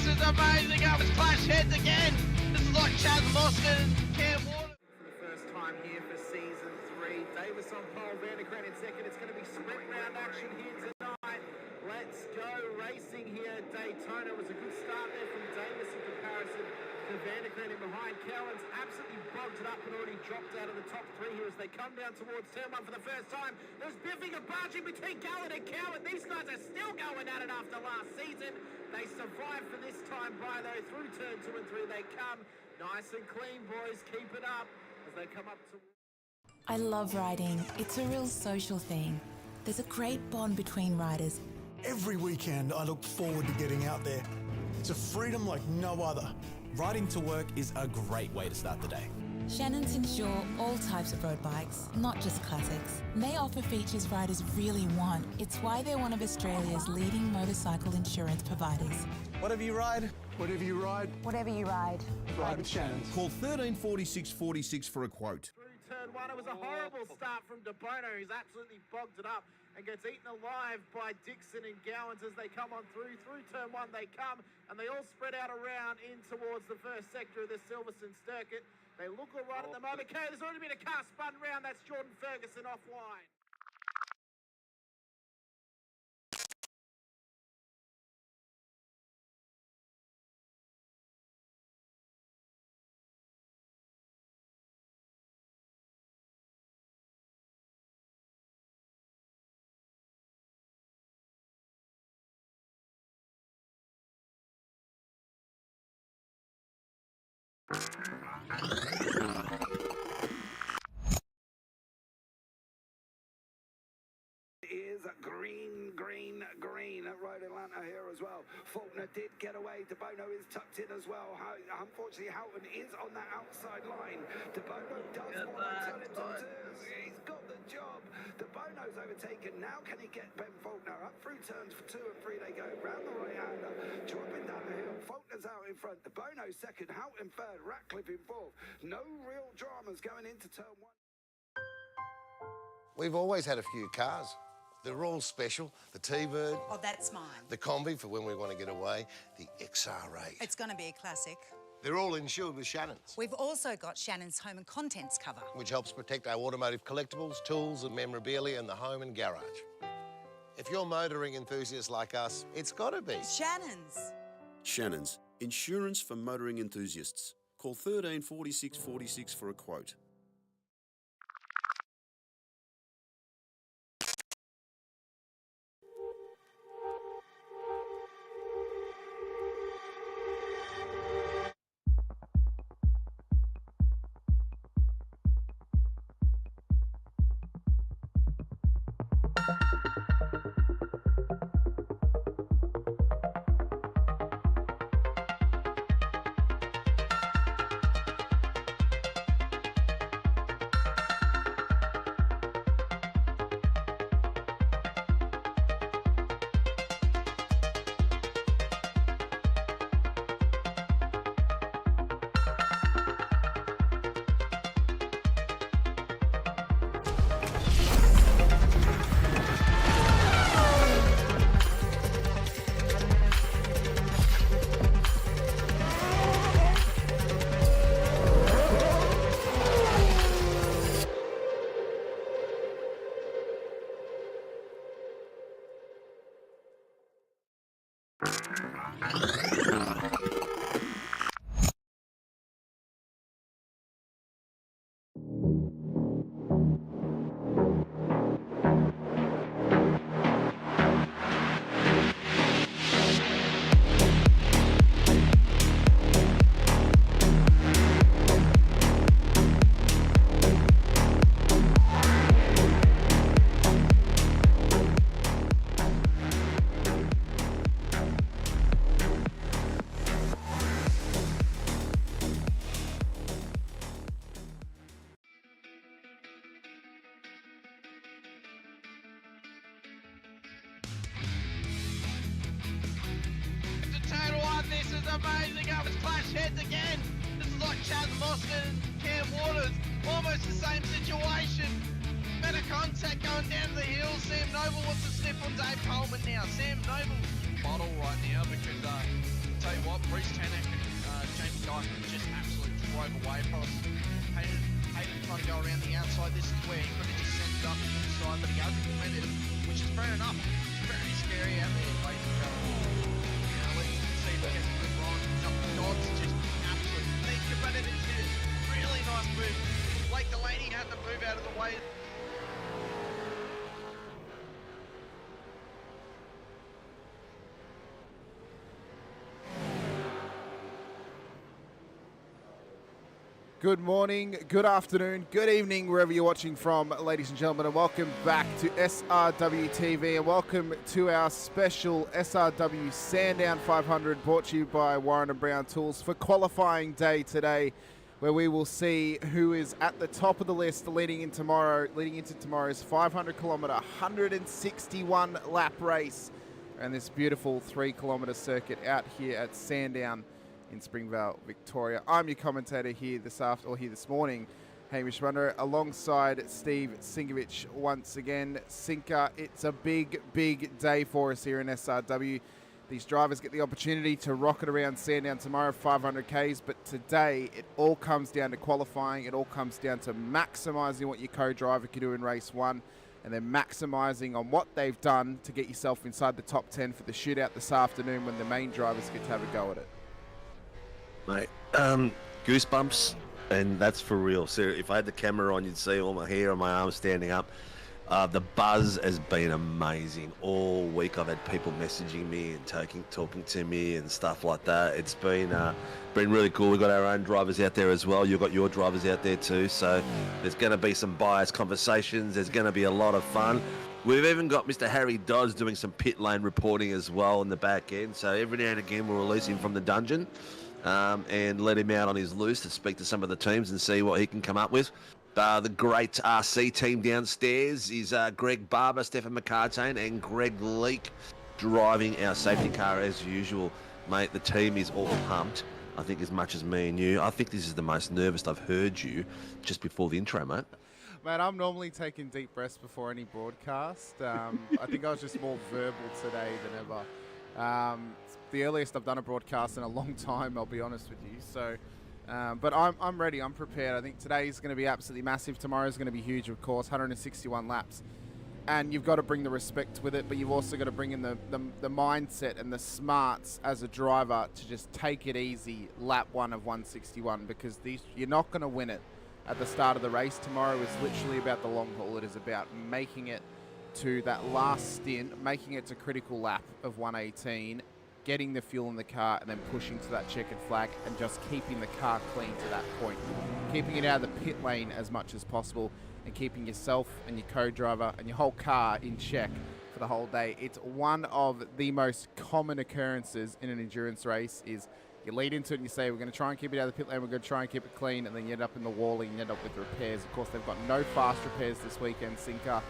is amazing. Oh, it's clash heads again. This is like Chaz Moskin and Cam Water. For the first time here for season 3. Davis on pole, Vandergren in second. It's going to be sprint round action here tonight. Let's go racing here at Daytona. It was a good start there from Davis in comparison to Vandergren in behind. Cowan's absolutely bogged it up and already dropped out of the top 3 here as they come down towards turn 1 for the first time. There's biffing and barging between Gallen and Cowan. These guys are still going at it after last season. They survived for this time by though. Through turn 2 and 3 they come. Nice and clean, boys. Keep it up as they come up to... I love riding. It's a real social thing. There's a great bond between riders. Every weekend I look forward to getting out there. It's a freedom like no other. Riding to work is a great way to start the day. Shannons insure all types of road bikes, not just classics. They offer features riders really want. It's why they're one of Australia's leading motorcycle insurance providers. Whatever you ride, Whatever you ride, Whatever you ride. ride with Shannons. Call 134646 for a quote. Through turn 1, it was a horrible start from De Bono. He's absolutely bogged it up and gets eaten alive by Dixon and Gowans as they come on through. Through turn 1 they come, and they all spread out around in towards the first sector of the Silverstone circuit. They look all right at the moment. Okay, there's already been a car spun round. That's Jordan Ferguson off wide. Is green, green, green at Road Atlanta here as well. Faulkner did get away. De Bono is tucked in as well. Unfortunately, Houghton is on that outside line. De Bono does want to tell him to do. He's got the job. De Bono's overtaken. Now can he get Ben Faulkner? Up through turns 2 and 3 they go. Round the right-hander. Dropping down the hill. Faulkner's out in front. De Bono second. Houghton third. Ratcliffe in fourth. No real dramas going into turn 1. We've always had a few cars. They're all special. The T-Bird. Oh, that's mine. The Combi for when we want to get away. The XR8. It's going to be a classic. They're all insured with Shannons, We've also got Shannon's home and contents cover. which helps protect our automotive collectibles, tools and memorabilia in the home and garage. If you're motoring enthusiasts like us, it's got to be. Shannon's. Shannons, insurance for motoring enthusiasts. Call 134646 for a quote. Amazing. Oh, it's clash heads again. This is like Chaz Moskin and Cam Waters. Almost the same situation. Better contact going down the hill. Sam Noble wants to sniff on Dave Coleman now. Sam Noble bottle right now because tell you what, Bruce Tanek and Jamie Dyke just absolutely drove away from us. Hayden trying to go around the outside. This is where he could have just sent it up the inside, but he hasn't implemented it, which is fair enough. It's very scary out there, ladies and gentlemen. Let's see if we get some good runs. Dodds just absolutely thinking about it. It's really nice move. Blake Delaney had to move out of the way. Good morning, good afternoon, good evening, wherever you're watching from, ladies and gentlemen, and welcome back to SRW TV, and welcome to our special SRW Sandown 500, brought to you by Warren Brown Tools for qualifying day today, where we will see who is at the top of the list leading into tomorrow's 500 kilometre, 161 lap race, and this beautiful 3 kilometre circuit out here at Sandown in Springvale, Victoria. I'm your commentator here this morning, Hamish Munro, alongside Steve Sinkovic once again. Sinker, it's a big, big day for us here in SRW. These drivers get the opportunity to rocket around Sandown tomorrow, 500 Ks, but today it all comes down to qualifying. It all comes down to maximising what your co-driver can do in race one, and then maximising on what they've done to get yourself inside the top 10 for the shootout this afternoon when the main drivers get to have a go at it. Mate, goosebumps, and that's for real. So if I had the camera on, you'd see all my hair on my arms standing up. The buzz has been amazing all week. I've had people messaging me and talking to me and stuff like that. It's been really cool. We've got our own drivers out there as well. You've got your drivers out there too. So there's going to be some biased conversations. There's going to be a lot of fun. We've even got Mr. Harry Dodds doing some pit lane reporting as well in the back end. So every now and again we'll release him from the dungeon and let him out on his loose to speak to some of the teams and see what he can come up with. The great RC team downstairs is Greg Barber, Stefan McCartane and Greg Leake driving our safety car as usual. Mate, the team is all pumped, I think, as much as me and you. I think this is the most nervous I've heard you just before the intro, mate. Mate, I'm normally taking deep breaths before any broadcast. I think I was just more verbal today than ever. The earliest I've done a broadcast in a long time, I'll be honest with you. So, but I'm ready. I'm prepared. I think today is going to be absolutely massive. Tomorrow is going to be huge, of course. 161 laps, and you've got to bring the respect with it, but you've also got to bring in the mindset and the smarts as a driver to just take it easy. Lap 1 of 161, because you're not going to win it at the start of the race. Tomorrow is literally about the long haul. It is about making it to that last stint, making it to critical lap of 118. Getting the fuel in the car and then pushing to that checkered flag and just keeping the car clean to that point. Keeping it out of the pit lane as much as possible and keeping yourself and your co-driver and your whole car in check for the whole day. It's one of the most common occurrences in an endurance race is you lead into it and you say, we're going to try and keep it out of the pit lane, we're going to try and keep it clean, and then you end up in the walling and you end up with the repairs. Of course, they've got no fast repairs this weekend, Sinker.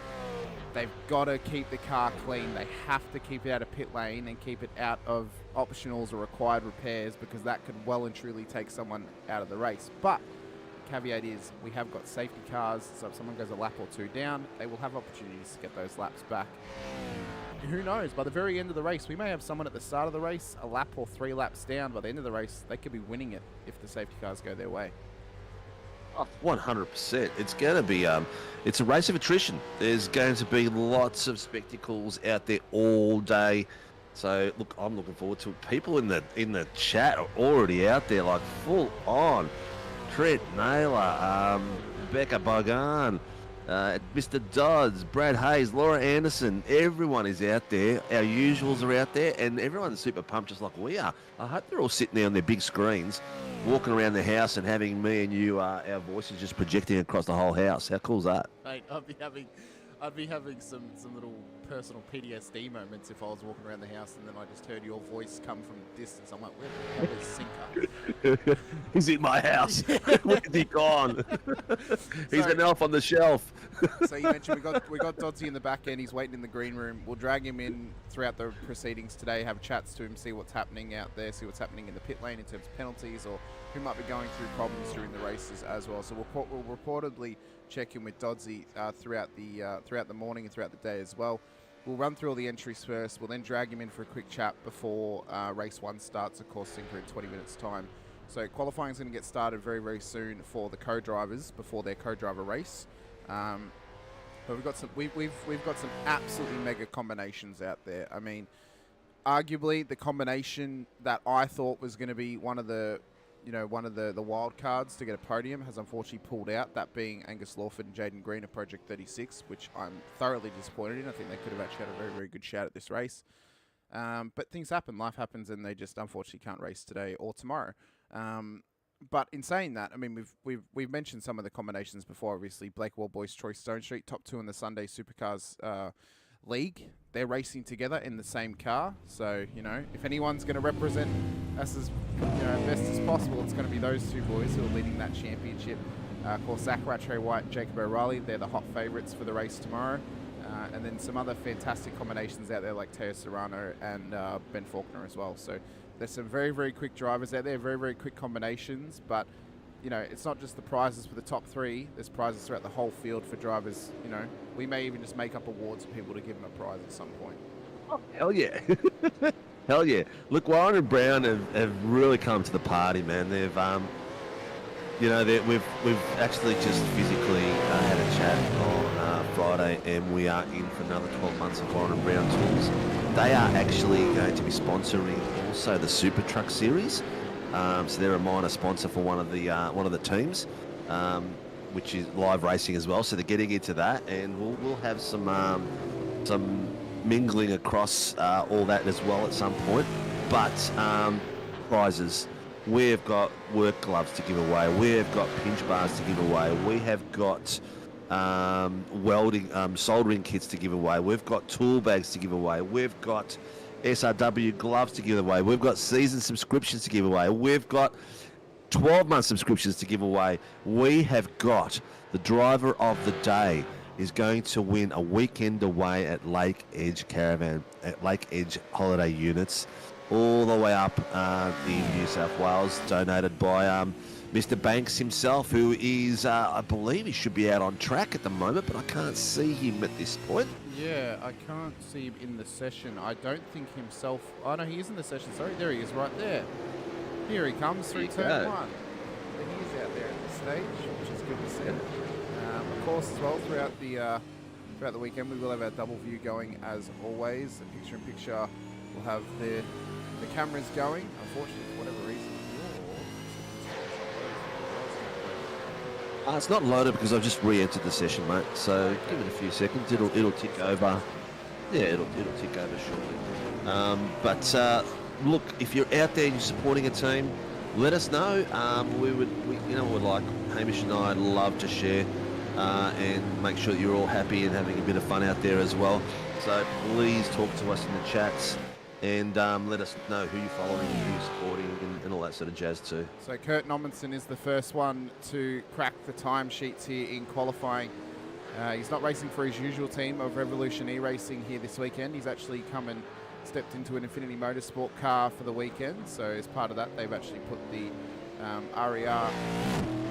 They've got to keep the car clean. They have to keep it out of pit lane and keep it out of optionals or required repairs, because that could well and truly take someone out of the race. But the caveat is we have got safety cars, so if someone goes a lap or two down, they will have opportunities to get those laps back. Who knows? By the very end of the race, we may have someone at the start of the race, a lap or 3 laps down. By the end of the race, they could be winning it if the safety cars go their way. 100%. It's going to be it's a race of attrition. There's going to be lots of spectacles out there all day. So look, I'm looking forward to it. People in the chat are already out there, like full on. Trent Naylor, Becca Bogan, Mr. Dodds, Brad Hayes, Laura Anderson, everyone is out there. Our usuals are out there, and everyone's super pumped just like we are. I hope they're all sitting there on their big screens, walking around the house and having me and you, our voices just projecting across the whole house. How cool is that? Mate, I'd be having some little personal PTSD moments if I was walking around the house and then I just heard your voice come from a distance. I'm like, where the hell is Sinker? He's in my house. Where's he gone? He's an elf on the shelf. So you mentioned we got Dodsy in the back end. He's waiting in the green room. We'll drag him in throughout the proceedings today, have chats to him, see what's happening out there, see what's happening in the pit lane in terms of penalties or who might be going through problems during the races as well. So we'll reportedly check in with Dodsy throughout the morning and throughout the day as well. we'll run through all the entries first. We'll then drag him in for a quick chat before race 1 starts, of course, Sinker in 20 minutes' time. So qualifying is going to get started very, very soon for the co-drivers before their co-driver race. But we've got some absolutely mega combinations out there. I mean, arguably the combination that I thought was going to be one of the wild cards to get a podium has unfortunately pulled out, that being Angus Lawford and Jaden Green of Project 36, which I'm thoroughly disappointed in. I think they could have actually had a very, very good shout at this race. But things happen, life happens, and they just unfortunately can't race today or tomorrow. But in saying that, I mean, we've mentioned some of the combinations before, obviously. Blake Wall Boys, Troy Stone Street, top 2 in the Sunday Supercars League. They're racing together in the same car. So, if anyone's going to represent us as best as possible, it's going to be those two boys who are leading that championship. Of course, Zach Rattray White and Jacob O'Reilly, they're the hot favourites for the race tomorrow. And then some other fantastic combinations out there like Teo Serrano and Ben Faulkner as well. So there's some very, very quick drivers out there, very, very quick combinations. But, it's not just the prizes for the top 3. There's prizes throughout the whole field for drivers. We may even just make up awards for people to give them a prize at some point. Oh, hell yeah. Hell yeah. Look, Warren and Brown have really come to the party, man. They've, we've actually just physically had a chat on Friday, and we are in for another 12 months of Warren and Brown Tools. They are actually going to be sponsoring also the Super Truck Series. So they're a minor sponsor for one of the teams, which is live racing as well. So they're getting into that, and we'll have some mingling across all that as well at some point. But prizes, we've got work gloves to give away. We've got pinch bars to give away. We have got welding, soldering kits to give away. We've got tool bags to give away. We've got SRW gloves to give away. We've got season subscriptions to give away. We've got 12-month subscriptions to give away. We have got the driver of the day is going to win a weekend away at Lake Edge Caravan, at Lake Edge Holiday Units, all the way up in New South Wales, donated by Mr. Banks himself, who is, I believe he should be out on track at the moment, but I can't see him at this point. Yeah, I can't see him in the session. I don't think himself... Oh, no, he is in the session. Sorry, there he is right there. Here he comes through turn 1. He is out there at this stage, which is good to see. Of course, as well, throughout the weekend, we will have our double view going as always. The picture-in-picture will have the cameras going. Unfortunately, for whatever reason, it's not loaded because I've just re-entered the session, mate. So give it a few seconds. It'll tick over. Yeah, it'll tick over shortly. But look, if you're out there and you're supporting a team, let us know. We'd like Hamish and I love to share and make sure that you're all happy and having a bit of fun out there as well. So please talk to us in the chats and let us know who you're following, who you're supporting, and all that sort of jazz too. So Kurt Nommensen is the first one to crack the timesheets here in qualifying. He's not racing for his usual team of Revolution E-Racing here this weekend. He's actually come and stepped into an Infinity Motorsport car for the weekend. So as part of that, they've actually put the RER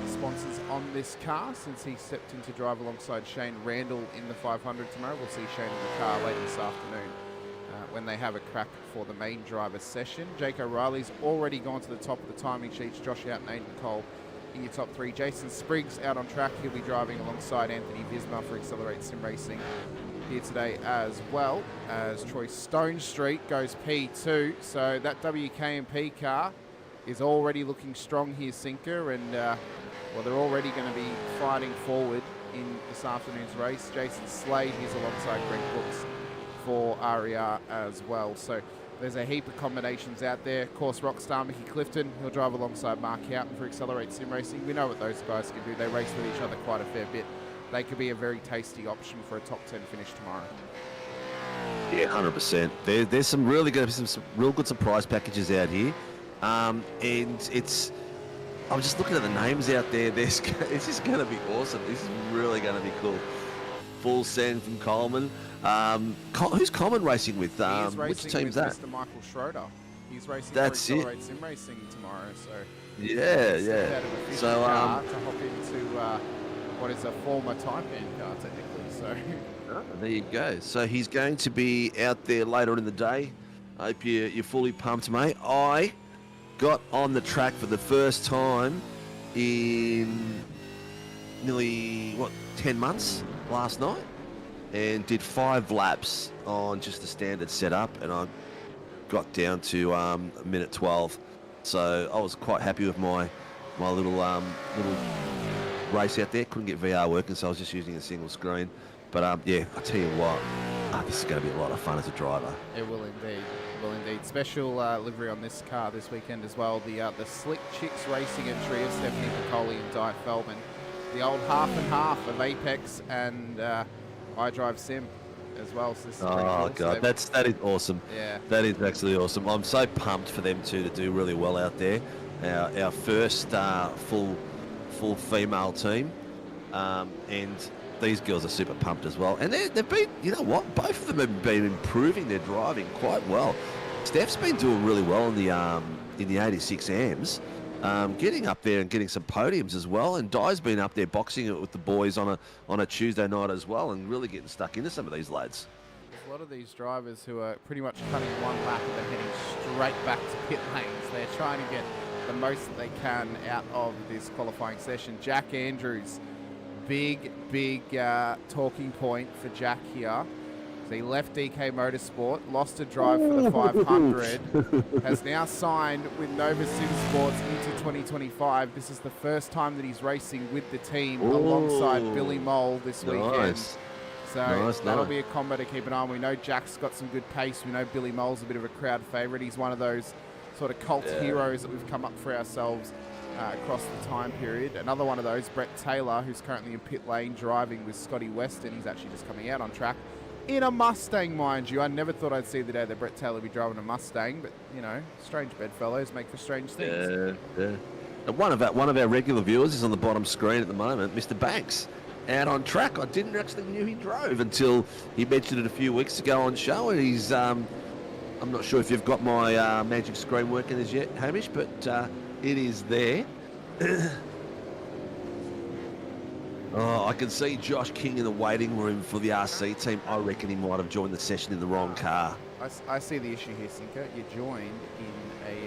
sponsors on this car since he stepped in to drive alongside Shane Randall in the 500 tomorrow. We'll see Shane in the car later this afternoon when they have a crack for the main driver session. Jake O'Reilly's already gone to the top of the timing sheets. Josh Houghton, Aidan Cole in your top 3. Jason Spriggs out on track. He'll be driving alongside Anthony Visma for Accelerate Sim Racing here today, as well as Troy Stone Street goes P2. So that WKMP car is already looking strong here, Sinker, and they're already going to be fighting forward in this afternoon's race. Jason Slade, he's alongside Greg Brooks for RER as well. So there's a heap of combinations out there. Of course, Rockstar Mickey Clifton, he'll drive alongside Mark Houghton for Accelerate Sim Racing. We know what those guys can do. They race with each other quite a fair bit. They could be a very tasty option for a top 10 finish tomorrow. Yeah, 100%. There's some really good, some real good surprise packages out here. And it's... I'm just looking at the names out there. It's just going to be awesome. This is really going to be cool. Full send from Coleman. Who's Coleman racing with? Which team's that? Mr. Michael Schroeder. He's racing for Accelerate Sim Racing tomorrow. So yeah. So to hop into what is a former Taipan car technically. So there you go. So he's going to be out there later on in the day. I hope you're fully pumped, mate. I got on the track for the first time in nearly 10 months last night, and did 5 laps on just the standard setup, and I got down to a minute 12. So I was quite happy with my little race out there. Couldn't get VR working, so I was just using a single screen. But yeah, I tell you what, this is going to be a lot of fun as a driver. It will indeed. Will indeed. Special livery on this car this weekend as well. The Slick Chicks Racing entry of Stephanie Piccoli and Di Feldman. The old half and half of Apex and iDrive Sim as well. So this is pretty cool. God, that is awesome. Yeah, that is actually awesome. I'm so pumped for them two to do really well out there. Our first full female team, and these girls are super pumped as well. And they've been, you know what, both of them have been improving their driving quite well. Steph's been doing really well in the 86 AMs, getting up there and getting some podiums as well. And Di's been up there boxing it with the boys on a Tuesday night as well, and really getting stuck into some of these lads. There's a lot of these drivers who are pretty much cutting one lap and they're heading straight back to pit lanes. They're trying to get the most that they can out of this qualifying session. Jack Andrews, big talking point for Jack here. So he left DK Motorsport, lost a drive for the 500, has now signed with Nova Sim Sports into 2025. This is the first time that he's racing with the team alongside Billy Mole this weekend. So that'll be a combo to keep an eye on. We know Jack's got some good pace. We know Billy Mole's a bit of a crowd favourite. He's one of those sort of cult heroes that we've come up for ourselves across the time period. Another one of those, Brett Taylor, who's currently in pit lane driving with Scotty Weston. He's actually just coming out on track in a Mustang, mind you. I never thought I'd see the day that Brett Taylor would be driving a Mustang, but, you know, strange bedfellows make for strange things. Yeah. And one of our regular viewers is on the bottom screen at the moment, Mr. Banks, out on track. I didn't actually knew he drove until he mentioned it a few weeks ago on show, and he's... I'm not sure if you've got my magic screen working as yet, Hamish, but it is there. I can see Josh King in the waiting room for the RC team. I reckon he might have joined the session in the wrong car. I see the issue here, Sinker. You joined in a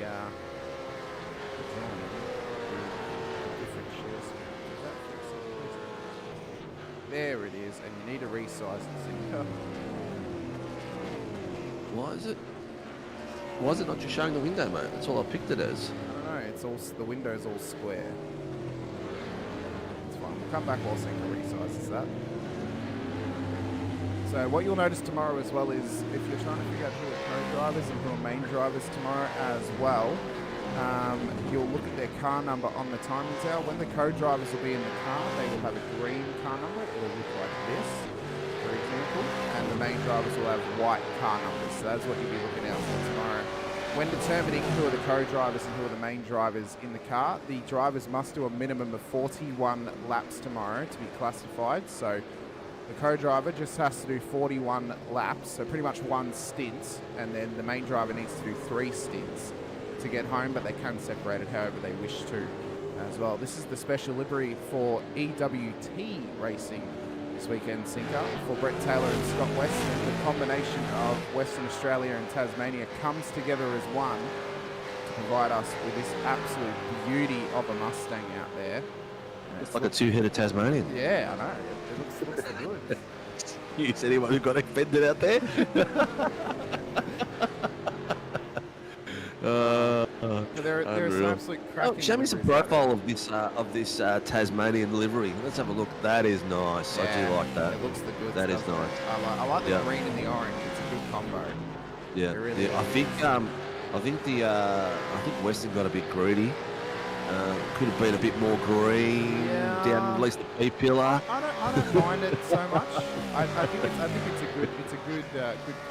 different share screen. There it is, and you need to resize it, Sinker. Why is it not just showing the window, mate? That's all I picked it as. I don't know. It's all the window's all square. It's fine. We'll come back while Sinker resizes that. So what you'll notice tomorrow as well is if you're trying to figure out who are co-drivers and who are main drivers tomorrow as well, you'll look at their car number on the timing tower. When the co-drivers will be in the car, they will have a green car number. It'll look like this, for example, and the main drivers will have white car numbers. So that's what you'll be looking out for tomorrow. When determining who are the co-drivers and who are the main drivers in the car, the drivers must do a minimum of 41 laps tomorrow to be classified. So the co-driver just has to do 41 laps, so pretty much one stint, and then the main driver needs to do 3 stints to get home, but they can separate it however they wish to as well. This is the special livery for EWT Racing this weekend, Sinker, for Brett Taylor and Scott Weston. The combination of Western Australia and Tasmania comes together as one to provide us with this absolute beauty of a Mustang out there. It's like a two-headed Tasmanian. Yeah, I know. It looks good. Is anyone who got offended out there? There's an absolute cracking. Show me some profile of this Tasmanian livery. Let's have a look. That is nice. Yeah, I do like that. It looks the good. That is stuff. nice. I like the green and the orange. It's a good combo. Yeah, really I think Weston got a bit greedy. Could have been a bit more green down at least the B pillar. I don't mind it so much. I think it's a good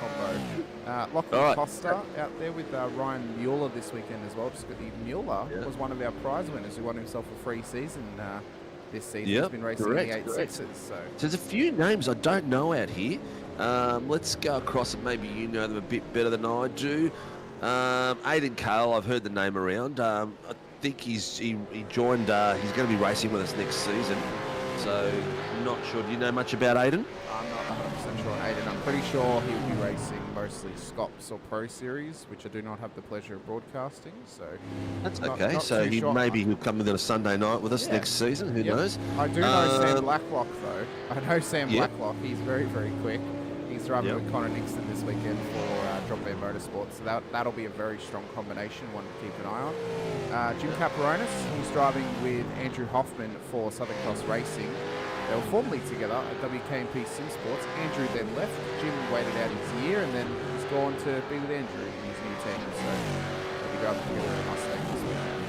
combo. Lachlan Costa out there with Ryan Mueller this weekend as well. Just got the Mueller was one of our prize winners who won himself a free season this season. He's been racing in the 8.6s. So there's a few names I don't know out here. Let's go across and maybe you know them a bit better than I do. Aidan Cale, I've heard the name around. I think he joined. He's going to be racing with us next season. So, not sure. Do you know much about Aiden? I'm not 100% sure on Aiden. I'm pretty sure he'll be racing mostly Scops or Pro Series, which I do not have the pleasure of broadcasting. So that's not, okay. not So sure. maybe he'll come in on a Sunday night with us next season. Who knows? I do know Sam Blacklock though. I know Sam Blacklock. He's very, very quick. He's driving with Connor Nixon this weekend for Drop Bear Motorsports. So that'll be a very strong combination, one to keep an eye on. Jim Caperonis, he's driving with Andrew Hoffman for Southern Cross Racing. They were formerly together at WKMP Sim Sports. Andrew then left. Jim waited out his year and then he's gone to be with Andrew in his new team. So they'll be driving together at Mustang this weekend.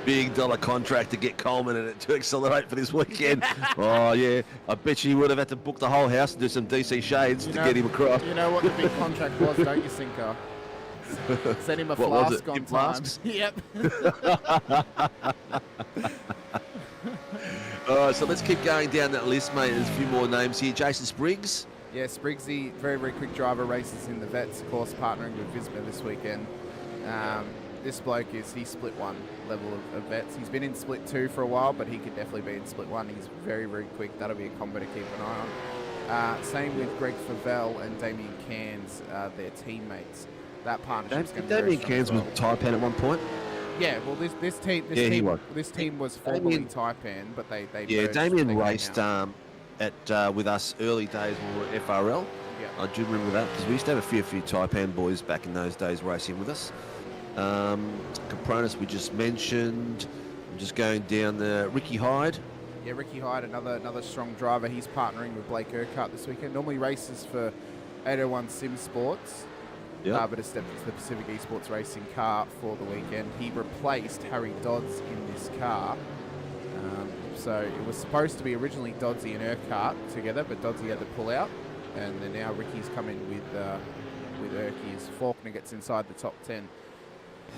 Big dollar contract to get Coleman in it to accelerate for this weekend. Oh, yeah. I bet you would have had to book the whole house and do some DC shades to get him across. You know what the big contract was, don't you, Sinker? Send him a flask on time. Yep. All right, so let's keep going down that list, mate. There's a few more names here. Jason Spriggs. Yeah, Spriggsy, very, very quick driver, races in the Vets, of course, partnering with Visma this weekend. This bloke he split 1 level of Vets. He's been in split 2 for a while, but he could definitely be in split 1. He's very, very quick. That'll be a combo to keep an eye on. Same with Greg Favell and Damien Cairns, their teammates. That partnership's going to be Damien Cairns was Taipan at one point. Yeah, well, this team was formerly Taipan, but they merged. Damien raced with us early days when we were at FRL. Yeah. I do remember that because we used to have a few Taipan boys back in those days racing with us. Capronis we just mentioned. I'm just going down the Ricky Hyde. Yeah, Ricky Hyde, another strong driver. He's partnering with Blake Urquhart this weekend. Normally races for 801 Sim Sports. But has stepped into the Pacific Esports Racing car for the weekend. He replaced Harry Dodds in this car. So it was supposed to be originally Doddsy and Urquhart together, but Doddsy had to pull out. And then now Ricky's come in with Urquhart as Faulkner gets inside the top 10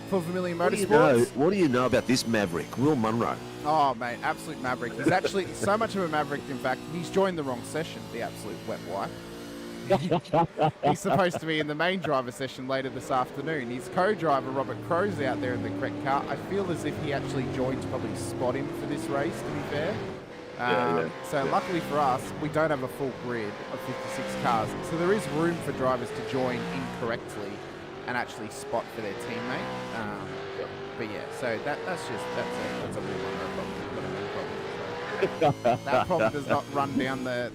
for Vermilion Motorsports. What do you know about this maverick, Will Munro? Oh, mate, absolute maverick. He's actually so much of a maverick, in fact, he's joined the wrong session, the absolute wet wipe. He's supposed to be in the main driver session later this afternoon. His co-driver Robert Crow's out there in the correct car. I feel as if he actually joined to probably spot him for this race, to be fair. So luckily for us, we don't have a full grid of 56 cars. So there is room for drivers to join incorrectly and actually spot for their teammate. But yeah, so that's a real problem. That problem does not run down the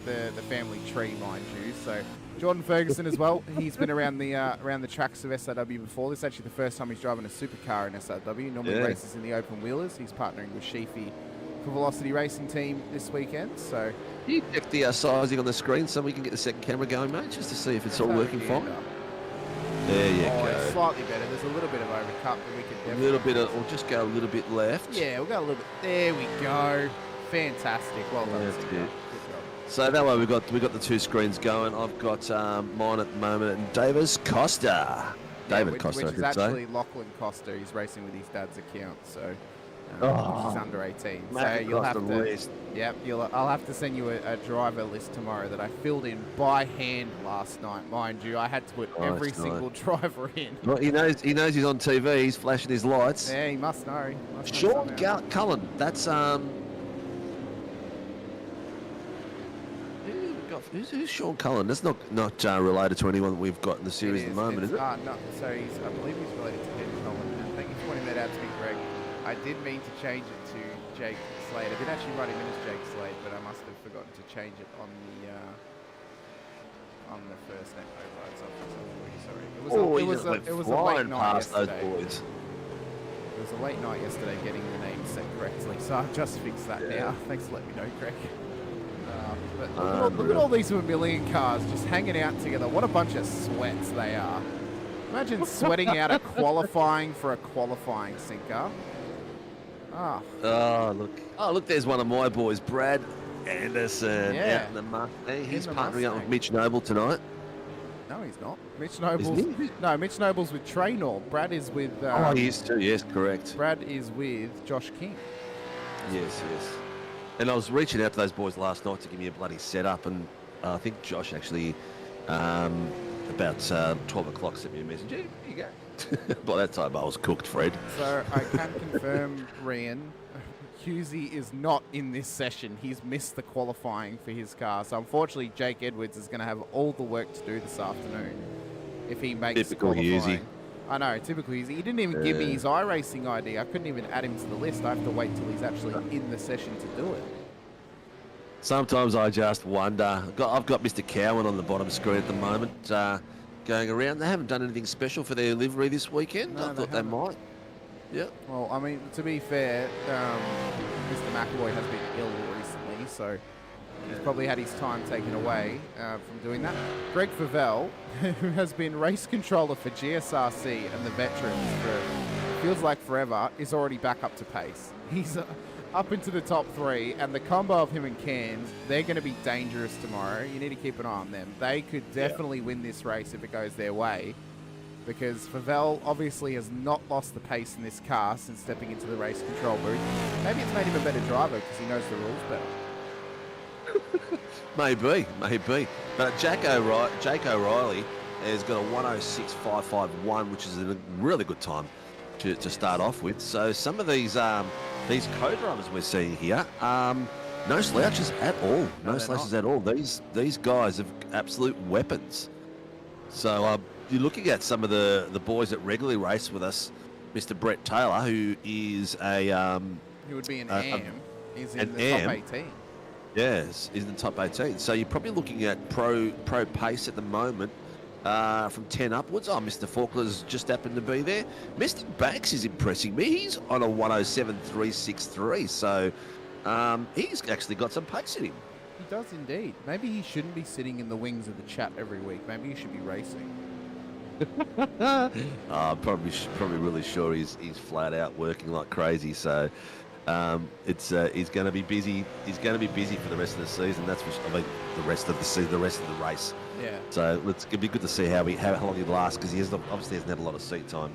family tree, mind you. So Jordan Ferguson as well. He's been around the tracks of SRW before. This is actually the first time he's driving a supercar in SRW. Normally races in the open wheelers. He's partnering with Sheafy for Velocity Racing Team this weekend. So you check the sizing on the screen so we can get the second camera going, mate, just to see if it's all working fine. There you go. It's slightly better. There's a little bit of overcut, but we could definitely... A little bit of, or just go a little bit left. Yeah, we'll go a little bit. There we go. Fantastic. Well done. That's good. Good job. So that way we got the 2 screens going. I've got mine at the moment and Davis Costa. Costa, which is actually Lachlan Costa. He's racing with his dad's account, so he's under 18. So you'll have to. Yep, I'll have to send you a driver list tomorrow that I filled in by hand last night. Mind you, I had to put every single driver in. Well, he knows he's on TV. He's flashing his lights. Yeah, he must know. Sean Cullen. That's Who's Sean Cullen? That's not related to anyone that we've got in the series at the moment, is it? No. So I believe he's related to Ben Cullen. And thank you for pointing that out to me, Greg. I did mean to change it to Jake Slade. I did actually write him in as Jake Slade, but I must have forgotten to change it on the first net overrides. Sorry. It was a late night yesterday. Boys. It was a late night yesterday getting the name set correctly, so I've just fixed that now. Thanks for letting me know, Greg. But look at all these Vermilion cars just hanging out together. What a bunch of sweats they are. Imagine sweating out a qualifying for a qualifying sinker. Look, there's one of my boys, Brad Anderson, out in the muck. He's partnering up with Mitch Noble tonight. No, he's not. Mitch Noble's with Traynor. Brad is with... he is too, yes, correct. Brad is with Josh King. Yes. And I was reaching out to those boys last night to give me a bloody setup, and I think Josh actually, about 12 o'clock, sent me a message. Here you go. By that time, I was cooked, Fred. So I can confirm, Rian, Hughesy is not in this session. He's missed the qualifying for his car. So unfortunately, Jake Edwards is going to have all the work to do this afternoon if he makes Typical qualifying. Hughesy. I know, typical Hughesy. He didn't even give me his iRacing ID. I couldn't even add him to the list. I have to wait till he's actually in the session to do it. Sometimes I just wonder. I've got Mr. Cowan on the bottom screen at the moment going around. They haven't done anything special for their livery this weekend. No, I thought they might. Yeah. Well, I mean, to be fair, Mr. McAvoy has been ill recently, so he's probably had his time taken away from doing that. Greg Favell, who has been race controller for GSRC and the veterans for feels like forever, is already back up to pace. He's up into the top 3, and the combo of him and Cairns, they're going to be dangerous tomorrow. You need to keep an eye on them. They could definitely win this race if it goes their way, because Favell obviously has not lost the pace in this car since stepping into the race control booth. Maybe it's made him a better driver because he knows the rules better. Maybe. But Jake O'Reilly has got a 106.551, which is a really good time to start off with. So some of these co-drivers we're seeing here, no slouches at all. No slouches at all. These guys have absolute weapons. So you're looking at some of the boys that regularly race with us. Mr. Brett Taylor, who is he would be an AM. He's in the top 18. Yes, he's in the top 18. So you're probably looking at pro pace at the moment. From 10 upwards. Oh, Mr. Faulkner's just happened to be there. Mr. Banks is impressing me. He's on a 107.363, so he's actually got some pace in him. He does indeed. Maybe he shouldn't be sitting in the wings of the chat every week. Maybe he should be racing. Probably really sure he's flat out working like crazy. So he's going to be busy. He's going to be busy for the rest of the season. That's for sure. I mean, the rest of the season, the rest of the race. Yeah. So it'll be good to see how long he lasts, because he obviously hasn't had a lot of seat time.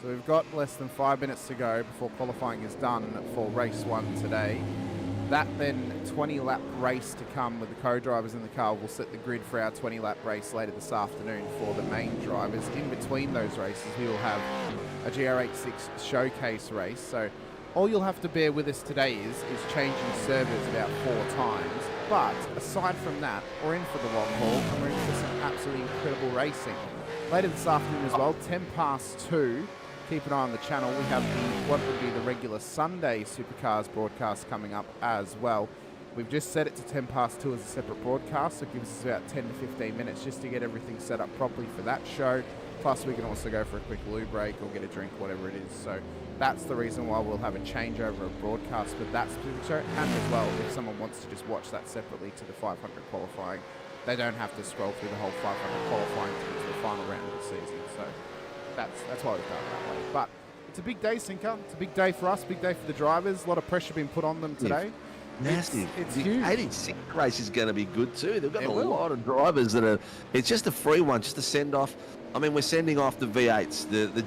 So we've got less than 5 minutes to go before qualifying is done for race 1 today. That then 20-lap race to come with the co-drivers in the car will set the grid for our 20-lap race later this afternoon for the main drivers. In between those races, we will have a GR86 showcase race. So all you'll have to bear with us today is changing servers about 4 times. But aside from that, we're in for the long haul, and we're in for some absolutely incredible racing. Later this afternoon as well, 2:10. Keep an eye on the channel. We have what would be the regular Sunday Supercars broadcast coming up as well. We've just set it to 2:10 as a separate broadcast, so it gives us about 10 to 15 minutes just to get everything set up properly for that show. Plus, we can also go for a quick loo break or get a drink, whatever it is. So that's the reason why we'll have a changeover of broadcast with that specific show. And as well, if someone wants to just watch that separately to the 500 qualifying, they don't have to scroll through the whole 500 qualifying to get to the final round of the season. So that's why we've done it that way. But it's a big day, Sinker. It's a big day for us, big day for the drivers. A lot of pressure being put on them today. Massive. It's the huge. 86 race is going to be good too. They've got a lot of drivers that are. It's just a free one, just to send off. I mean, we're sending off the V8s, the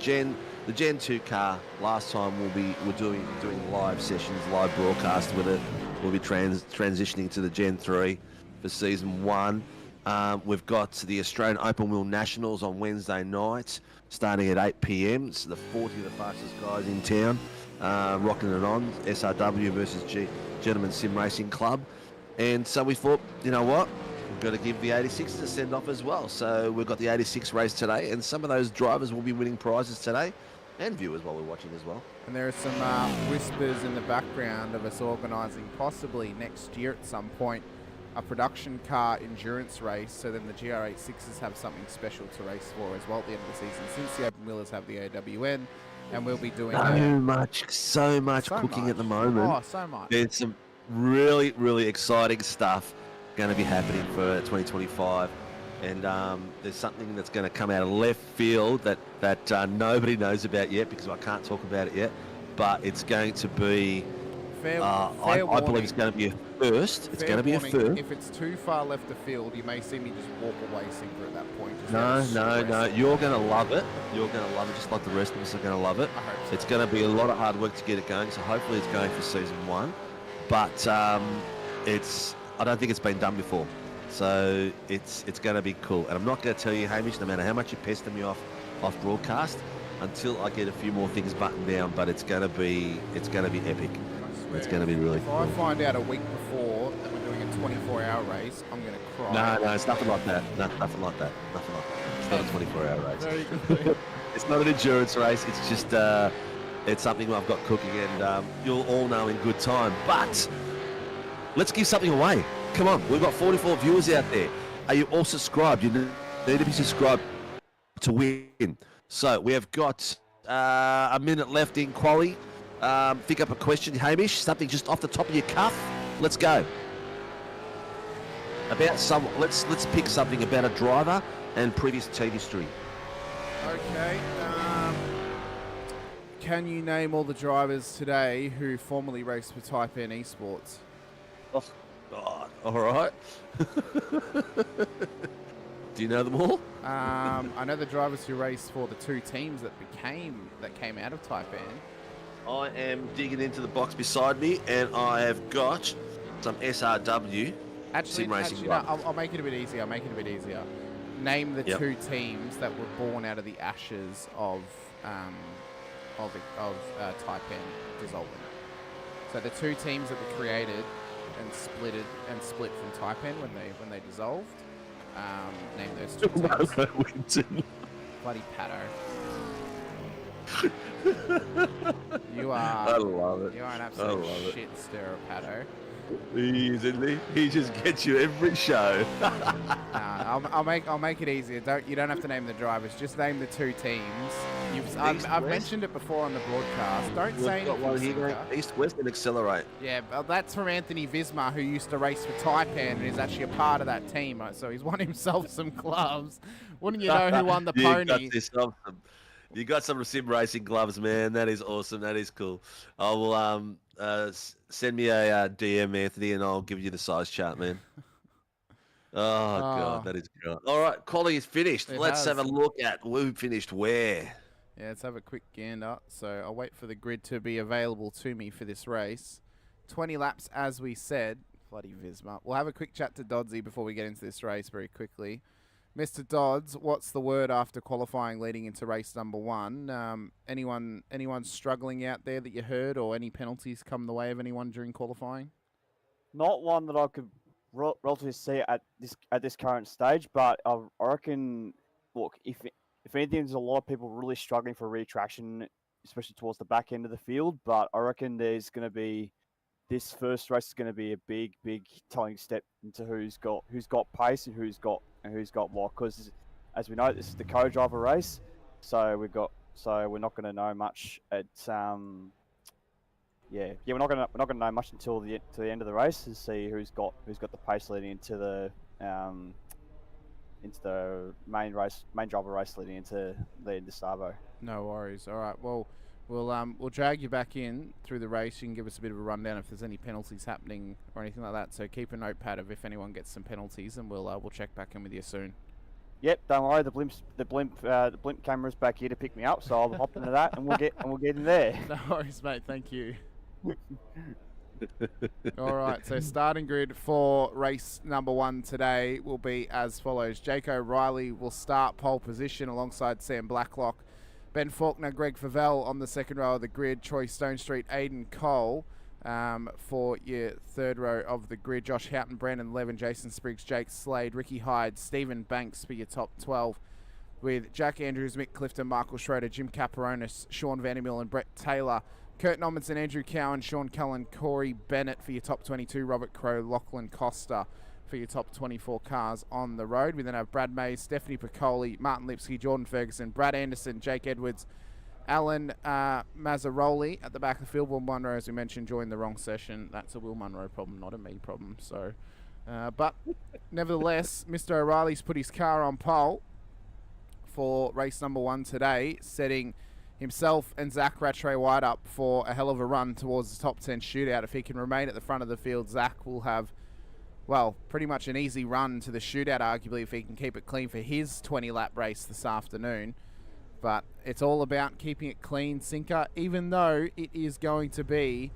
Gen 2 car. Last time we're doing live sessions, live broadcast with it. We'll be transitioning to the Gen 3 for season 1. We've got the Australian Open Wheel Nationals on Wednesday night, starting at 8 p.m. It's the 40 of the fastest guys in town, rocking it on. SRW versus Gentlemen Sim Racing Club. And so we thought, you know what? We've got to give the 86s a send-off as well. So we've got the 86 race today, and some of those drivers will be winning prizes today, and viewers while we're watching as well. And there are some whispers in the background of us organising possibly next year at some point a production car endurance race, so then the GR86s have something special to race for as well at the end of the season, since the open wheelers have the AWN, and we'll be doing so much cooking at the moment. Oh, so much. There's some really, really exciting stuff going to be happening for 2025, and there's something that's going to come out of left field that nobody knows about yet, because I can't talk about it yet, but it's going to be I believe it's going to be a first. It's going to be a first. If it's too far left of field, you may see me just walk away, Sinker, at that point. No. You're going to love it. You're going to love it, just like the rest of us are going to love it. I hope so. It's going to be a lot of hard work to get it going, so hopefully it's going for season 1. But I don't think it's been done before. So it's going to be cool. And I'm not going to tell you, Hamish, no matter how much you pester me off broadcast, until I get a few more things buttoned down, but it's going to be epic. It's going to be really If cool. I find out a week before that we're doing a 24-hour race, I'm going to cry. No, it's nothing like that. Nothing like that. Nothing like that. It's not a 24-hour race. Very good. It's not an endurance race. It's just it's something I've got cooking, and you'll all know in good time. But let's give something away. Come on, we've got 44 viewers out there. Are you all subscribed? You need to be subscribed to win. So we have got a minute left in quali. Think up a question, Hamish. Something just off the top of your cuff. Let's go. About some. Let's pick something about a driver and previous team history. Okay. Can you name all the drivers today who formerly raced for Type N Esports? Oh, God. All right. Do you know them all? I know the drivers who raced for the two teams that came out of Type N. I am digging into the box beside me, and I have got some SRW sim racing. No, I'll make it a bit easier. Name the two teams that were born out of the ashes of Type N dissolving. So the two teams that were created and split from Type N when they dissolved. Name those two teams. Bloody Pato. You are. I love it. You are an absolute shit stirrer, Pato. Isn't he? He just gets you every show. I'll make it easier. You don't have to name the drivers. Just name the two teams. I've mentioned it before on the broadcast. Don't say anything. East, West, and Accelerate. Yeah, well, that's from Anthony Visma, who used to race for Taipan and is actually a part of that team. So he's won himself some gloves. Wouldn't you know who won the pony? You got some sim racing gloves, man. That is awesome. That is cool. I will send me a DM, Anthony, and I'll give you the size chart, man. Oh, God, that is great. All right, quality is finished. Let's have a look at who finished where. Yeah, let's have a quick gander. So I'll wait for the grid to be available to me for this race. 20 laps, as we said. Bloody Visma. We'll have a quick chat to Dodsy before we get into this race very quickly. Mr. Dodds, what's the word after qualifying leading into race number 1? Anyone struggling out there that you heard, or any penalties come the way of anyone during qualifying? Not one that I could relatively see at this current stage, but I reckon, look, if anything, there's a lot of people really struggling for retraction, especially towards the back end of the field. But I reckon this first race is going to be a big telling step into who's got pace and who's got what. Because as we know, this is the co-driver race, so we're not going to know much at we're not going to know much until the end of the race to see who's got the pace leading into the main driver race leading into Savo. No worries. All right. Well, we'll drag you back in through the race. You can give us a bit of a rundown if there's any penalties happening or anything like that. So keep a notepad of if anyone gets some penalties, and we'll check back in with you soon. Yep, don't worry. The blimp camera's back here to pick me up, so I'll hop into that and we'll get in there. No worries, mate. Thank you. All right, so starting grid for race number 1 today will be as follows. Jake O'Reilly will start pole position alongside Sam Blacklock. Ben Faulkner, Greg Favell on the second row of the grid. Troy Stonestreet, Aidan Cole for your third row of the grid. Josh Houghton, Brandon Levin, Jason Spriggs, Jake Slade, Ricky Hyde, Stephen Banks for your top 12. With Jack Andrews, Mick Clifton, Michael Schroeder, Jim Caperonis, Sean Vandermill and Brett Taylor. Kurt Nommenson, Andrew Cowan, Sean Cullen, Corey Bennett for your top 22, Robert Crow, Lachlan Costa for your top 24 cars on the road. We then have Brad Mays, Stephanie Piccoli, Martin Lipsky, Jordan Ferguson, Brad Anderson, Jake Edwards, Alan Mazzaroli at the back of the field. Will Munro, as we mentioned, joined the wrong session. That's a Will Munro problem, not a me problem. So, but nevertheless, Mr. O'Reilly's put his car on pole for race number 1 today, setting himself and Zach Rattray White up for a hell of a run towards the top 10 shootout. If he can remain at the front of the field, Zach will have, well, pretty much an easy run to the shootout, arguably, if he can keep it clean for his 20-lap race this afternoon. But it's all about keeping it clean, Sinker, even though it is going to be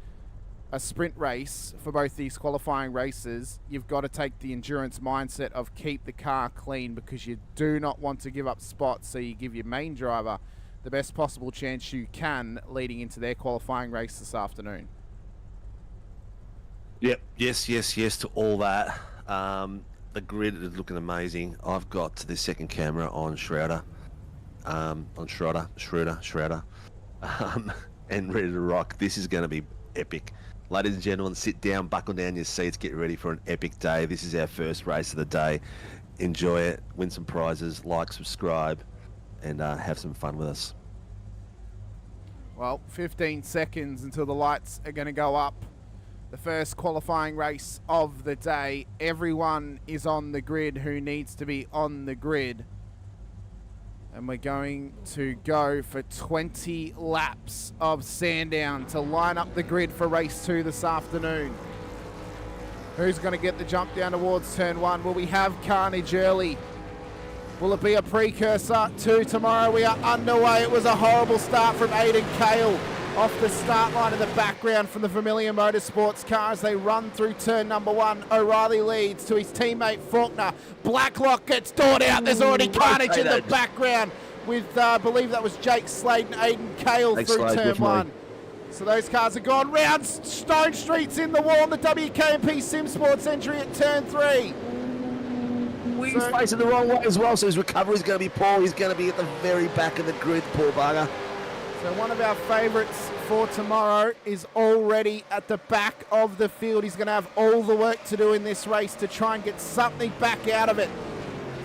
a sprint race for both these qualifying races. You've got to take the endurance mindset of keep the car clean, because you do not want to give up spots, so you give your main driver the best possible chance you can leading into their qualifying race this afternoon. Yep. Yes to all that. The grid is looking amazing. I've got the second camera on Schroeder, and ready to rock. This is going to be epic. Ladies and gentlemen, sit down, buckle down your seats, get ready for an epic day. This is our first race of the day. Enjoy it, win some prizes, like, subscribe, and have some fun with us. Well, 15 seconds until the lights are going to go up. The first qualifying race of the day. Everyone is on the grid who needs to be on the grid. And we're going to go for 20 laps of Sandown to line up the grid for race 2 this afternoon. Who's going to get the jump down towards turn 1? Will we have carnage early? Will it be a precursor to tomorrow? We are underway. It was a horrible start from Aidan Cale off the start line in the background from the Familiar Motorsports car as they run through turn number 1. O'Reilly leads to his teammate Faulkner. Blacklock gets dawed out. There's already carnage in the background with, I believe that was Jake Slade and Aidan Cale through turn 1. So those cars are gone round. Stone Street's in the wall on the WKMP Sim Sports entry at turn 3. He's facing the wrong way as well, so his recovery is going to be poor. He's going to be at the very back of the grid, poor bugger. So one of our favourites for tomorrow is already at the back of the field. He's going to have all the work to do in this race to try and get something back out of it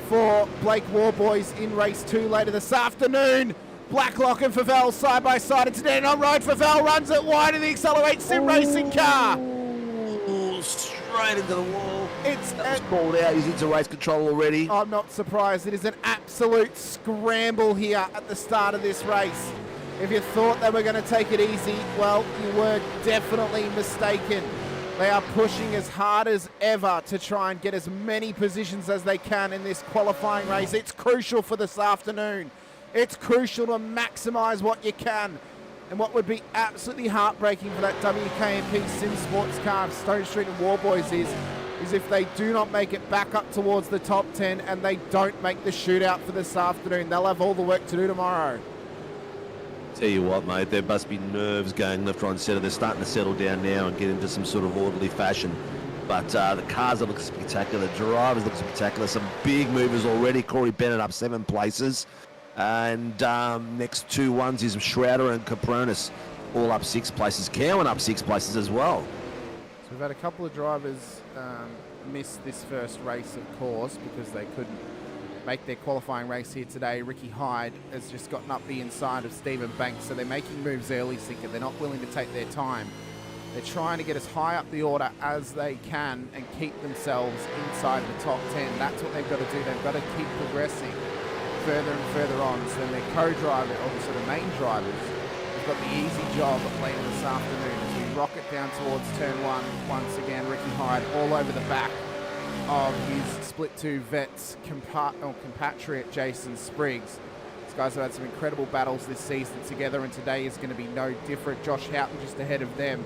for Blake Warboys in race 2 later this afternoon. Blacklock and Favell side by side. It's dead on road. Favell runs it wide in the Accelerate Sim Racing car. Straight into the wall. That was called out. He's into race control already. I'm not surprised. It is an absolute scramble here at the start of this race. If you thought they were going to take it easy, well, you were definitely mistaken. They are pushing as hard as ever to try and get as many positions as they can in this qualifying race. It's crucial for this afternoon. It's crucial to maximise what you can. And what would be absolutely heartbreaking for that WKMP Sim Sports car of Stone Street and Warboys is if they do not make it back up towards the top 10 and they don't make the shootout for this afternoon. They'll have all the work to do tomorrow. Tell you what, mate, there must be nerves going left, right and centre. They're starting to settle down now and get into some sort of orderly fashion. But the cars look spectacular. The drivers look spectacular. Some big movers already. Corey Bennett up 7 places. And next 2 ones is Schroeder and Capronis, all up 6 places. Cowan up 6 places as well. So we've had a couple of drivers miss this first race, of course, because they couldn't make their qualifying race here today. Ricky Hyde has just gotten up the inside of Stephen Banks, so they're making moves early, Sinker. They're not willing to take their time. They're trying to get as high up the order as they can and keep themselves inside the top 10. That's what they've got to do. They've got to keep progressing further and further on. So their co-driver, or sort of main drivers, have got the easy job of later this afternoon as we rocket down towards turn 1. Once again, Ricky Hyde all over the back of his split 2 vets compatriot Jason Spriggs. These guys have had some incredible battles this season together, and today is going to be no different. Josh Houghton just ahead of them.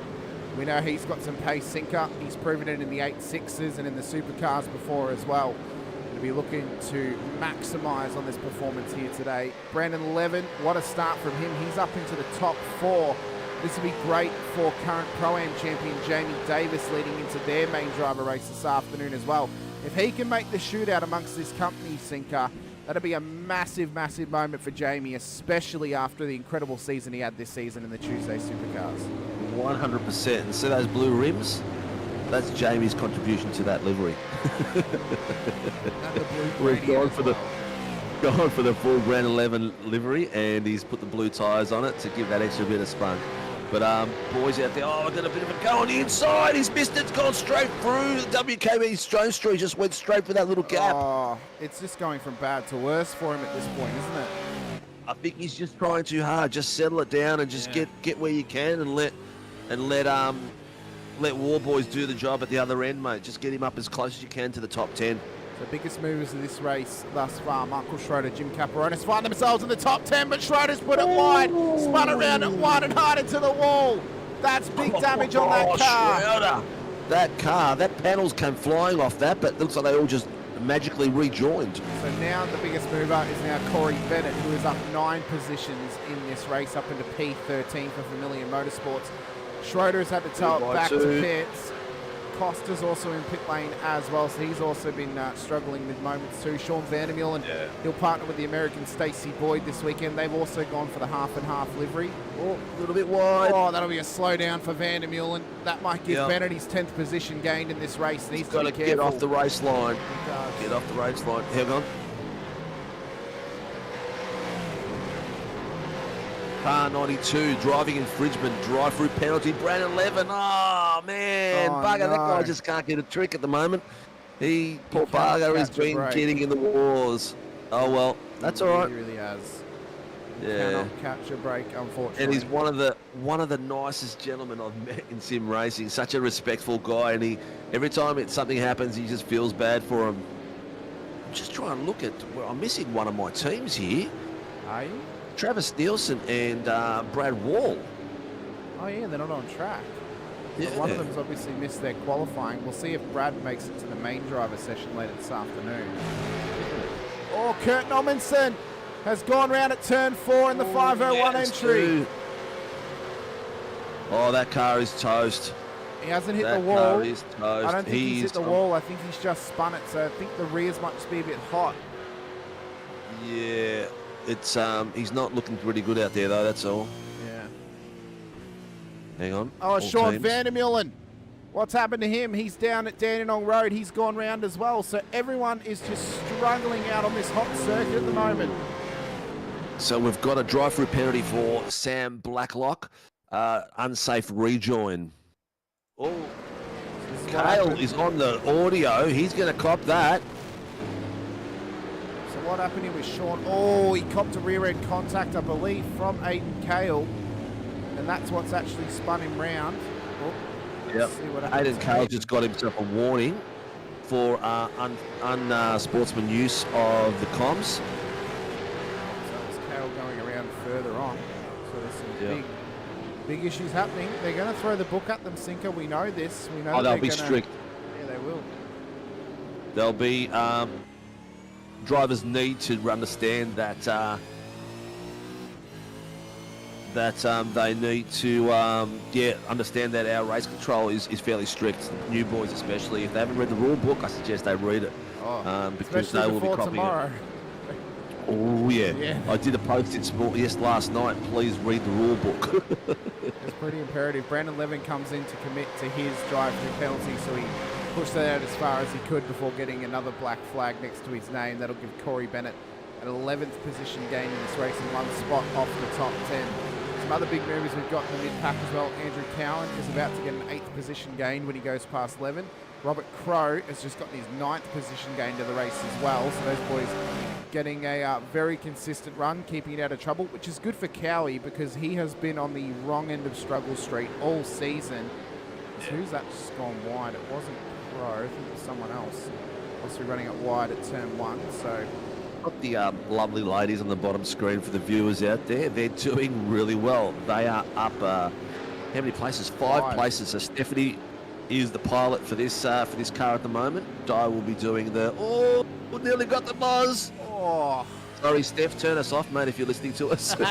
We know he's got some pace, Sinker. He's proven it in the 8.6s and in the Supercars before as well. To be looking to maximise on this performance here today. Brandon Levin, what a start from him. He's up into the top 4. This will be great for current Pro-Am champion Jamie Davis leading into their main driver race this afternoon as well. If he can make the shootout amongst this company, Sinker, that'll be a massive, massive moment for Jamie, especially after the incredible season he had this season in the Tuesday Supercars. 100%. And see those blue rims? That's Jamie's contribution to that livery. We've gone for the full Brandon 11 livery, and he's put the blue tyres on it to give that extra bit of spunk. But boys out there, got a bit of a go on the inside. He's missed it. It's gone straight through. The WKB Stone Street just went straight for that little gap. Oh, it's just going from bad to worse for him at this point, isn't it? I think he's just trying too hard. Just settle it down and just get where you can and let Warboys do the job at the other end, mate. Just get him up as close as you can to the top 10. The biggest movers of this race thus far, Michael Schroeder, Jim Caperonis find themselves in the top 10, but Schroeder's put it wide, spun around it wide and hard into the wall. That's big damage on that car. Schroeder. That car, that panels came flying off that, but it looks like they all just magically rejoined. So now the biggest mover is now Corey Bennett, who is up 9 positions in this race, up into P13 for Familiar Motorsports. Schroeder has had to tow it back to pits. Costa's also in pit lane as well, so he's also been struggling with moments too. Sean Vandermeulen, he'll partner with the American Stacey Boyd this weekend. They've also gone for the half and half livery. Oh, a little bit wide. Oh, that'll be a slowdown for Vandermeulen. That might give Bennett his 10th position gained in this race. And he's got to get off the race line. Get off the race line. Hang on. Car 92, driving infringement, drive-through penalty, Brandon 11. Oh, man. Bugger, that guy just can't get a trick at the moment. Poor Bugger has been getting in the wars. Oh, well, that's all right. He really has. Yeah. Cannot catch a break, unfortunately. And he's one of the nicest gentlemen I've met in sim racing. Such a respectful guy, and every time something happens, he just feels bad for him. I'm just trying to look at. Well, I'm missing one of my teams here. Are you? Travis Nielsen and Brad Wall. Oh yeah, they're not on track. So one of them's obviously missed their qualifying. We'll see if Brad makes it to the main driver session later this afternoon. Oh, Kurt Nommensen has gone round at turn 4 in the 501 entry. Oh, that car is toast. He hasn't hit the wall. Car is toast. I don't think he's hit the wall. I think he's just spun it. So I think the rears might just be a bit hot. Yeah. It's he's not looking really good out there though, that's all. Yeah. Hang on. Oh, Sean Vandermeulen. What's happened to him? He's down at Dandenong Road. He's gone round as well. So everyone is just struggling out on this hot circuit at the moment. So we've got a drive-through penalty for Sam Blacklock. Unsafe rejoin. Oh, Kale is on the audio. He's going to cop that. What happened here with Sean? Oh, he copped a rear-end contact, I believe, from Aiden Kale. And that's what's actually spun him round. Yep. Aiden Kale just got himself a warning for unsportsman use of the comms. So it's Kale going around further on. So there's some big issues happening. They're going to throw the book at them, Sinker. We know this. We know they'll be strict. Yeah, they will. They'll be... drivers need to understand that they need to understand that our race control is fairly strict. New boys especially, if they haven't read the rule book, I suggest they read it because they will be copying tomorrow. it. Oh yeah. I did a post last night. Please read the rule book. It's pretty imperative. Brandon Levin comes in to commit to his drive-through penalty, so he pushed that out as far as he could before getting another black flag next to his name. That'll give Corey Bennett an 11th position gain in this race and 1 spot off the top 10. Some other big movers we've got in the mid-pack as well. Andrew Cowan is about to get an 8th position gain when he goes past Levin. Robert Crow has just gotten his 9th position gain to the race as well. So those boys getting a very consistent run, keeping it out of trouble, which is good for Cowie because he has been on the wrong end of struggle street all season. Who's that just gone wide? It wasn't Crow, I think it was someone else. Obviously running it wide at turn 1, so... Got the lovely ladies on the bottom screen for the viewers out there. They're doing really well. They are up, how many places? 5 places. So Stephanie is the pilot for this car at the moment. Di will be doing the, nearly got the buzz. Oh. Sorry, Steph, turn us off, mate, if you're listening to us. She's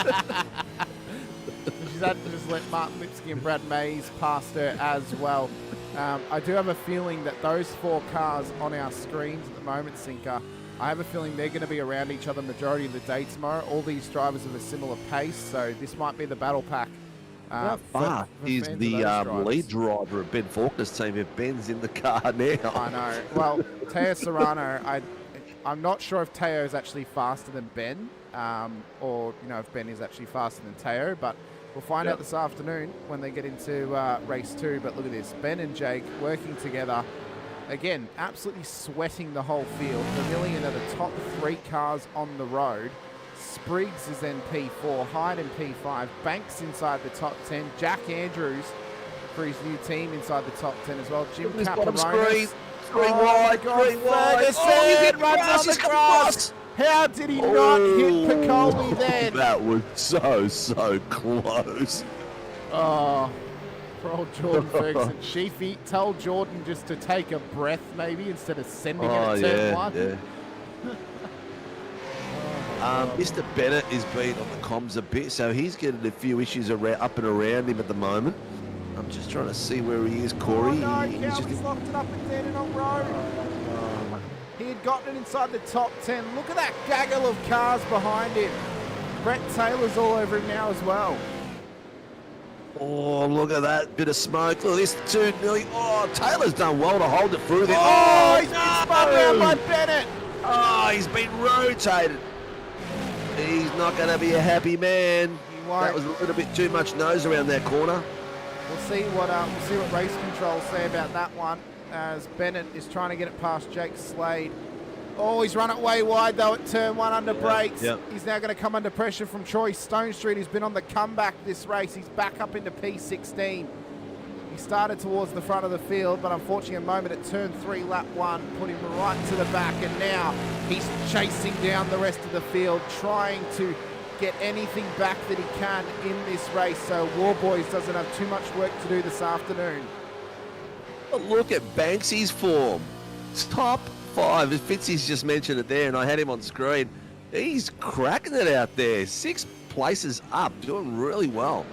had to just let Martin Lipsky and Brad Mays past her as well. I do have a feeling that those 4 cars on our screens at the moment, Sinker, I have a feeling they're going to be around each other majority of the day tomorrow. All these drivers have a similar pace, so this might be the battle pack. How far is the lead driver of Ben Faulkner's team if Ben's in the car now? I know. Well, Teo Serrano, I'm not sure if Teo is actually faster than Ben, or if Ben is actually faster than Teo, but we'll find out this afternoon when they get into race 2. But look at this, Ben and Jake working together. Again, absolutely sweating the whole field. Vermillion are the top 3 cars on the road. Spriggs is in P4, Hyde in P5, Banks inside the top 10, Jack Andrews for his new team inside the top 10 as well. Jim Caparonis. Green wide. Ferguson runs on the cross. How did he not hit Piccoli then? That was so close. Oh, poor old Jordan Ferguson. Sheafy, tell Jordan just to take a breath maybe instead of sending it at turn 1. Yeah. Mr. Bennett is being on the comms a bit, so he's getting a few issues up and around him at the moment. I'm just trying to see where he is, Corey. Oh no, He's just Cowan's locked it up in Dandenong Road. He had gotten it inside the top 10. Look at that gaggle of cars behind him. Brett Taylor's all over him now as well. Oh, look at that bit of smoke. Look at this 2 nearly. Oh, Taylor's done well to hold it through there. Oh, he's been spun around by Bennett. Oh, he's been rotated. He's not going to be a happy man. That was a little bit too much nose around that corner. We'll see what race control say about that one, as Bennett is trying to get it past Jake Slade. Oh, he's run it way wide though at turn 1 under brakes. Yep. He's now going to come under pressure from Troy Stonestreet, who's been on the comeback this race. He's back up into P16. He started towards the front of the field, but unfortunately a moment at turn 3, lap 1, put him right to the back, and now he's chasing down the rest of the field, trying to get anything back that he can in this race, so Warboys doesn't have too much work to do this afternoon. But look at Banksy's form. Top 5. Fitzy's just mentioned it there, and I had him on screen. He's cracking it out there. 6 places up, doing really well.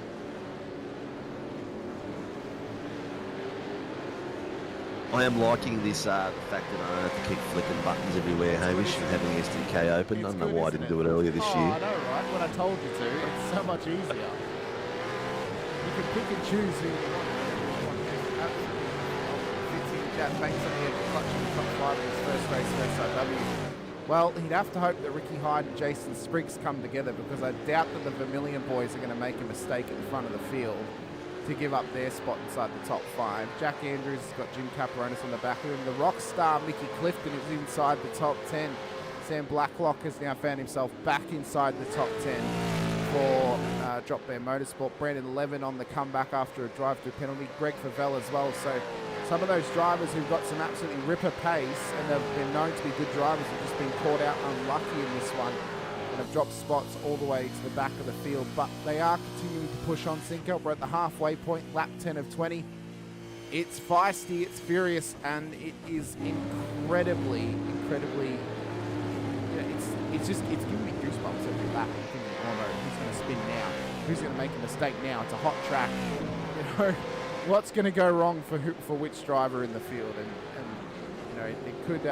I am liking this, the fact that I don't have to keep flicking buttons everywhere, Hamish, and having the SDK open. I don't know why I didn't do it earlier this year. I know, right? When I told you to, it's so much easier. You can pick and choose who you want. Jack Banks on the edge, clutching the top 5 in his first race of SRW. Well, he'd have to hope that Ricky Hyde and Jason Spriggs come together, because I doubt that the Vermilion boys are going to make a mistake at the front of the field to give up their spot inside the top 5. Jack Andrews has got Jim Caperonis on the back of him. The rock star Mickey Clifton is inside the top 10. Sam Blacklock has now found himself back inside the top 10 for Drop Bear Motorsport. Brandon Levin on the comeback after a drive-through penalty. Greg Favell as well. So some of those drivers who've got some absolutely ripper pace and have been known to be good drivers have just been caught out unlucky in this one and have dropped spots all the way to the back of the field. But they are continuing to push on. Cinco, we're at the halfway point, lap 10 of 20. It's feisty, it's furious, and it is incredibly, it's giving me goosebumps every lap. I'm thinking, oh no, who's going to spin now? Who's going to make a mistake now? It's a hot track. You know, what's going to go wrong for which driver in the field? And you know, it could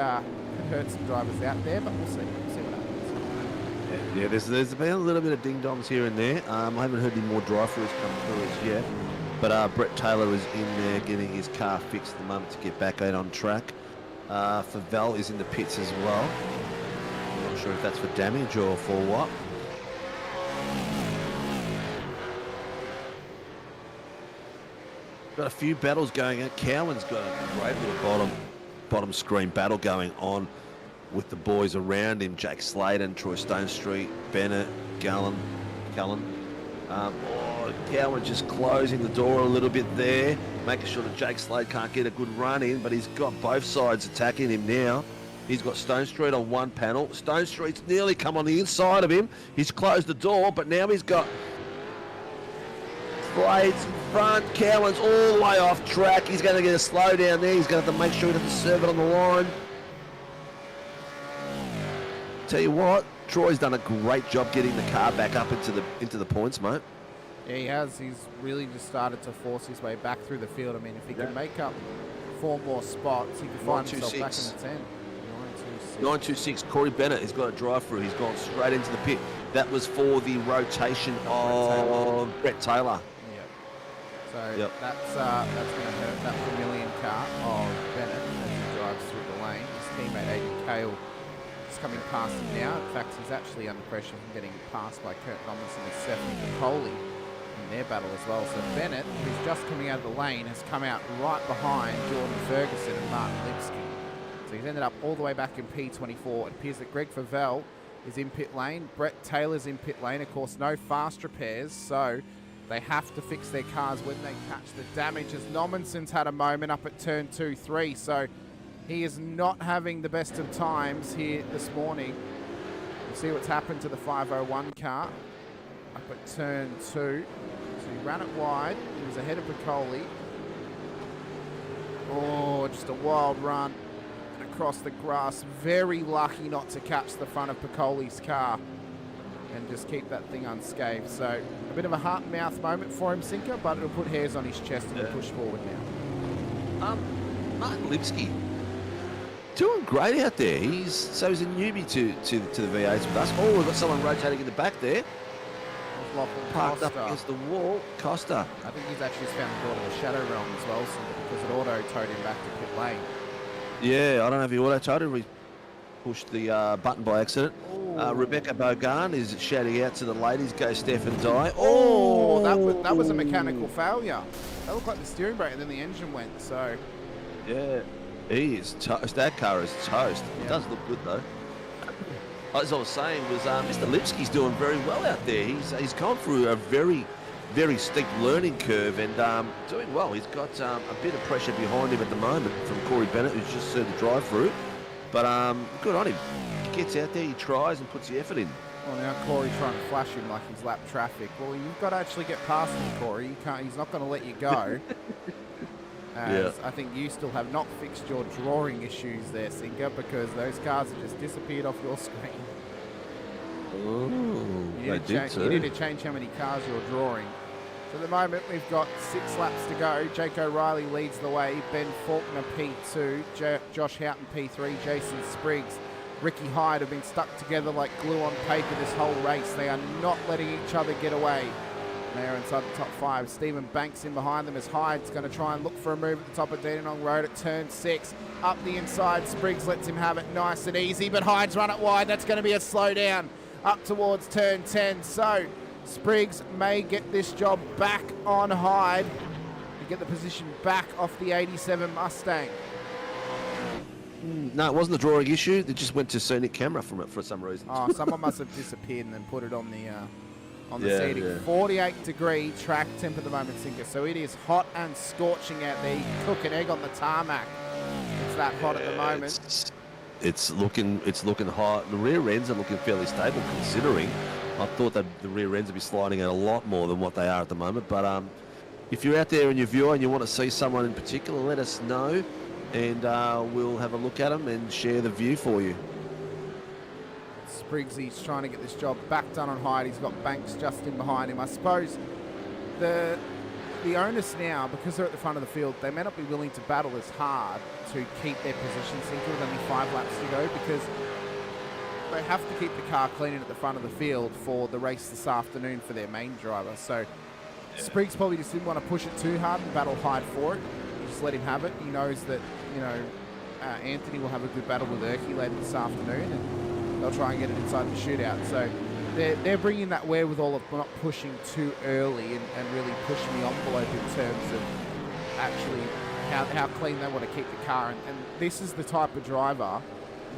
hurt some drivers out there, but we'll see. We'll see what happens. Yeah, there's been a little bit of ding-dongs here and there. I haven't heard any more drive-throughs come through as yet. But Brett Taylor is in there getting his car fixed at the moment to get back out on track. Favell is in the pits as well. I'm not sure if that's for damage or for what. Got a few battles going on. Cowan's got a great little bottom screen battle going on with the boys around him. Jake Sladen, Troy Stonestreet, Bennett, Cullen. Cowan just closing the door a little bit there, making sure that Jake Slade can't get a good run in, but he's got both sides attacking him now. He's got Stonestreet on one panel. Stonestreet's nearly come on the inside of him. He's closed the door, but now he's got Slade's in front. Cowan's all the way off track. He's going to get a slow down there. He's going to have to make sure he doesn't serve it on the line. Tell you what, Troy's done a great job getting the car back up into the points, mate. Yeah, he has. He's really just started to force his way back through the field. I mean, if he can make up 4 more spots, he can find himself back in the 10. 926, Corey Bennett has got a drive through. He's gone straight into the pit. That was for the rotation of Brett Taylor. So that's going to hurt that Vermilion car of Bennett as he drives through the lane. His teammate Aidan Cale is coming past him now. In fact, he's actually under pressure from getting passed by Kurt Nomlinson and Stephanie Piccoli in their battle as well. So Bennett, who's just coming out of the lane, has come out right behind Jordan Ferguson and Martin Lipsky. So he's ended up all the way back in P24. It appears that Greg Favell is in pit lane. Brett Taylor's in pit lane. Of course, no fast repairs, so they have to fix their cars when they catch the damage, as Nomlinson's had a moment up at turn 2-3. So he is not having the best of times here this morning. We'll see what's happened to the 501 car up at turn 2. So he ran it wide. He was ahead of Piccoli. Oh, just a wild run across the grass. Very lucky not to catch the front of Piccoli's car. and just keep that thing unscathed. So a bit of a heart and mouth moment for him, Sinker, but it'll put hairs on his chest and he'll push forward now. Martin Lipsky doing great out there. He's a newbie to the V8s with us. Oh, we've got someone rotating in the back there. Parked up against the wall. Costa. I think he's actually found the door to the Shadow Realm as well, because it auto-towed him back to pit lane. Yeah, I don't know if he auto-towed or he pushed the button by accident. Rebecca Bogan is shouting out to the ladies, go Steph and die. Oh, that was a mechanical failure. That looked like the steering brake and then the engine went, so... Yeah, he is toast. That car is toast. Yeah. It does look good though. As I was saying, was Mr. Lipsky's doing very well out there. He's gone through a very, very steep learning curve and doing well. He's got a bit of pressure behind him at the moment from Corey Bennett, who's just served the drive-through. But good on him. He gets out there, he tries and puts the effort in. Well, now Corey trying to flash him like he's lap traffic. Well, you've got to actually get past him, Corey. He's not going to let you go. Yeah. I think you still have not fixed your drawing issues there, Sinker, because those cars have just disappeared off your screen. Oh, you need to change how many cars you're drawing. So at the moment, we've got 6 laps to go. Jake O'Reilly leads the way. Ben Faulkner, P2. Josh Houghton, P3. Jason Spriggs, Ricky Hyde have been stuck together like glue on paper this whole race. They are not letting each other get away. They're inside the top 5. Stephen Banks in behind them as Hyde's going to try and look for a move at the top of Dandenong Road at turn 6. Up the inside, Spriggs lets him have it nice and easy, but Hyde's run it wide. That's going to be a slowdown up towards turn 10. So Spriggs may get this job back on Hyde to get the position back off the 87 Mustang. No, it wasn't a drawing issue. They just went to scenic camera from it for some reason. Oh, someone must have disappeared and then put it on the seating. Yeah. 48-degree track temp at the moment, Sinker. So it is hot and scorching out there. You can cook an egg on the tarmac. It's that hot at the moment. It's looking hot. The rear ends are looking fairly stable considering. I thought that the rear ends would be sliding out a lot more than what they are at the moment. But if you're out there in your viewer and you want to see someone in particular, let us know, and we'll have a look at them and share the view for you. Spriggsy's trying to get this job back done on Hyde. He's got Banks just in behind him. I suppose the onus now, because they're at the front of the field, they may not be willing to battle as hard to keep their position, Sinker, with only 5 laps to go, because they have to keep the car clean at the front of the field for the race this afternoon for their main driver. So Spriggs probably just didn't want to push it too hard and battle Hyde for it. He just let him have it. He knows that, Anthony will have a good battle with Erkey later this afternoon, and they'll try and get it inside the shootout. So they're bringing that wherewithal of not pushing too early and really pushing the envelope in terms of actually how clean they want to keep the car. And this is the type of driver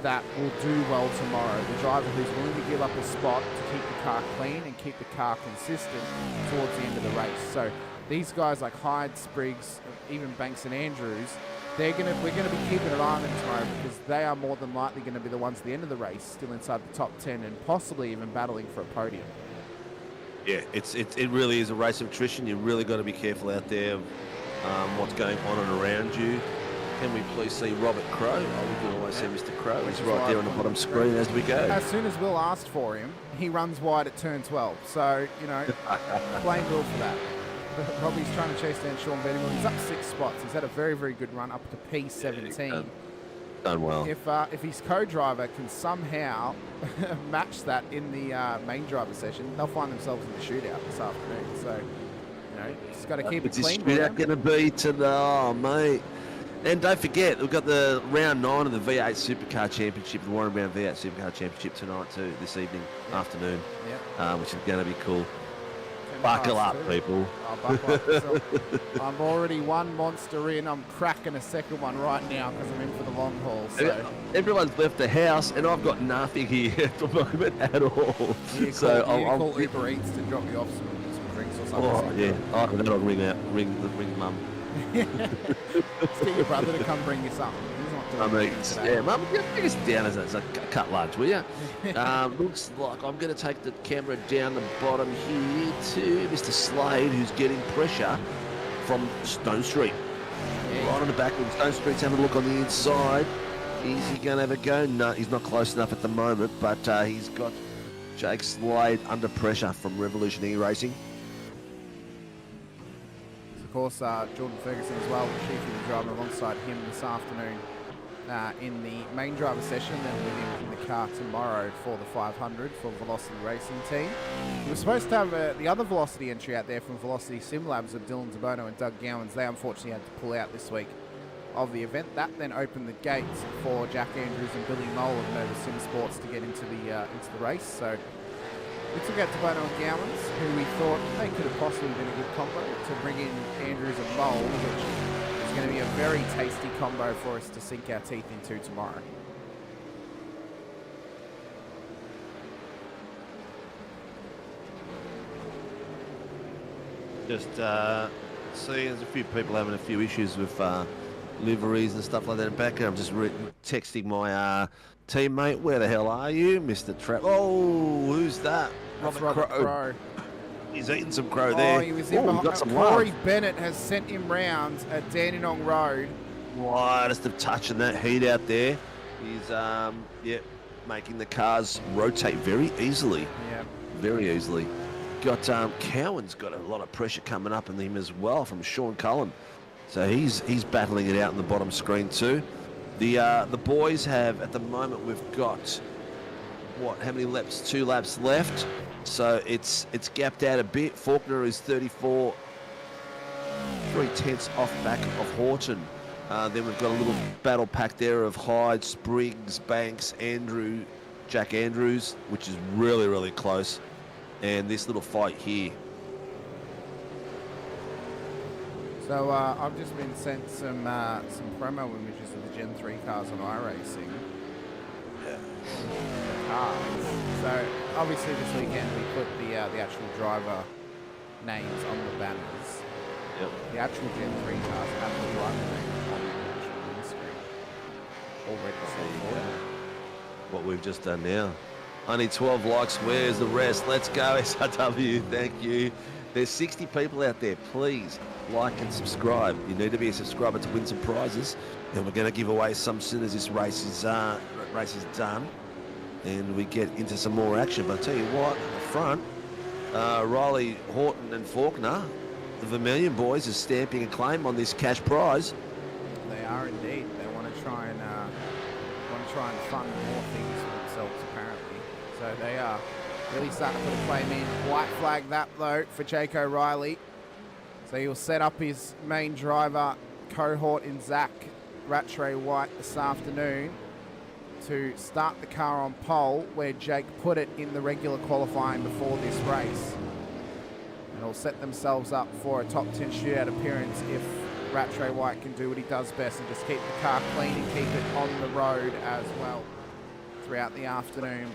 that will do well tomorrow. The driver who's willing to give up a spot to keep the car clean and keep the car consistent towards the end of the race. So these guys like Hyde, Spriggs, even Banks and Andrews, we're going to be keeping an eye on them tomorrow, because they are more than likely going to be the ones at the end of the race, still inside the top 10 and possibly even battling for a podium. Yeah, it really is a race of attrition. You've really got to be careful out there of what's going on and around you. Can we please see Robert Crow? Oh, we can always see Mr. Crow. He's right there on the bottom screen as we go. As soon as Will asked for him, he runs wide at turn 12. So, blame Will for that. Robbie's trying to chase down Sean Venable. He's up 6 spots. He's had a very, very good run up to P17. Done well. If his co-driver can somehow match that in the main driver session, they'll find themselves in the shootout this afternoon. So, just got to keep it clean. What's this shootout going to be today? Oh, mate. And don't forget, we've got the round 9 of the V8 Supercar Championship, the Warren Brown V8 Supercar Championship tonight too, this afternoon, which is going to be cool. Buckle up, people. Buckle up. I'm already 1 monster in. I'm cracking a second one right now because I'm in for the long haul. So. Everyone's left the house, and I've got nothing here at the moment at all. You call Uber Eats to drop you off some drinks or something. Oh, yeah. Then I'll ring Mum. Let's get your brother to come bring you something. Mum, bring us down as a cut lunch, will you? Looks like I'm going to take the camera down the bottom here to Mr. Slade, who's getting pressure from Stone Street. Right on the back of Stone Street's having a look on the inside. Is he going to have a go? No, he's not close enough at the moment, but he's got Jake Slade under pressure from Revolution E-Racing. Of course, Jordan Ferguson as well, chiefly driving alongside him this afternoon in the main driver session, then with him in the car tomorrow for the 500 for Velocity Racing Team. We were supposed to have the other Velocity entry out there from Velocity Sim Labs of Dylan DeBono and Doug Gowans. They unfortunately had to pull out this week of the event. That then opened the gates for Jack Andrews and Billy Mole of Nova Sim Sports to get into the race. So we took out DeBono and Gowans, who we thought they could have possibly been a good combo to bring in Andrews and Mole, which is going to be a very tasty combo for us to sink our teeth into tomorrow. Just seeing there's a few people having a few issues with liveries and stuff like that in the back. I'm just texting my teammate, where the hell are you, Mr. Trap? Oh, who's that? That's Robert Crow. He's eating some crow there. He was in behind. Got some Corey love. Bennett has sent him round at Dandenong Road. Just of touching that heat out there. He's making the cars rotate very easily. Yeah. Very easily. Got Cowan's got a lot of pressure coming up in him as well from Sean Cullen. So he's battling it out in the bottom screen too. The boys have, at the moment, we've got how many laps? 2 laps left. So it's gapped out a bit. Faulkner is 34, 3/10 off back of Horton. Then we've got a little battle pack there of Hyde, Spriggs, Banks, Jack Andrews, which is really, really close. And this little fight here. So I've just been sent some promo images of the Gen 3 cars on iRacing. Cars. So obviously this weekend we put the actual driver names on the banners. Yep. The actual Gen 3 cars have the driver names on the actual win screen. Already set for What we've just done now. Only 12 likes. Where's the rest? Let's go, SRW. Thank you. There's 60 people out there. Please like and subscribe. You need to be a subscriber to win some prizes. And we're going to give away some as soon as this race is done. And we get into some more action. But I tell you what, at the front, Riley, Horton and Faulkner, the Vermilion boys, are stamping a claim on this cash prize. They are indeed. They want to try and fund more things for themselves, apparently. So they are really starting to put a claim in. White flag that though for Jake O'Reilly. So he'll set up his main driver cohort in Zach Rattray White this afternoon to start the car on pole where Jake put it in the regular qualifying before this race. And will set themselves up for a top 10 shootout appearance if Rattray White can do what he does best and just keep the car clean and keep it on the road as well throughout the afternoon.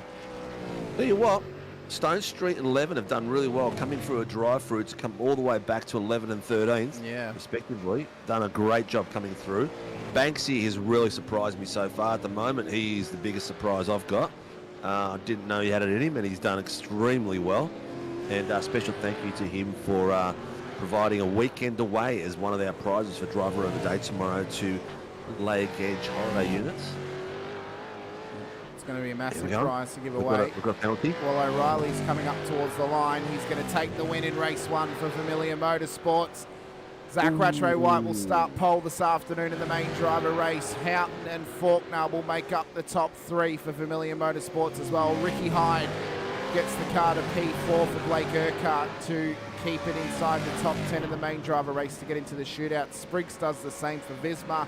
Tell you what, Stone Street and 11 have done really well coming through a drive-through to come all the way back to 11 and 13th, respectively. Done a great job coming through. Banksy has really surprised me so far. At the moment, he is the biggest surprise I've got. I didn't know he had it in him, and he's done extremely well. And special thank you to him for providing a weekend away as one of our prizes for Driver of the Day tomorrow to Lake Edge holiday units. It's going to be a massive prize to give away. We've got a penalty. Well, O'Reilly's coming up towards the line. He's going to take the win in race 1 for Vermilion Motorsports. Zach Rattray White will start pole this afternoon in the main driver race. Houghton and Faulkner will make up the top 3 for Vermilion Motorsports as well. Ricky Hyde gets the car to P4 for Blake Urquhart to keep it inside the top 10 in the main driver race to get into the shootout. Spriggs does the same for Visma.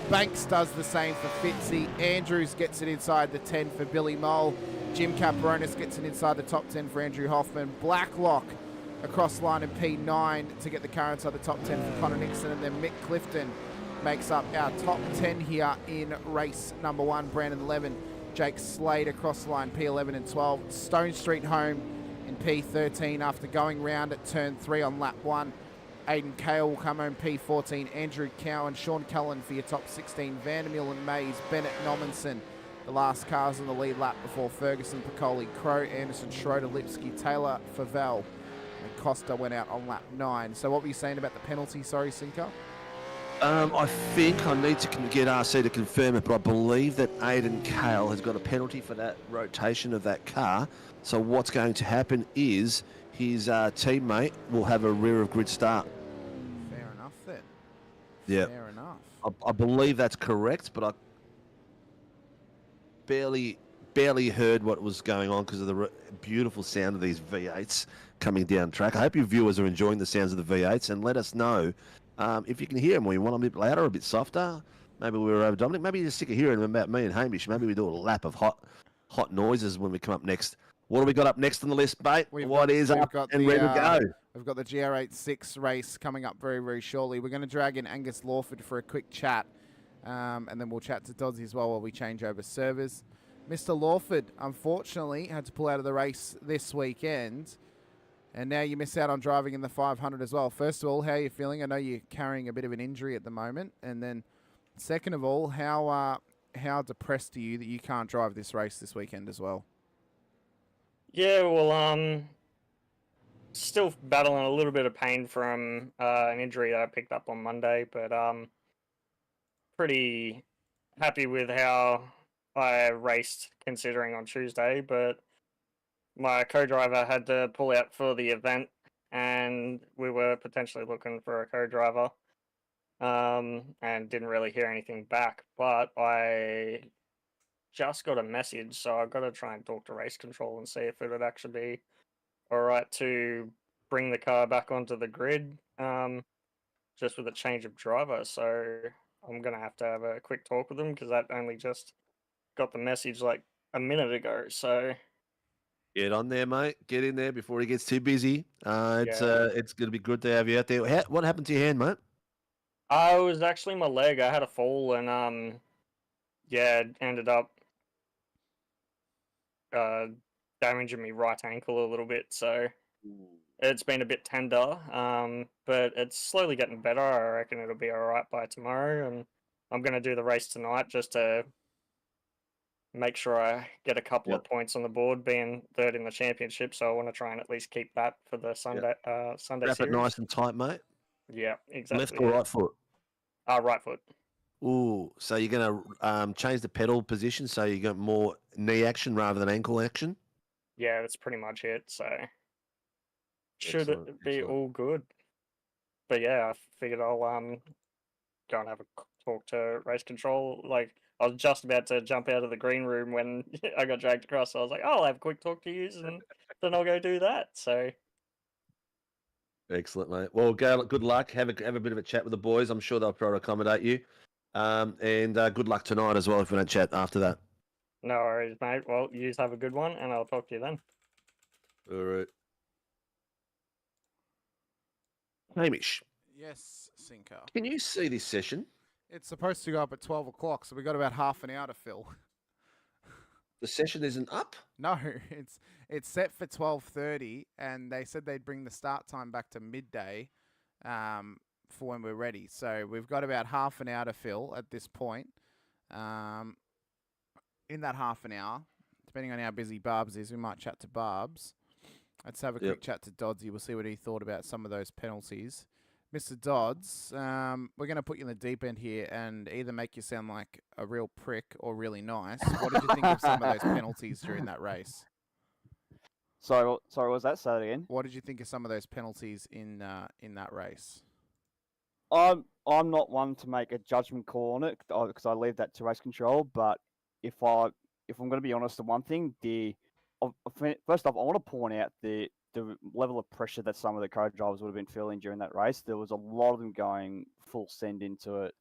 Banks does the same for Fitzy. Andrews gets it inside the 10 for Billy Mole. Jim Caperonis gets it inside the top 10 for Andrew Hoffman. Blacklock across line in P9 to get the car inside the top 10 for Connor Nixon. And then Mick Clifton makes up our top 10 here in race number 1. Brandon 11. Jake Slade across the line, P11 and 12. Stone Street home in P13 after going round at turn 3 on lap 1. Aidan Kale will come home P14. Andrew Cowan, Sean Cullen for your top 16. Vandermeer and Mays, Bennett Nommensen. The last cars on the lead lap before Ferguson, Piccoli, Crow, Anderson, Schroeder, Lipsky, Taylor, Favell. And Costa went out on lap 9. So what were you saying about the penalty? Sorry, Cinco? I think I need to get RC to confirm it, but I believe that Aidan Cale has got a penalty for that rotation of that car. So what's going to happen is his teammate will have a rear of grid start. Fair enough then. Yeah. Fair enough. I believe that's correct, but I barely heard what was going on because of the beautiful sound of these V8s coming down track. I hope your viewers are enjoying the sounds of the V8s, and let us know if you can hear them or you want them a bit louder or a bit softer. Maybe we were over Dominic. Maybe you're sick of hearing them about me and Hamish. Maybe we do a lap of hot noises when we come up next. What do we got up next on the list, mate? What is up and ready to go? We've got the GR86 race coming up very, very shortly. We're going to drag in Angus Lawford for a quick chat, and then we'll chat to Doddsy as well while we change over servers. Mr. Lawford, unfortunately, had to pull out of the race this weekend, and now you miss out on driving in the 500 as well. First of all, how are you feeling? I know you're carrying a bit of an injury at the moment, and then second of all, how depressed are you that you can't drive this race this weekend as well? Yeah, well, still battling a little bit of pain from an injury that I picked up on Monday, but pretty happy with how I raced considering on Tuesday, but my co-driver had to pull out for the event, and we were potentially looking for a co-driver, and didn't really hear anything back, but I just got a message, so I've got to try and talk to race control and see if it would actually be alright to bring the car back onto the grid, just with a change of driver. So I'm going to have a quick talk with them because that only just got the message like a minute ago. So get on there, mate. Get in there before he gets too busy. It's going to be good to have you out there. What happened to your hand, mate? It was actually my leg. I had a fall and ended up damaging my right ankle a little bit, so it's been a bit tender, but it's slowly getting better. I reckon it'll be alright by tomorrow, and I'm going to do the race tonight just to make sure I get a couple of points on the board, being third in the championship, so I want to try and at least keep that for the Sunday Sunday Wrap series. it nice and tight, mate. Yeah, exactly. Left or right foot? Right foot. Ooh, so you're going to change the pedal position so you got more knee action rather than ankle action? Yeah, that's pretty much it. So should it be all good? But yeah, I figured I'll go and have a talk to race control. Like, I was just about to jump out of the green room when I got dragged across. So I was like, oh, I'll have a quick talk to you, and then I'll go do that. So excellent, mate. Well, good luck. Have a bit of a chat with the boys. I'm sure they'll try to accommodate you. And good luck tonight as well if we don't chat after that. No worries, mate. Well, you have a good one, and I'll talk to you then. All right. Hamish. Yes, Sinker. Can you see this session? It's supposed to go up at 12 o'clock, so we've got about half an hour to fill. The session isn't up? No, it's set for 12:30, and they said they'd bring the start time back to midday for when we're ready. So we've got about half an hour to fill at this point. In that half an hour, depending on how busy Barbs is, we might chat to Barbs. Let's have a quick chat to Doddsy. We'll see what he thought about some of those penalties. Mr. Dodds, we're going to put you in the deep end here and either make you sound like a real prick or really nice. What did you think of some of those penalties during that race? Sorry, what was that? Say that again. What did you think of some of those penalties in that race? I'm not one to make a judgment call on it because I leave that to race control. But if I'm going to be honest, the one thing, first off, I want to point out the level of pressure that some of the co-drivers would have been feeling during that race. There was a lot of them going full send into it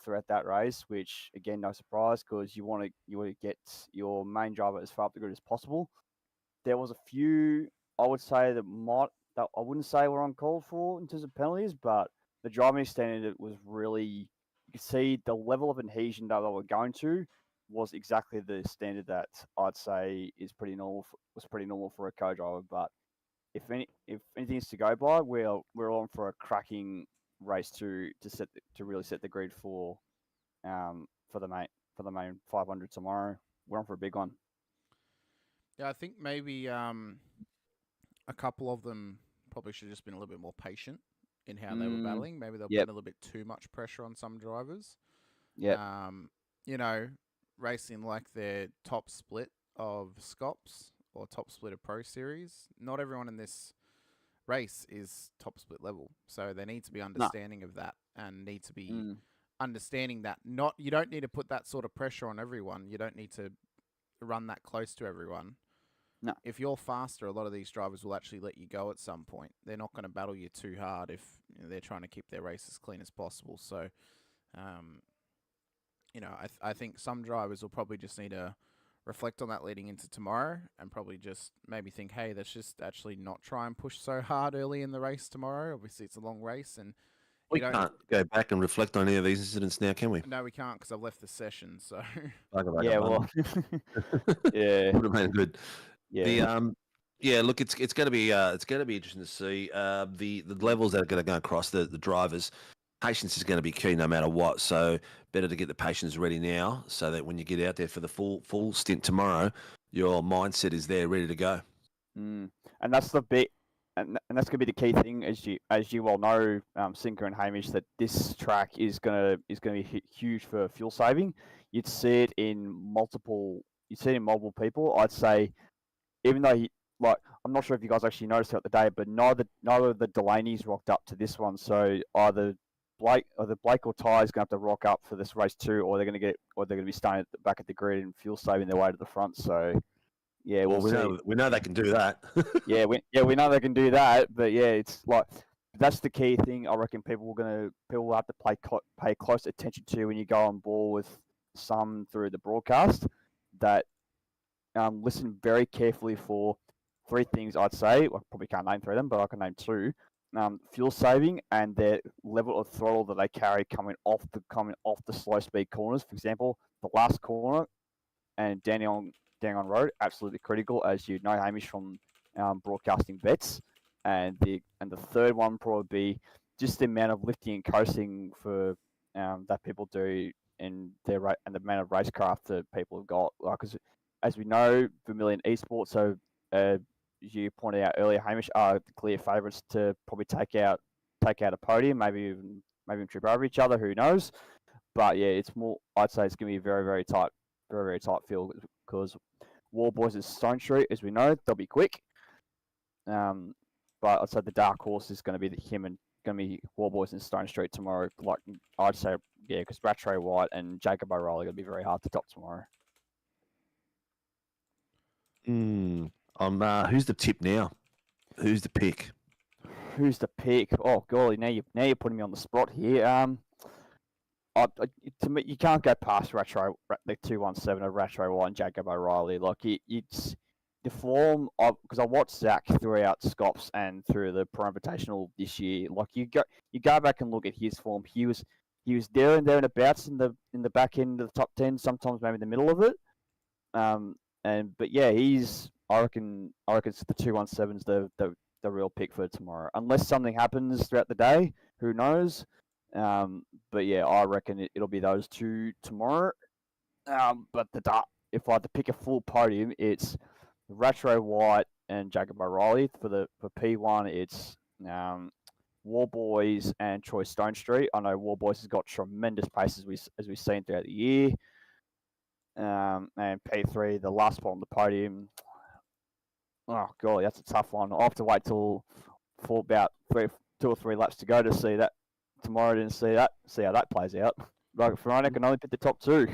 throughout that race, which again, no surprise because you want to get your main driver as far up the grid as possible. There was a few I would say that I wouldn't say were uncalled for in terms of penalties, but the driving standard was really, you could see the level of adhesion that they were going to was exactly the standard that I'd say is pretty normal. Was pretty normal for a co-driver. But if anything is to go by, we're on for a cracking race to really set the grid for the main 500 tomorrow. We're on for a big one. Yeah, I think maybe a couple of them probably should have just been a little bit more patient in how they were battling. Maybe they were putting a little bit too much pressure on some drivers. Yeah. You know, racing like their top split of Scops or top split of Pro Series. Not everyone in this race is top split level, so they need to be understanding of that and need to be understanding that you don't need to put that sort of pressure on everyone. You don't need to run that close to everyone. No. If you're faster, a lot of these drivers will actually let you go at some point. They're not going to battle you too hard if they're trying to keep their race as clean as possible. So, I think some drivers will probably just need to reflect on that leading into tomorrow and probably just maybe think, hey, let's just actually not try and push so hard early in the race tomorrow. Obviously, it's a long race and we can't go back and reflect on any of these incidents now, can we? No, we can't because I've left the session. So well, yeah, would have been good. Yeah. Look, it's going to be interesting to see the levels that are going to go across the drivers. Patience is going to be key no matter what. So better to get the patience ready now, so that when you get out there for the full stint tomorrow, your mindset is there, ready to go. And that's the bit, and that's going to be the key thing, as you well know, Sinker and Hamish, that this track is going to be huge for fuel saving. You'd see it in multiple people. I'd say, even though I'm not sure if you guys actually noticed throughout the day, but neither of the Delaney's rocked up to this one. So either Blake or Ty is going to have to rock up for this race too, or they're going to be staying back at the grid and fuel saving their way to the front. So yeah, we know they can do that. we know they can do that, but yeah, it's like that's the key thing. I reckon people will have to pay close attention to when you go on board with some through the broadcast. That listen very carefully for three things. I'd say I probably can't name three of them, but I can name two. Fuel saving and their level of throttle that they carry coming off the slow speed corners. For example, the last corner and down on road, absolutely critical, as you know, Hamish, from broadcasting vets. And the third one probably be just the amount of lifting and coasting for that people do in their and the amount of racecraft that people have got. Because as we know, Vermilion Esports, so as you pointed out earlier, Hamish, are the clear favourites to probably take out a podium, maybe even trip over each other. Who knows? But yeah, it's more. I'd say it's going to be a very, very tight field, because War Boys is Stone Street, as we know, they'll be quick. But I'd say the dark horse is going to be going to be War Boys and Stone Street tomorrow. Like I'd say, yeah, because Rattray White and Jacob O'Reilly are going to be very hard to top tomorrow. Who's the tip now? Who's the pick? Who's the pick? Oh golly, now you're putting me on the spot here. To me, you can't go past the 217 of Rattray White and Jacob O'Reilly. Like it's the form of, because I watched Zach throughout Scops and through the Pro Invitational this year. Like you go back and look at his form. He was there and thereabouts in the back end of the top 10, sometimes maybe in the middle of it. But yeah, I reckon it's the 217's the real pick for tomorrow, unless something happens throughout the day. Who knows? But yeah, I reckon it'll be those two tomorrow. But if I had to pick a full podium, it's Rattray White and Jacob O'Reilly. For P1, it's War Boys and Troy Stone Street. I know War Boys has got tremendous pace as we've seen throughout the year. And P3, the last spot on the podium. Oh golly, that's a tough one. I'll have to wait for about 2 or 3 laps to go to see that tomorrow. And see how that plays out. Like Ferrari can only pick the top 2.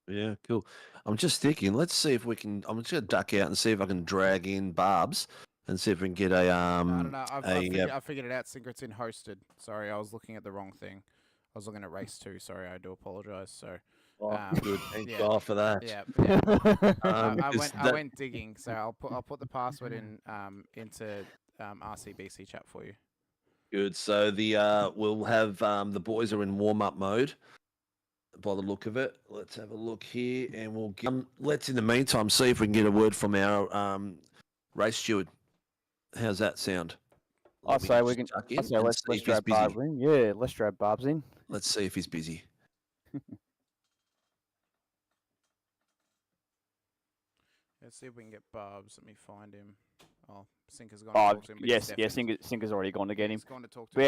Yeah, cool. I'm just thinking. Let's see if we can. I'm just gonna duck out and see if I can drag in Barbs and see if we can get a. I don't know. I figured it out. It's in hosted. Sorry, I was looking at the wrong thing. I was looking at race 2. Sorry, I do apologise. So. Good. Thank God for that. Yeah. I went digging, so I'll put the password into RCBC chat for you. Good. So we'll have the boys are in warm up mode. By the look of it, let's have a look here, and we'll let's in the meantime see if we can get a word from our race steward. How's that sound? Let's drag Barbs in. Yeah, let's drag Barbs in. Let's see if he's busy. Let's see if we can get Barbs. Let me find him. Oh, Sinker's gone to Oh, talk to him. But yes, he's deafened. Sinker's already gone to get him. He's gone to talk to But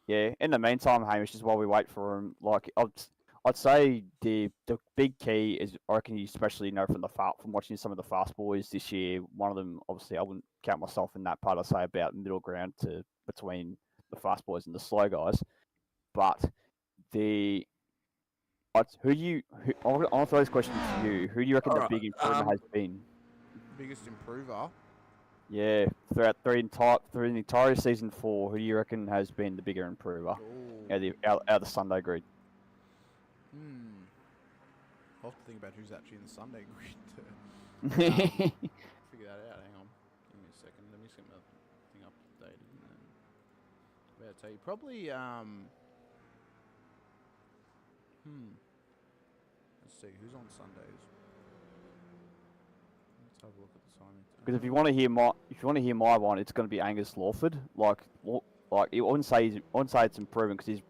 yeah, him. in the meantime, Hamish, just while we wait for him, like I'd say the big key is, I reckon, you especially know from from watching some of the fast boys this year. One of them, obviously, I wouldn't count myself in that part. I say about middle ground between the fast boys and the slow guys. But I'll throw this question to you. Who do you reckon the big improvement has been? Biggest improver. Yeah, throughout through the entire season 4, who do you reckon has been the bigger improver out of the Sunday grid? I'll have to think about who's actually in the Sunday grid. Figure that out. Hang on. Give me a second. Let me just get my thing updated. And then I'm about to tell you. Probably, let's see. Who's on Sundays? Let's have a look at the timing. Because if you want to hear my one, it's going to be Angus Lawford. Like I wouldn't say it's improving because he's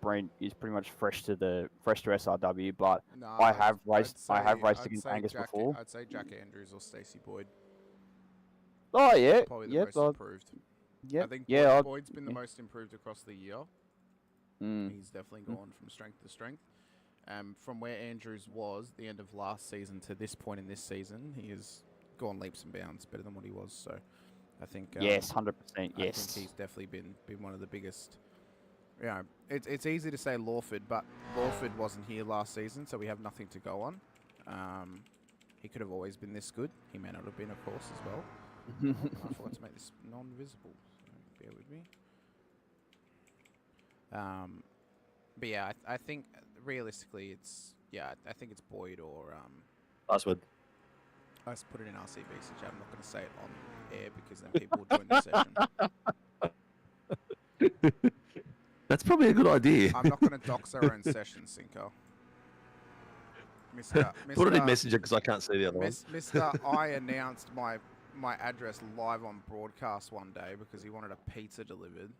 pretty much fresh to SRW. But No, I have raced I'd against say Angus before. I'd say Jack Andrews or Stacey Boyd. Oh yeah, Probably the most improved. Yeah, I think Boyd's been the most improved across the year. He's definitely gone from strength to strength. From where Andrews was the end of last season to this point in this season, he has gone leaps and bounds better than what he was. So I think yes, 100%. I Yes, think he's definitely been one of the biggest. You know, it's easy to say Lawford, but Lawford wasn't here last season, so we have nothing to go on. He could have always been this good. He may not have been, of course, as well. I forgot to make this non-visible, so bear with me. But yeah, I think realistically, I think it's Boyd or Password. I just put it in RCB, so I'm not going to say it on air because then people will join the session. That's probably a good idea. I'm not going to dox our own session, Cinco. Put it in Messenger because I can't see the other one. Mr. I announced my address live on broadcast one day because he wanted a pizza delivered.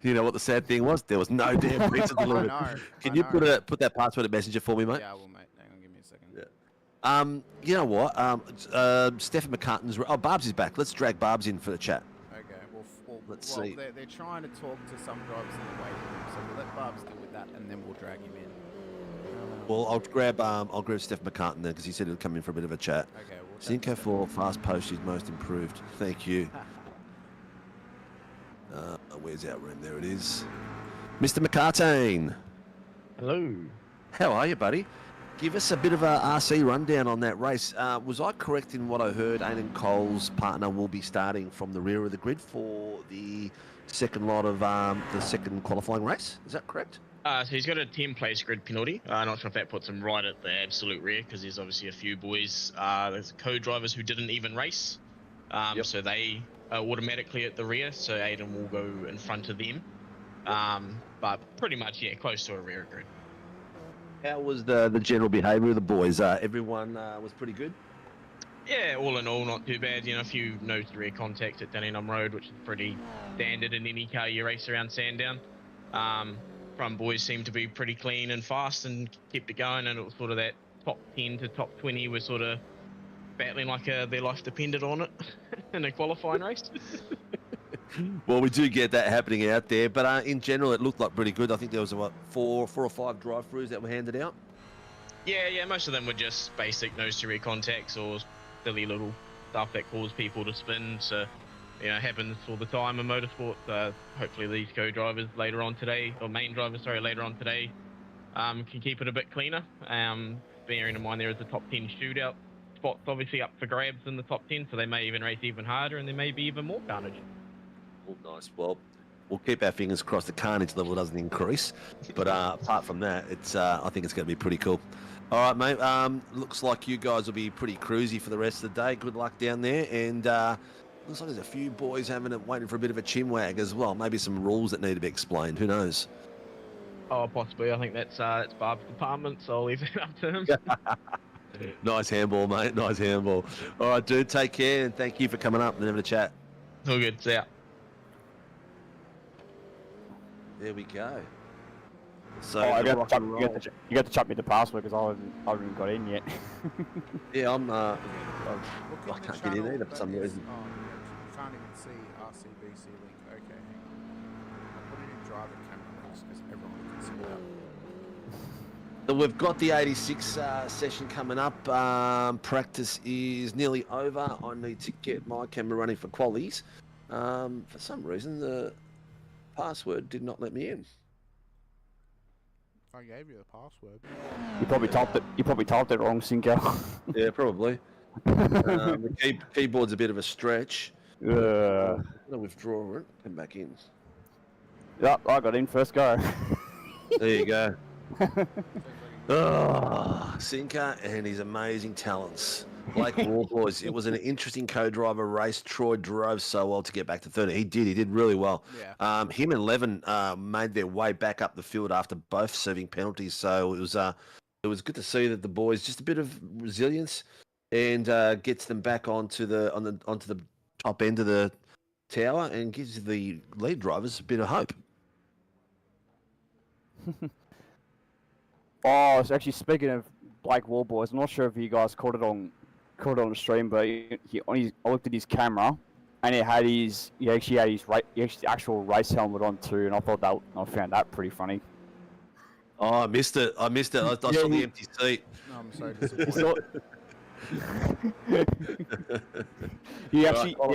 You know what the sad thing was? There was no damn pizza delivered. Can you put that password in Messenger for me, mate? Yeah, I will, mate. Hang on, give me a second. Yeah. You know what? Stephen McCartan's... Oh, Barb's is back. Let's drag Barb's in for the chat. Okay, Let's see. They're trying to talk to some drivers in the waiting room, so we'll let Barb's deal with that, and then we'll drag him in. Well, I'll grab Stephen McCartan then because he said he'll come in for a bit of a chat. Okay. Zinco for fast post is most improved. Thank you. Where's our room? There it is. Mr. McCartan. Hello. How are you, buddy? Give us a bit of a RC rundown on that race. Was I correct in what I heard? Aidan Cole's partner will be starting from the rear of the grid for the second lot of the second qualifying race. Is that correct? So he's got a 10-place grid penalty. I'm not sure if that puts him right at the absolute rear because there's obviously a few boys, there's co-drivers who didn't even race. So they are automatically at the rear, so Aidan will go in front of them. But pretty much, yeah, close to a rear grid. How was the general behaviour of the boys? Everyone was pretty good? Yeah, all in all, not too bad. You know, a few nose-to-rear contacts at Dunedin Road, which is pretty standard in any car you race around Sandown. Front boys seemed to be pretty clean and fast and kept it going, and it was sort of that top 10 to top 20 were sort of battling like their life depended on it in a qualifying race. Well, we do get that happening out there, but in general, it looked like pretty good. I think there was, four or five drive-throughs that were handed out? Yeah, most of them were just basic nose-to-rear contacts or silly little stuff that cause people to spin, so... You know, it happens all the time in motorsport. Hopefully these co-drivers later on today, or main drivers, sorry, later on today, can keep it a bit cleaner. Bearing in mind there is a top 10 shootout spots obviously up for grabs in the top 10, so they may even race even harder and there may be even more carnage. Oh, nice. Well, we'll keep our fingers crossed the carnage level doesn't increase. But apart from that, it's I think it's going to be pretty cool. All right, mate. Looks like you guys will be pretty cruisy for the rest of the day. Good luck down there. And... looks like there's a few boys waiting for a bit of a chinwag as well. Maybe some rules that need to be explained. Who knows? Oh, possibly. I think that's Barb's department, so I'll leave it up to him. Nice handball, mate. Nice handball. All right, dude. Take care, and thank you for coming up and having a chat. All good. See ya. There we go. So Oh, you the got rock to and roll. chuck me the password because I haven't got in yet. Yeah, I Look in the can't get in channel either for that some is- reason. Oh, you can't even see RCBC link. Okay, hang on. I put it in driver camera links because everyone can see that. So we've got the 86 session coming up. Practice is nearly over. I need to get my camera running for qualies. For some reason, the password did not let me in. I gave you the password. You probably typed it wrong, Sinko. Yeah, probably. The keyboard's a bit of a stretch. Yeah. I'm gonna withdraw it. Come back in. Yep, I got in first go. There you go. Oh, Sinker and his amazing talents. Blake Warboys. It was an interesting co-driver race. Troy drove so well to get back to 30. He did really well. Yeah. Him and Levin made their way back up the field after both serving penalties. So it was good to see that the boys just a bit of resilience and gets them back onto the top end of the tower and gives the lead drivers a bit of hope. Oh, it's actually speaking of Blake Warboys, I'm not sure if you guys caught it on the stream, but I looked at his camera, and he actually had his actual race helmet on too, and I found that pretty funny. Oh, I missed it. I saw the empty seat. No, I'm so disappointed. He actually, I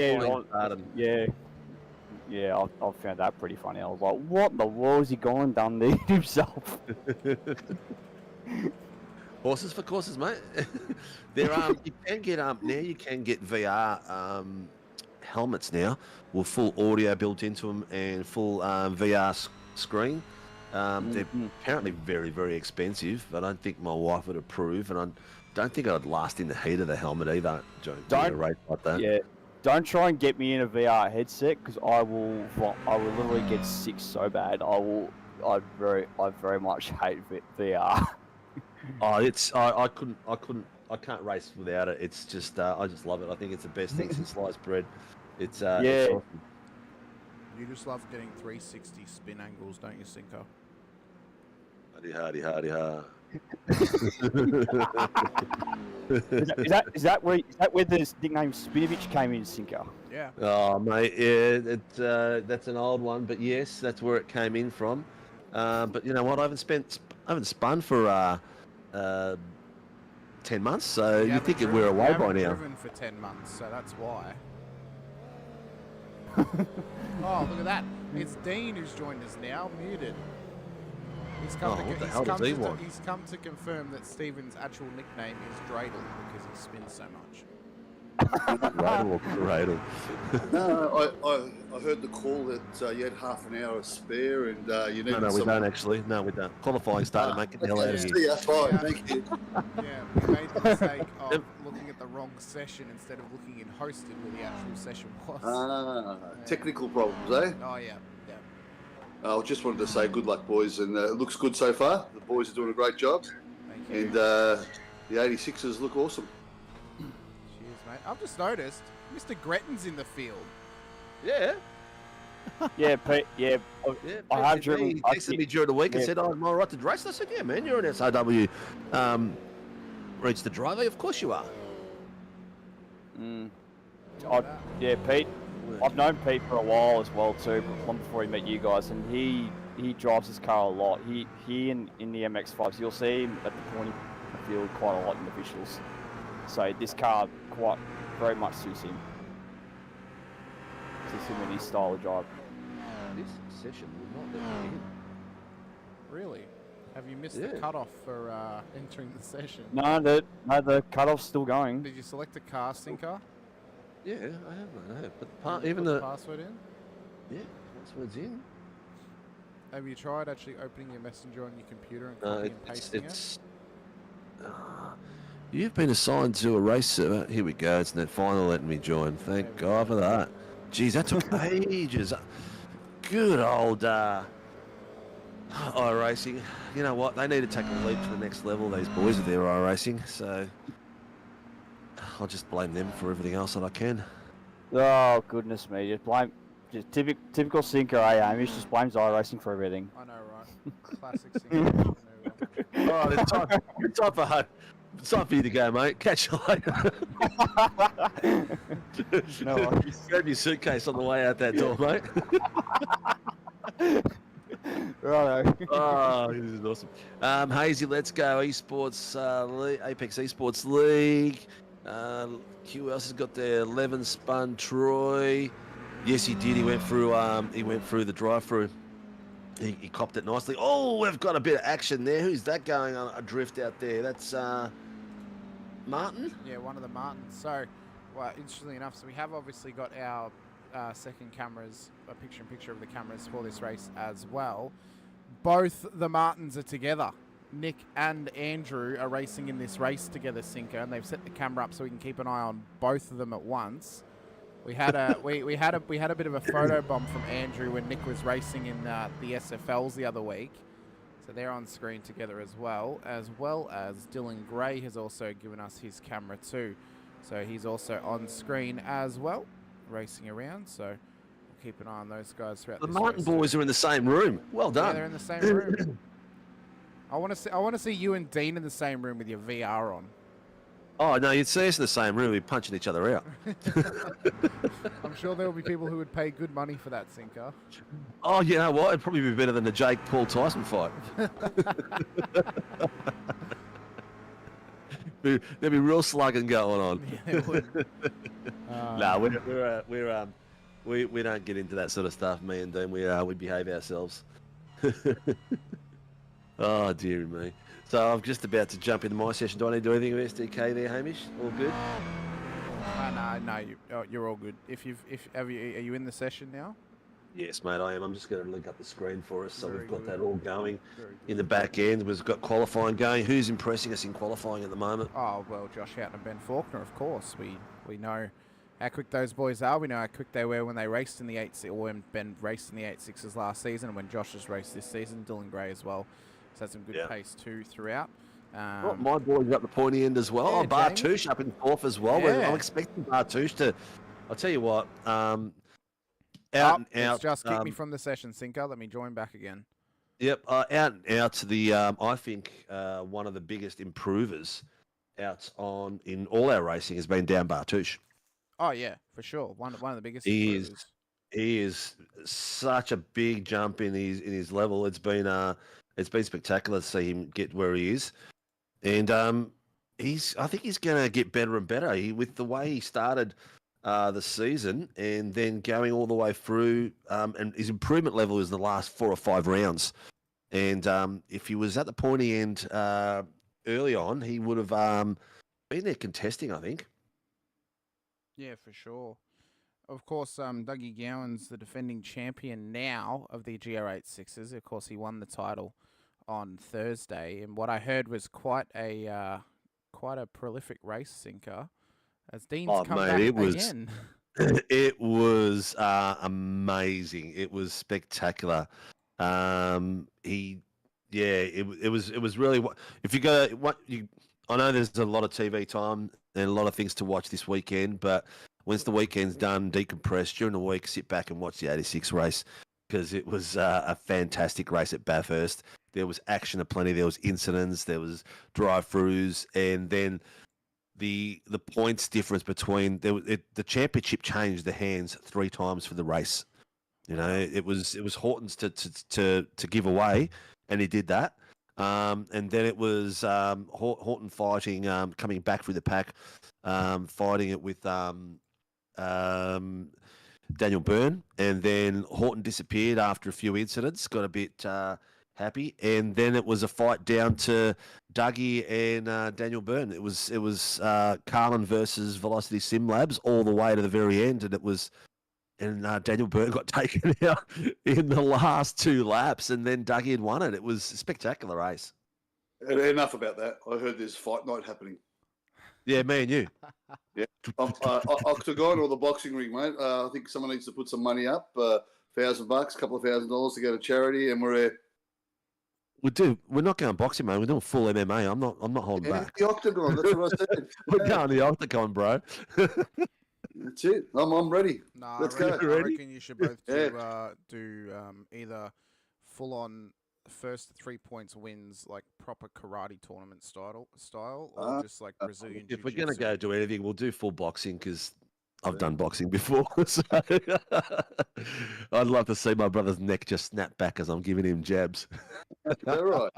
found that pretty funny. I was like, what in the world is he going and done there himself? Horses for courses, mate. You can get now. You can get VR helmets now with full audio built into them and full VR screen. They're apparently very, very expensive. I don't think my wife would approve, and I don't think I'd last in the heat of the helmet either. Doing a race like that. Yeah. Don't try and get me in a VR headset because I will literally get sick so bad. I very much hate VR. I can't race without it. It's just I just love it. I think it's the best thing since sliced bread. It's it's awesome. You just love getting 360 spin angles, don't you, Sinko? Hardy. Is that where the nickname Spinovich came in, Sinko? Yeah. Oh mate, yeah, that's an old one, but yes, that's where it came in from. But you know what? I haven't spun for 10 months, so you think we're away by now. Driven for 10 months, so that's why. Oh, look at that! It's Dean who's joined us now, muted. He's come to confirm that Stephen's actual nickname is Dreidel because he spins so much. Dreidel. No, I heard the call that you had half an hour spare and you needed No, we don't actually. No, we don't. Qualifying started, mate. Get the hell out of here. Yeah, fine, thank you. Yeah, we made the mistake of looking at the wrong session instead of looking in hosted where the actual session was. Technical problems, eh? Oh, yeah. I just wanted to say good luck, boys, and it looks good so far. The boys are doing a great job. Thank you. And the 86ers look awesome. Cheers, mate. I've just noticed Mr. Gretton's in the field. Yeah. Yeah, Pete. Yeah, I have driven. He texted me during the week and said, "Oh, am I right to race?" I said, "Yeah, man, you're an SRW registered driver. Of course you are." Yeah, Pete. I've known Pete for a while as well too, long before he met you guys, and he drives his car a lot. He in the MX-5s, you'll see him at the point in the field quite a lot in the visuals. So this car very much suits him. Suits him in his style of drive. This session will not let me in. Really? Have you missed the cutoff for entering the session? No, the cutoff's still going. Did you select a casting car? Yeah, I have. But even the password in? Yeah, password's in. Have you tried actually opening your messenger on your computer and copying and pasting it? You've been assigned to a race server. Here we go. It's finally letting me join. Thank God for that. Jeez, that took ages. Good old iRacing. You know what? They need to take a leap to the next level, these boys with their iRacing. So I'll just blame them for everything else that I can. Oh, goodness me. Just blame Just typical Sinker, Hamish just blames iRacing for everything. I know, right? Classic Sinker. Oh, it's time for you to go, mate. Catch you later. No worries. Grab your suitcase on the way out that door, mate. Righto. Oh, this is awesome. Hazy, let's go. Esports League, Apex Esports League. Who else has got their 11 spun? Troy. Yes, he did. He went through the drive-through. He copped it nicely. Oh, we've got a bit of action there. Who's that going on adrift out there? That's Martin? Yeah, one of the Martins. So, well, interestingly enough, so we have obviously got our second cameras, a picture-in-picture of the cameras for this race as well. Both the Martins are together. Nick and Andrew are racing in this race together, Sinker, and they've set the camera up so we can keep an eye on both of them at once. We had a we had a bit of a photo bomb from Andrew when Nick was racing in the SFLs the other week. So they're on screen together as well as Dylan Gray has also given us his camera too. So he's also on screen as well, racing around. So we'll keep an eye on those guys throughout The this Martin race boys are in the same room. Well done. Yeah, they're in the same room. I want to see you and Dean in the same room with your VR on. Oh, no, you'd see us in the same room. We'd be punching each other out. I'm sure there will be people who would pay good money for that, Sinker. Oh, you know what? It'd probably be better than the Jake Paul Tyson fight. There'd be real slugging going on. Yeah, it would. No, we don't get into that sort of stuff, me and Dean. We behave ourselves. Oh, dear me. So I'm just about to jump into my session. Do I need to do anything with SDK there, Hamish? All good? No, you're all good. Are you in the session now? Yes, mate, I am. I'm just going to link up the screen for us. So we've got that all going in the back end. We've got qualifying going. Who's impressing us in qualifying at the moment? Oh, well, Josh Houghton and Ben Faulkner, of course. We know how quick those boys are. We know how quick they were when they raced in the 8.6, or when Ben raced in the 8.6s last season, and when Josh has raced this season. Dylan Gray as well. He's had some good pace too throughout. My boys up the pointy end as well. Yeah, Bartouche up in fourth as well. Yeah. I'm expecting Bartouche to. I'll tell you what. Out It's just kicked me from the session, Sinker. Let me join back again. Yep, out and out to the. I think one of the biggest improvers out in all our racing has been Dan Bartouche. Oh yeah, for sure. One of the biggest. He improvers. is such a big jump in his level. It's been spectacular to see him get where he is, and I think he's going to get better and better. With the way he started the season and then going all the way through, and his improvement level is the last 4 or 5 rounds. And if he was at the pointy end early on, he would have been there contesting, I think. Yeah, for sure. Of course, Dougie Gowan's the defending champion now of the GR86s. Of course, he won the title on Thursday, and what I heard was quite a prolific race, Sinker. As Dean's come back again. It was amazing. It was spectacular. It was really if you go I know there's a lot of TV time and a lot of things to watch this weekend, but once the weekend's done, decompress during the week, sit back and watch the 86 race, because it was a fantastic race at Bathurst. There was action aplenty. There was incidents. There was drive-throughs, and then the points difference between the championship changed the hands 3 times for the race. You know, it was Horton's to give away, and he did that. And then it was Horton fighting, coming back through the pack, fighting it with Daniel Byrne, and then Horton disappeared after a few incidents, got a bit happy, and then it was a fight down to Dougie and Daniel Byrne. It was Carlin versus Velocity Sim Labs all the way to the very end, and Daniel Byrne got taken out in the last 2 laps, and then Dougie had won it. It was a spectacular race. Enough about that. I heard there's fight night happening. Yeah, me and you. Yeah, Octagon or the boxing ring, mate. I think someone needs to put some money up, $1,000, couple of $1,000 to go to charity, and we're We're not going boxing, mate. We're doing full MMA. I'm not holding back. The Octagon. That's what I said. We're going the Octagon, bro. That's it. I'm ready. Nah, Let's I reckon, go. I reckon you should both Yeah. do either full-on first 3 points wins, like proper karate tournament style, or just like Brazilian If we're jiu-jitsu. going to go do anything, we'll do full boxing because I've done boxing before. So I'd love to see my brother's neck just snap back as I'm giving him jabs. All right.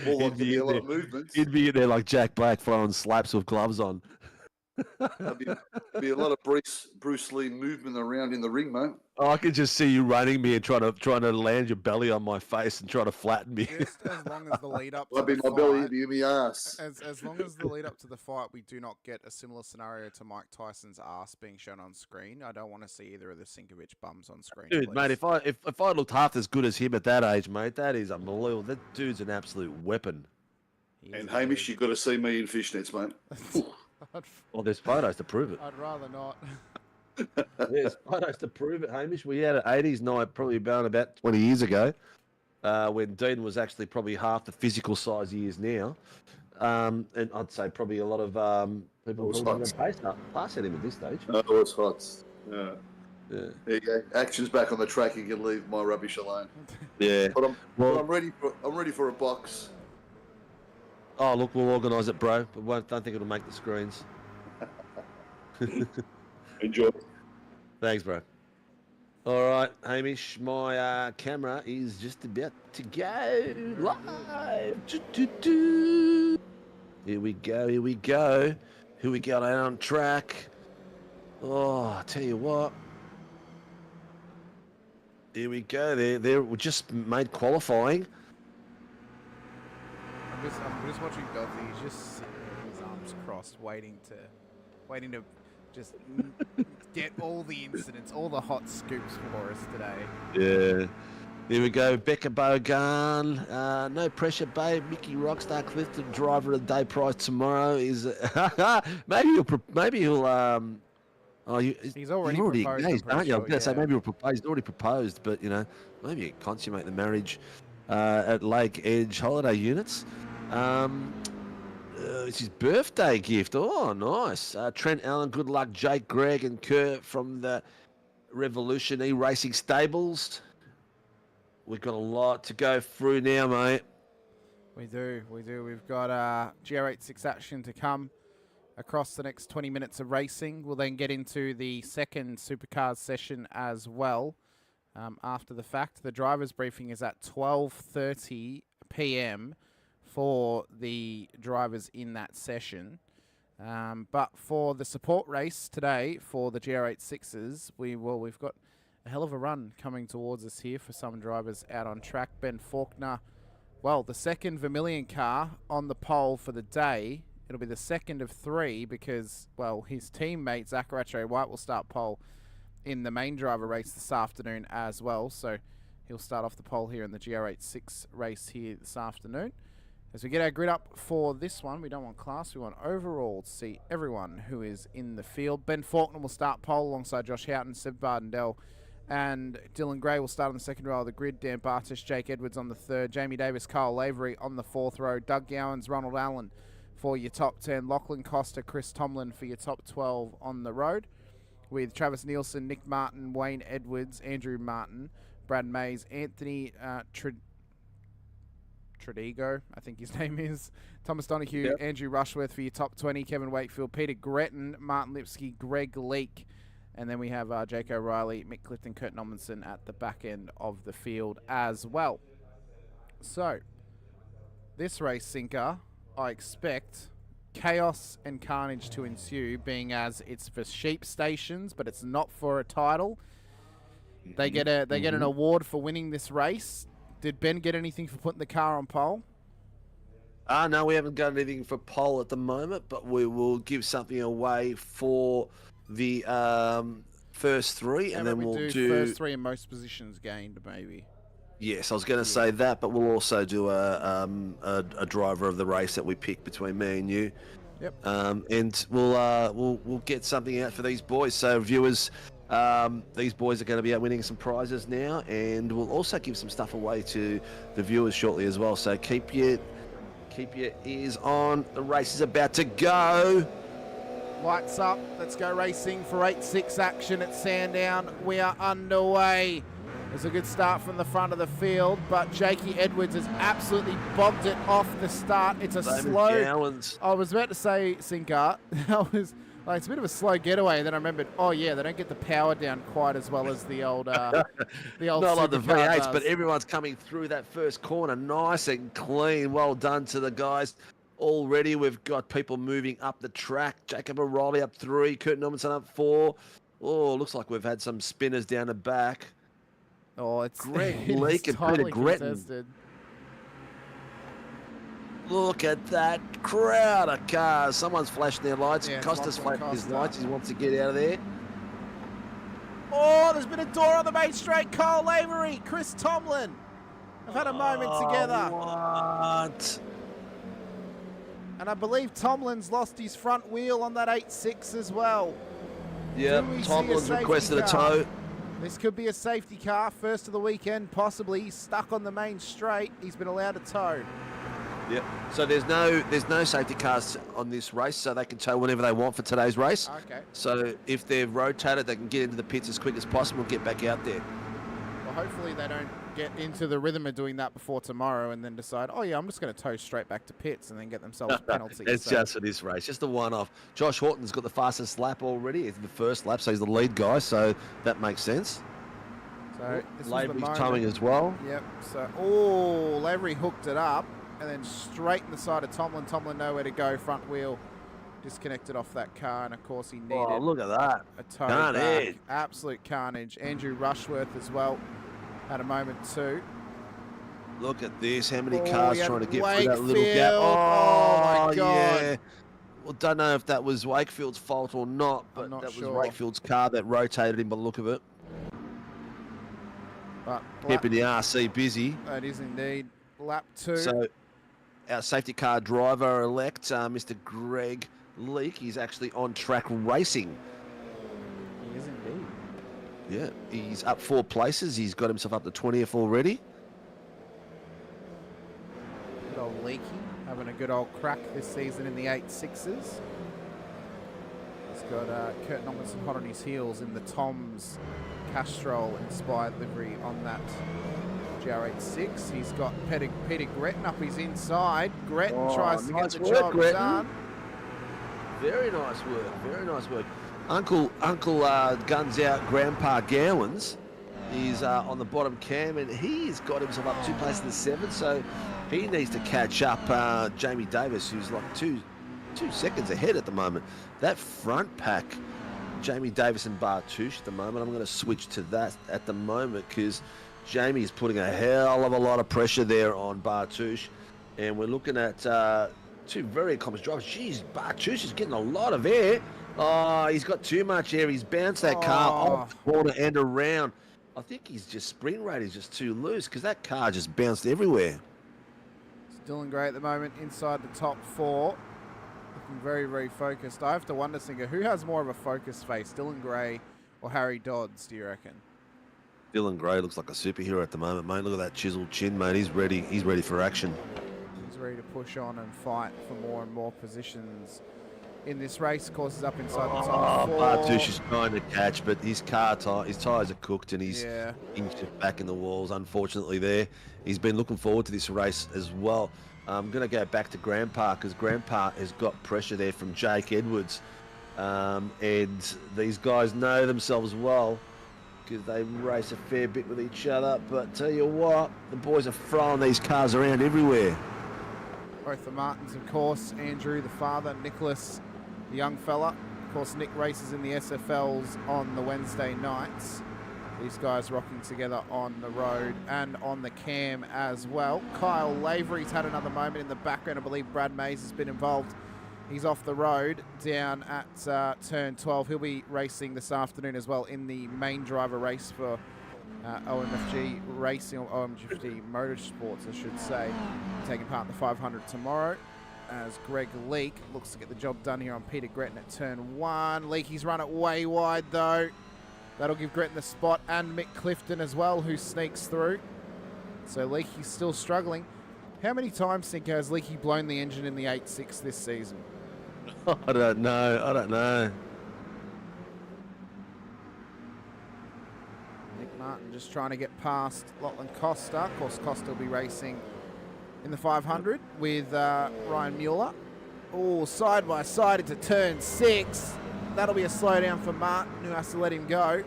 More like He'd to be a lot in of there- movements. He'd be in there like Jack Black throwing slaps with gloves on. There'd be a lot of Bruce Lee movement around in the ring, mate. Oh, I could just see you running me and trying to land your belly on my face and trying to flatten me. Just as long as the lead up to That'd be the my belly, fight, it'd be my ass. as long as the lead up to the fight, we do not get a similar scenario to Mike Tyson's ass being shown on screen. I don't want to see either of the Sinkovic bums on screen. Dude, please. mate, if I looked half as good as him at that age, mate, that is unbelievable. That dude's an absolute weapon. And Hamish, you've got to see me in fishnets, mate. Well, there's photos to prove it. I'd rather not. There's photos to prove it, Hamish. We had an 80s night probably about 20 years ago when Dean was actually probably half the physical size he is now. And I'd say probably a lot of people would pass at him at this stage. Oh, it's hot. Yeah. There you go. Action's back on the track. You can leave my rubbish alone. Yeah. But I'm ready for a box. Oh, look, we'll organise it, bro. But don't think it'll make the screens. Enjoy. Thanks, bro. All right, Hamish, my camera is just about to go live. Here we go, here we go. Who we got out on track? Oh, I tell you what. Here we go. We just made qualifying. I'm just watching Belty. He's just sitting with his arms crossed, waiting to just get all the incidents, all the hot scoops for us today. Yeah. There we go. Becca Bogan. No pressure, babe. Mickey Rockstar Clifton, driver of the day prize tomorrow is. maybe he'll. Oh, he's already proposed, engaged, aren't you? I was going to say yeah. maybe he's already proposed, but you know, maybe you consummate the marriage at Lake Edge Holiday Units. It's his birthday gift. Oh, nice. Trent Allen, good luck. Jake, Greg, and Kurt from the Revolution E-Racing Stables. We've got a lot to go through now, mate. We do. We've got GR86 action to come across the next 20 minutes of racing. We'll then get into the second Supercars session as well. After the fact, the driver's briefing is at 12:30 p.m. for the drivers in that session. But for the support race today for the GR86s, we've got a hell of a run coming towards us here for some drivers out on track. Ben Faulkner, well, the second Vermilion car on the pole for the day. It'll be the second of three because, well, his teammate, Zach Rattray White, will start pole in the main driver race this afternoon as well. So he'll start off the pole here in the GR86 race here this afternoon. As we get our grid up for this one, we don't want class, we want overall to see everyone who is in the field. Ben Faulkner will start pole alongside Josh Houghton, Seb Bardendell, and Dylan Gray will start on the second row of the grid. Dan Bartish, Jake Edwards on the third, Jamie Davis, Kyle Lavery on the fourth row, Doug Gowans, Ronald Allen for your top 10, Lachlan Costa, Chris Tomlin for your top 12 on the road, with Travis Nielsen, Nick Martin, Wayne Edwards, Andrew Martin, Brad Mays, Anthony Tradigo, I think his name is, Thomas Donahue, Andrew Rushworth for your top 20, Kevin Wakefield, Peter Gretton, Martin Lipsky, Greg Leake, and then we have Jake O'Reilly, Mick Clifton, Kurt Nommensen at the back end of the field as well. So, this race, Sinker, I expect chaos and carnage to ensue, being as it's for sheep stations, but it's not for a title. They get an award for winning this race. Did Ben get anything for putting the car on pole? No, we haven't got anything for pole at the moment, but we will give something away for the first three, and then we'll do first three in most positions gained, maybe. Yes, I was going to say that, but we'll also do a driver of the race that we pick between me and you. Yep. And we'll get something out for these boys. So viewers, these boys are going to be out winning some prizes now, and we'll also give some stuff away to the viewers shortly as well. So keep your ears on. The race is about to go. Lights up. Let's go racing for 8-6 action at Sandown. We are underway. It's a good start from the front of the field, but Jakey Edwards has absolutely bogged it off the start. It's a slow... I was about to say, Sinker, it's a bit of a slow getaway. Then I remembered, oh yeah, they don't get the power down quite as well as the old Not like the Supercar V8s, does. but everyone's coming through that first corner nice and clean. Well done to the guys. Already we've got people moving up the track. Jacob O'Reilly up 3, Kurt Normanson up 4. Oh, looks like we've had some spinners down the back. Oh, it's Greg Leake and Peter Gretton. Look at that crowd of cars. Someone's flashing their lights. Yeah, Costa's flashing his lights. He wants to get out of there. Oh, there's been a door on the main straight. Kyle Lavery, Chris Tomlin have had a moment together. What? And I believe Tomlin's lost his front wheel on that 8-6 as well. Yep, Do we see Tomlin's a requested a safety car? tow. This could be a safety car, first of the weekend, possibly. He's stuck on the main straight. He's been allowed a tow. Yep. So there's no safety cars on this race, so they can tow whenever they want for today's race. Okay. So if they're rotated, they can get into the pits as quick as possible and get back out there. Well, hopefully they don't get into the rhythm of doing that before tomorrow and then decide, oh yeah, I'm just going to tow straight back to pits and then get themselves a penalty. It's just for this race, just a one-off. Josh Horton's got the fastest lap already. It's the first lap, so he's the lead guy, so that makes sense. So this was the Lavery's moment. towing as well. Yep. So, oh, Lavery hooked it up and then straight in the side of Tomlin. Tomlin nowhere to go. Front wheel disconnected off that car, and of course he needed. Oh, look at that! A tow Carnage. back. Absolute carnage. Andrew Rushworth as well had a moment too. Look at this. How many Oh, cars yeah, trying to get through that little gap? Wakefield. Oh, my God. Yeah. Well, don't know if that was Wakefield's fault or not, but not that sure. was Wakefield's car that rotated him by the look of it. But Keeping the RC busy. that is indeed lap 2. So our safety car driver-elect, Mr. Greg Leake, he's actually on track racing. He is indeed. Yeah, he's up 4 places. He's got himself up to 20th already. Good old Leakey having a good old crack this season in the 8-6s. He's got Kurt Normanson hot on his heels in the Tom's Castrol-inspired livery on that GR86. He's got Peter Gretton up his inside. Gretton tries to get the job done. Very nice work. Very nice work. Uncle guns out Grandpa Gowans. He's on the bottom cam, and he's got himself up 2 places in the 7, so he needs to catch up Jamie Davis, who's like two seconds ahead at the moment. That front pack, Jamie Davis and Bartouche at the moment. I'm going to switch to that at the moment because Jamie is putting a hell of a lot of pressure there on Bartouche, and we're looking at 2 very accomplished drivers. Jeez, Bartouche is getting a lot of air. Oh, he's got too much air. He's bounced that car off the corner and around. I think he's just spring rate is just too loose because that car just bounced everywhere. Dylan Gray at the moment inside the top 4. Looking very, very focused. I have to wonder, Singer, who has more of a focus face, Dylan Gray or Harry Dodds, do you reckon? Dylan Gray looks like a superhero at the moment, mate. Look at that chiseled chin, mate. He's ready. He's ready for action. He's ready to push on and fight for more and more positions in this race. Of course, is up inside the top 4. Bartouche is trying to catch, but his tyres are cooked and he's Yeah. inched back in the walls, unfortunately, there. He's been looking forward to this race as well. I'm going to go back to Grandpa because Grandpa has got pressure there from Jake Edwards. And these guys know themselves well because they race a fair bit with each other. But tell you what, the boys are throwing these cars around everywhere. Both the Martins, of course. Andrew, the father. Nicholas, the young fella. Of course, Nick races in the SFLs on the Wednesday nights. These guys rocking together on the road and on the cam as well. Kyle Lavery's had another moment in the background. I believe Brad Mays has been involved. He's off the road down at turn 12. He'll be racing this afternoon as well in the main driver race for OMFG Racing, or OMFG Motorsports, I should say. Taking part in the 500 tomorrow as Greg Leake looks to get the job done here on Peter Gretton at turn 1. Leakey's run it way wide though. That'll give Gretton the spot, and Mick Clifton as well, who sneaks through. So Leakey's still struggling. How many times, Cinco, has Leakey blown the engine in the 8.6 this season? I don't know. Nick Martin just trying to get past Lachlan Costa. Of course, Costa will be racing in the 500 with Ryan Mueller. Oh, side by side into turn 6. That'll be a slowdown for Martin, who has to let him go.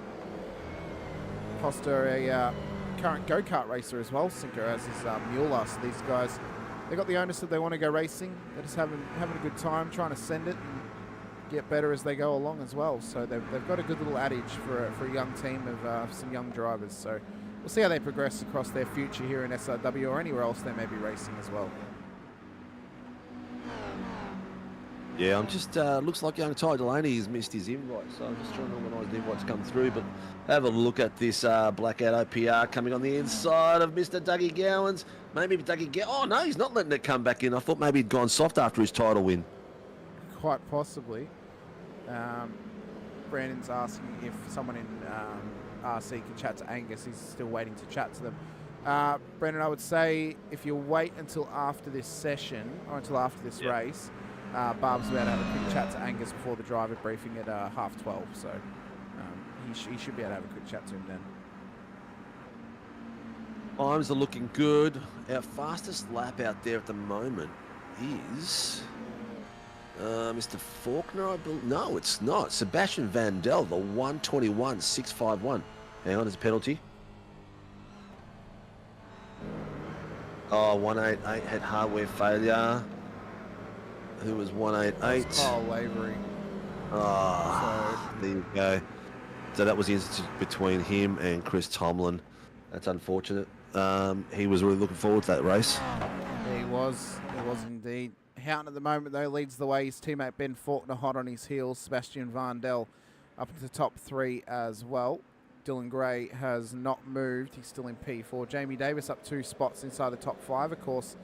Costa, a current go-kart racer as well, Sinker, as is Mueller. So these guys, they got the onus that they want to go racing. They're just having a good time, trying to send it and get better as they go along as well. So they've got a good little adage for a young team of some young drivers. So we'll see how they progress across their future here in SRW or anywhere else they may be racing as well. Yeah, I'm just, looks like young Ty Delaney has missed his invite, so I'm just trying to organise the invite to come through, but have a look at this blackout OPR coming on the inside of Mr. Dougie Gowans. Maybe Dougie oh no, he's not letting it come back in. I thought maybe he'd gone soft after his title win. Quite possibly. Brandon's asking if someone in RC can chat to Angus. He's still waiting to chat to them. Brandon, I would say if you wait until after this session, or until after this race, Barb's about to have a quick chat to Angus before the driver briefing at 12:30, so he should be able to have a quick chat to him then. Times are looking good. Our fastest lap out there at the moment is Mr. Faulkner, I believe. No, it's not. Sebastian Vandel, the 1:21.651. Hang on, there's a penalty. Oh, 188 had hardware failure. Who was 188? Carl Lavery. Oh, there you go. So that was the incident between him and Chris Tomlin. That's unfortunate. He was really looking forward to that race. He was indeed. Houghton at the moment, though, leads the way. His teammate Ben Faulkner hot on his heels. Sebastian Vandel up into the top 3 as well. Dylan Gray has not moved. He's still in P4. Jamie Davis up 2 spots inside the top 5. Of course,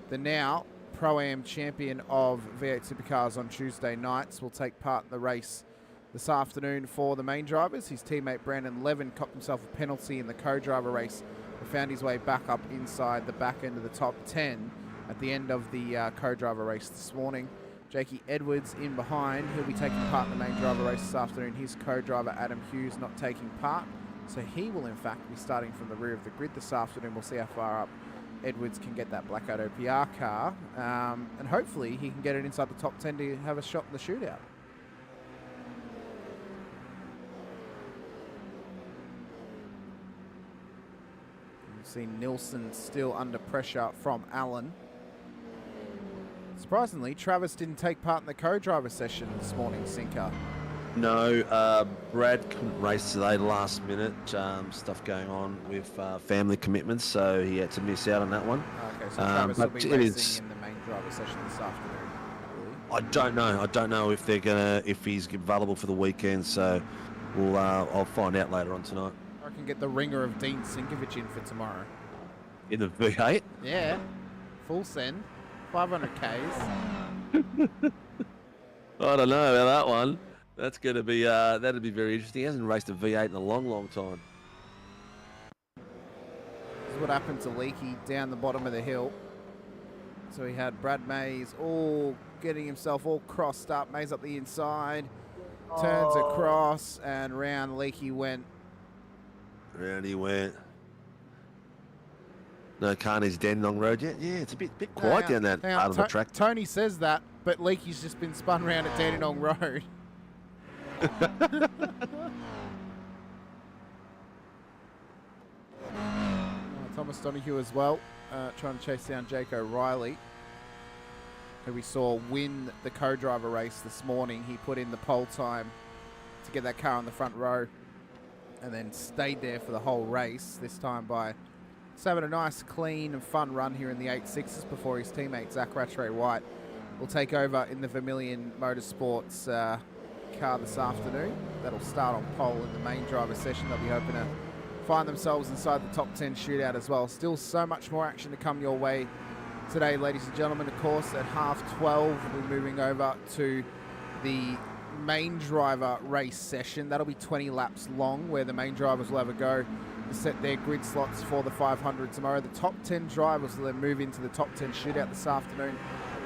the now Pro-Am champion of V8 Supercars on Tuesday nights will take part in the race this afternoon for the main drivers. His teammate Brandon Levin copped himself a penalty in the co-driver race and found his way back up inside the back end of the top 10 at the end of the co-driver race this morning. Jakey Edwards in behind. He'll be taking part in the main driver race this afternoon. His co-driver Adam Hughes not taking part, so he will in fact be starting from the rear of the grid this afternoon. We'll see how far up Edwards can get that blackout OPR car, and hopefully he can get it inside the top 10 to have a shot in the shootout. You see Nilsson still under pressure from Allen. Surprisingly, Travis didn't take part in the co-driver session this morning, Sinker. No, Brad couldn't race today last minute. Stuff going on with family commitments, so he had to miss out on that one. Okay, so Travis will be racing in the main driver session this afternoon. I don't know. I don't know if if he's available for the weekend. So we'll I'll find out later on tonight. I can get the ringer of Dean Sinkovic in for tomorrow. In the V8? Yeah, full send, 500 Ks. I don't know about that one. That's going to be, that'd be very interesting. He hasn't raced a V8 in a long, long time. This is what happened to Leakey down the bottom of the hill. So he had Brad Mays all getting himself all crossed up. Mays up the inside, turns across, and round Leakey went. Round he went. No Carney's Dandenong Road yet? Yeah, it's a bit quiet down that part of the track. Tony says that, but Leakey's just been spun round at Dandenong Road. Thomas Donahue as well, trying to chase down Jake O'Reilly, who we saw win the co-driver race this morning. He put in the pole time to get that car on the front row and then stayed there for the whole race, this time by having a nice, clean and fun run here in the 8.6s before his teammate Zach Rattray White will take over in the Vermilion Motorsports car this afternoon. That'll start on pole in the main driver session. They'll be hoping to find themselves inside the top 10 shootout as well. Still so much more action to come your way today, ladies and gentlemen. Of course, at 12:30 we're moving over to the main driver race session. That'll be 20 laps long, where the main drivers will have a go to set their grid slots for the 500 tomorrow. The top 10 drivers will then move into the top 10 shootout this afternoon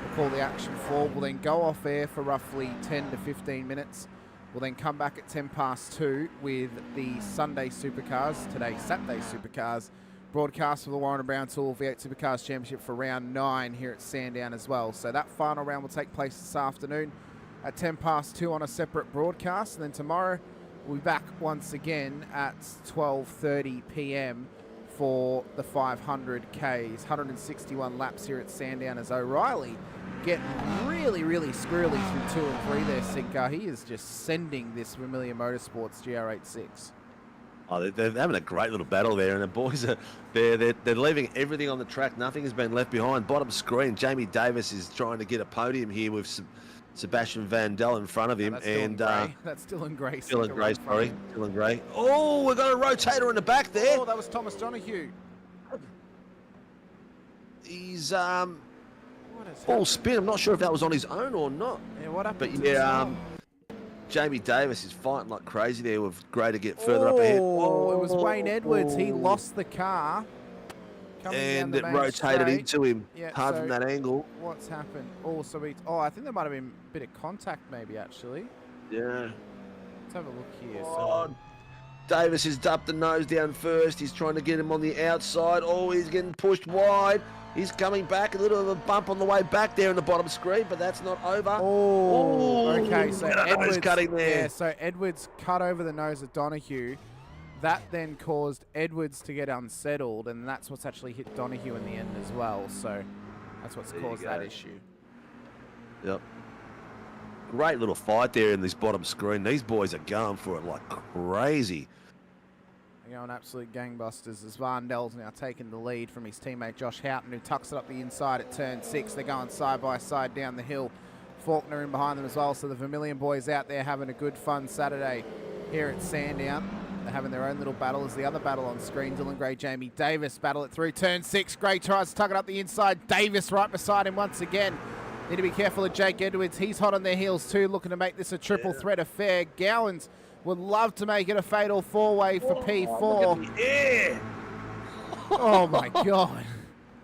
We'll call the action for. We'll then go off air for roughly 10 to 15 minutes. We'll then come back at 2:10 with the Sunday Supercars, today Saturday Supercars, broadcast for the Warren Brown Tools V8 Supercars Championship for round 9 here at Sandown as well. So that final round will take place this afternoon at 2:10 on a separate broadcast. And then tomorrow we'll be back once again at 12:30 p.m. for the 500 Ks, 161 laps here at Sandown as O'Reilly getting really, really squirrely through 2 and 3 there, Sinker. He is just sending this Vermilion Motorsports GR86. Oh, they're having a great little battle there, and the boys are they're leaving everything on the track. Nothing has been left behind. Bottom screen, Jamie Davis is trying to get a podium here with Sebastian Vandal in front of him. That's Dylan Gray. Dylan Gray, sorry. Dylan Gray. Oh, we've got a rotator in the back there. Oh, that was Thomas Donahue. He's full spin. I'm not sure if that was on his own or not. Yeah, what happened? But yeah, Jamie Davis is fighting like crazy there with Gray to get further up ahead. Oh, it was Wayne Edwards. He lost the car. And it rotated into him hard from that angle. What's happened? Oh, I think there might have been a bit of contact maybe, actually. Yeah. Let's have a look here. Oh, Davis has dumped the nose down first. He's trying to get him on the outside. Oh, he's getting pushed wide. He's coming back. A little of a bump on the way back there in the bottom screen, but that's not over. Oh, okay. So Edwards cutting there. Yeah, so Edwards cut over the nose of Donahue. That then caused Edwards to get unsettled, and that's what's actually hit Donahue in the end as well. So that's what's caused that issue. Yep. Great little fight there in this bottom screen. These boys are going for it like crazy. They're going absolute gangbusters as Varndel's now taking the lead from his teammate Josh Houghton, who tucks it up the inside at turn 6. They're going side by side down the hill. Faulkner in behind them as well. So the Vermilion boys out there having a good fun Saturday here at Sandown. They're having their own little battle as the other battle on screen. Dylan Gray, Jamie Davis battle it through turn 6. Gray tries to tuck it up the inside. Davis right beside him once again. Need to be careful of Jake Edwards. He's hot on their heels too, looking to make this a triple threat affair. Gowans would love to make it a fatal 4-way for P4. Yeah. Oh my God.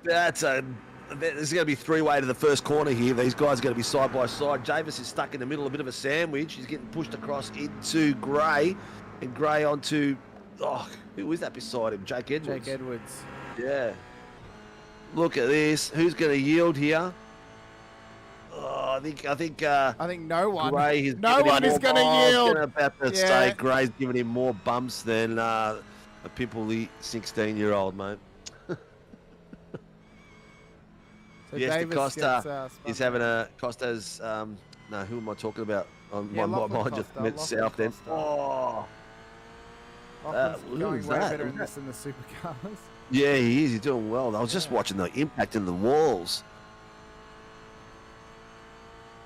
There's going to be 3-way to the first corner here. These guys are going to be side by side. Davis is stuck in the middle, a bit of a sandwich. He's getting pushed across into Gray. And Gray onto, who is that beside him? Jake Edwards. Jake Edwards. Yeah. Look at this. Who's going to yield here? Oh, I think no one. Gray is no one is going to yield. I was about to say Gray's giving him more bumps than a pimply 16-year-old, mate. So yes, Davis Costa is having a Costa's. No, who am I talking about? My mind just went south then. Oh. Going way better in this than the Supercars. Yeah, he is. He's doing well. I was just watching the impact in the walls.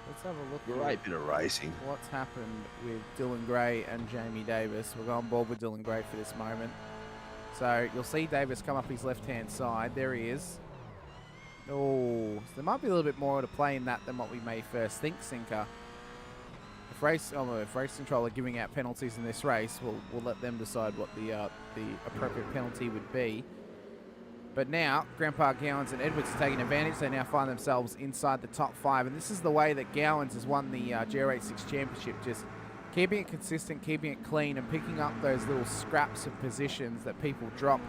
Let's have a look. Great bit of racing. What's happened with Dylan Gray and Jamie Davis? We'll go on board with Dylan Gray for this moment. So you'll see Davis come up his left-hand side. There he is. Oh, so there might be a little bit more to play in that than what we may first think, Sinker. If race control are giving out penalties in this race, we'll let them decide what the appropriate penalty would be. But now, Grandpa Gowans and Edwards are taking advantage. They now find themselves inside the top 5. And this is the way that Gowans has won the GR86 Championship. Just keeping it consistent, keeping it clean, and picking up those little scraps of positions that people drop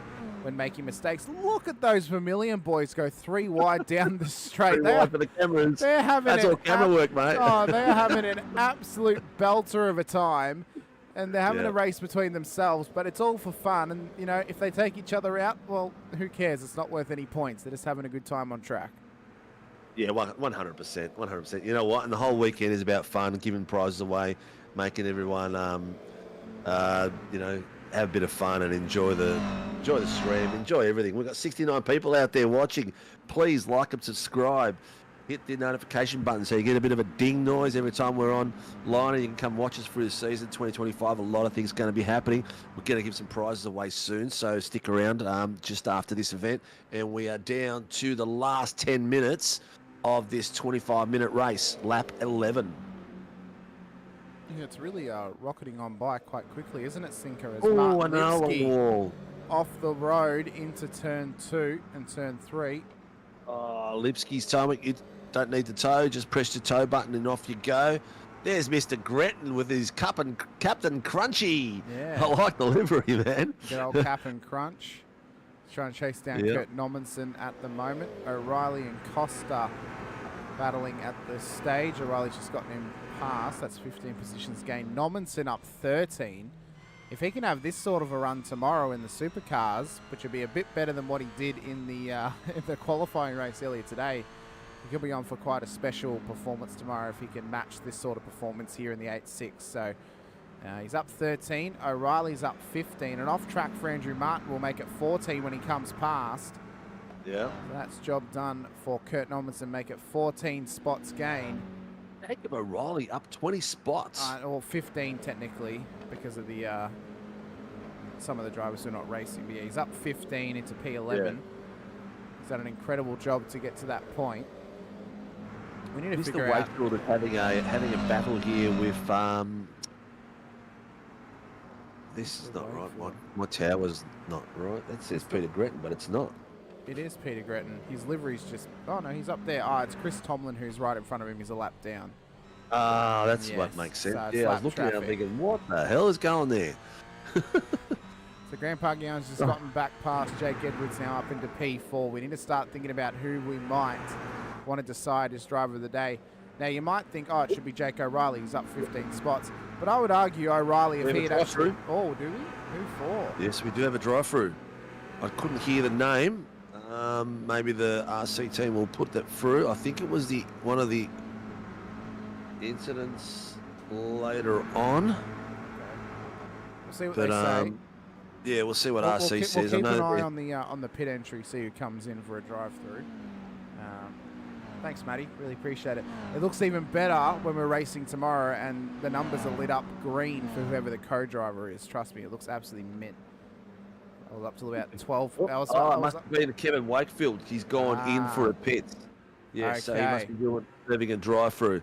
when making mistakes. Look at those Vermilion boys go 3 wide down the straight. Wide for the cameras. They're having That's all camera work, mate. Oh, they're having an absolute belter of a time. And they're having a race between themselves, but it's all for fun. And, you know, if they take each other out, well, who cares? It's not worth any points. They're just having a good time on track. Yeah, 100%. 100%. You know what? And the whole weekend is about fun, giving prizes away, making everyone, you know, have a bit of fun and enjoy the stream, enjoy everything. We've got 69 people out there watching. Please like and subscribe. Hit the notification button so you get a bit of a ding noise every time we're online, and you can come watch us through the season 2025. A lot of things going to be happening. We're going to give some prizes away soon, so stick around just after this event. And we are down to the last 10 minutes of this 25-minute race, lap 11. Yeah, it's really rocketing on by quite quickly, isn't it, Sinker? As Oh, I Martin know. Lipsky off the road into turn 2 and turn 3. Lipsky's time. Don't need the tow. Just press the tow button and off you go. There's Mr. Gretton with his Captain Crunchy. Yeah. I like the livery, man. Good old Captain Crunch. Trying to chase down Kurt Nommensen at the moment. O'Reilly and Costa battling at the stage. O'Reilly's just gotten him past. That's 15 positions gained. Nommensen up 13. If he can have this sort of a run tomorrow in the Supercars, which would be a bit better than what he did in the in the qualifying race earlier today, he could be on for quite a special performance tomorrow if he can match this sort of performance here in the 8.6. So he's up 13. O'Reilly's up 15. An off track for Andrew Martin will make it 14 when he comes past. Yeah. So that's job done for Kurt Nommensen. Make it 14 spots gained. Jacob O'Reilly up 20 spots. Or 15 technically because of the some of the drivers who are not racing. But yeah, he's up 15 into P11. Yeah. He's done an incredible job to get to that point. We need to Mr. figure out. Wakefield is having a battle here with this is not right. My tower's not right. That says Peter Gretton, but it's not. It is Peter Gretton. His livery's just... Oh, no, he's up there. It's Chris Tomlin who's right in front of him. He's a lap down. That's Yes, what makes sense. so Yeah, I was flat looking at it traffic. thinking, what the hell is going there? So Grandpa Gowan's just gotten back past Jake Edwards now up into P4. We need to start thinking about who we might want to decide as driver of the day. Now, you might think, it should be Jake O'Reilly. He's up 15 spots. But I would argue O'Reilly, if he had actually... Oh, do we? Who for? Yes, we do have a drive-through. I couldn't hear the name. Maybe the RC team will put that through. I think it was one of the incidents later on. We'll see what But, they say. yeah, we'll see what RC says. We'll keep I an know eye they're- on the pit entry, see who comes in for a drive-through. Thanks, Matty. Really appreciate it. It looks even better when we're racing tomorrow and the numbers are lit up green for whoever the co-driver is. Trust me, it looks absolutely mint. I was up till about 12 hours. it must have been Kevin Wakefield. He's gone in for a pit. Yeah, so he must be serving a drive-through.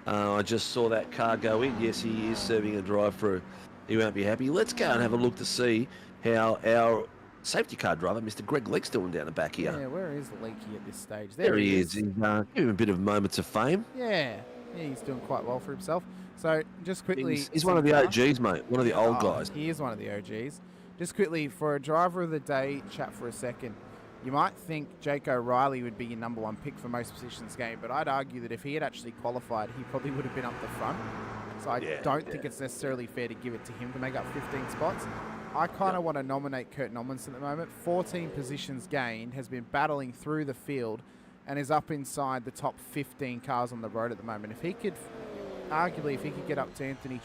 I just saw that car go in. Yes, he is serving a drive-through. He won't be happy. Let's go and have a look to see how our safety car driver, Mr. Greg Leake's doing down the back here. Yeah, where is Leakey at this stage? There he is. He's give him a bit of moments of fame. Yeah, he's doing quite well for himself. So just quickly... He's one of the OGs, mate. One of the old guys. He is one of the OGs. Just quickly, for a driver of the day, chat for a second. You might think Jake O'Reilly would be your number one pick for most positions game, but I'd argue that if he had actually qualified, he probably would have been up the front. So I don't think it's necessarily fair to give it to him to make up 15 spots. I kind of want to nominate Kurt Nommensen at the moment. 14 positions gained, has been battling through the field, and is up inside the top 15 cars on the road at the moment. If he could, arguably, if he could get up to Anthony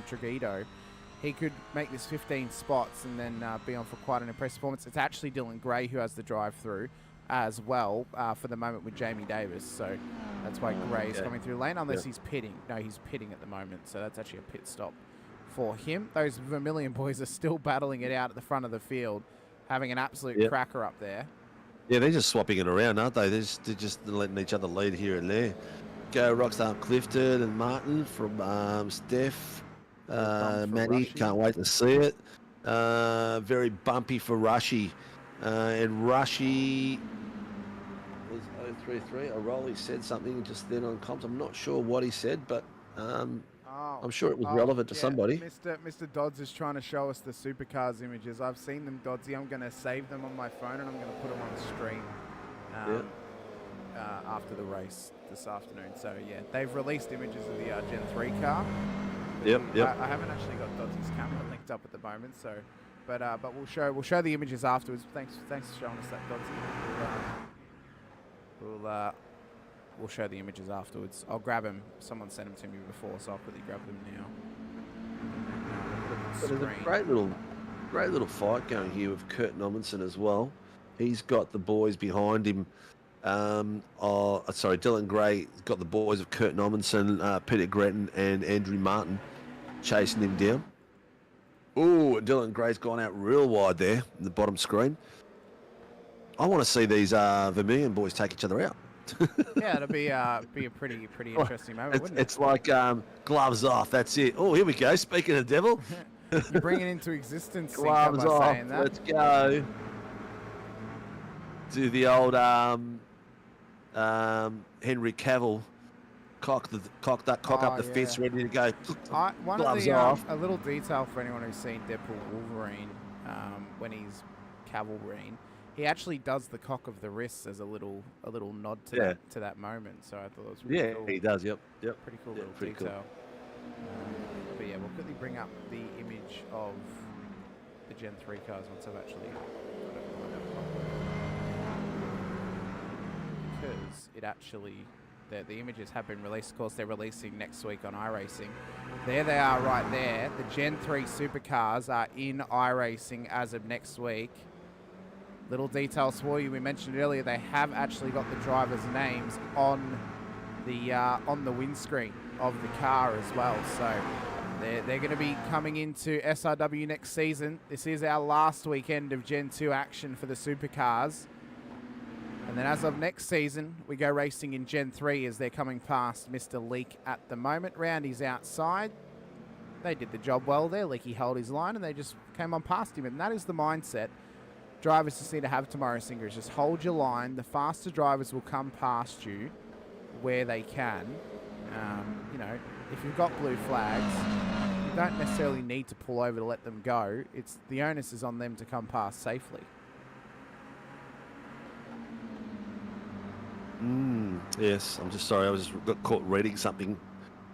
Triguido, he could make this 15 spots and then be on for quite an impressive performance. It's actually Dylan Gray who has the drive-through as well for the moment with Jamie Davis. So that's why Gray is coming through lane, unless he's pitting. No, he's pitting at the moment, so that's actually a pit stop for him. Those Vermilion boys are still battling it out at the front of the field, having an absolute cracker up there. Yeah, they're just swapping it around, aren't they? They're just letting each other lead here and there. Go Rockstar Clifton and Martin from Steph. Matty, can't wait to see it. Very bumpy for Rushy. And Rushy was 033. O'Reilly said something just then on comms. I'm not sure what he said, but I'm sure it was relevant to somebody. Mr. Dodds is trying to show us the Supercars images. I've seen them, Doddsy. I'm going to save them on my phone and I'm going to put them on the stream after the race this afternoon. So, yeah, they've released images of the Gen 3 car. Yep. I haven't actually got Dodsy's camera linked up at the moment, so but we'll show the images afterwards. Thanks for showing us that, Dodsy. We'll show the images afterwards. I'll grab them. Someone sent them to me before, so I'll quickly grab them now. There's a great little fight going here with Kurt Nommensen as well. He's got the boys behind him. Dylan Gray got the boys of Kurt Nommensen, Peter Gretton and Andrew Martin chasing him down. Oh, Dylan Gray's gone out real wide there in the bottom screen. I want to see these Vermilion boys take each other out. Yeah, it'll be a pretty interesting moment, wouldn't it? It's like gloves off. That's it. Oh, here we go. Speaking of the devil, you bring it into existence. Gloves off. Let's go. Do the old Henry Cavill cock up the fence, ready to go. Gloves off. A little detail for anyone who's seen Deadpool Wolverine when he's Cavalrine, he actually does the cock of the wrists as a little nod to that moment. So I thought it was really cool. He does. Yep. Pretty cool little detail. But yeah, we'll quickly bring up the image of the Gen 3 cars once I've actually because it actually the images have been released. Of course, they're releasing next week on iRacing. There they are right there. The Gen 3 Supercars are in iRacing as of next week. Little details for you. We mentioned earlier they have actually got the drivers' names on the windscreen of the car as well. So they're going to be coming into SRW next season. This is our last weekend of Gen 2 action for the Supercars. And then as of next season, we go racing in Gen 3 as they're coming past Mr. Leak at the moment. Roundy's outside. They did the job well there. Leaky held his line and they just came on past him. And that is the mindset drivers just need to have tomorrow, Singers. Just hold your line. The faster drivers will come past you where they can. You know, if you've got blue flags, you don't necessarily need to pull over to let them go. It's the onus is on them to come past safely. Yes, I'm just sorry. I got caught reading something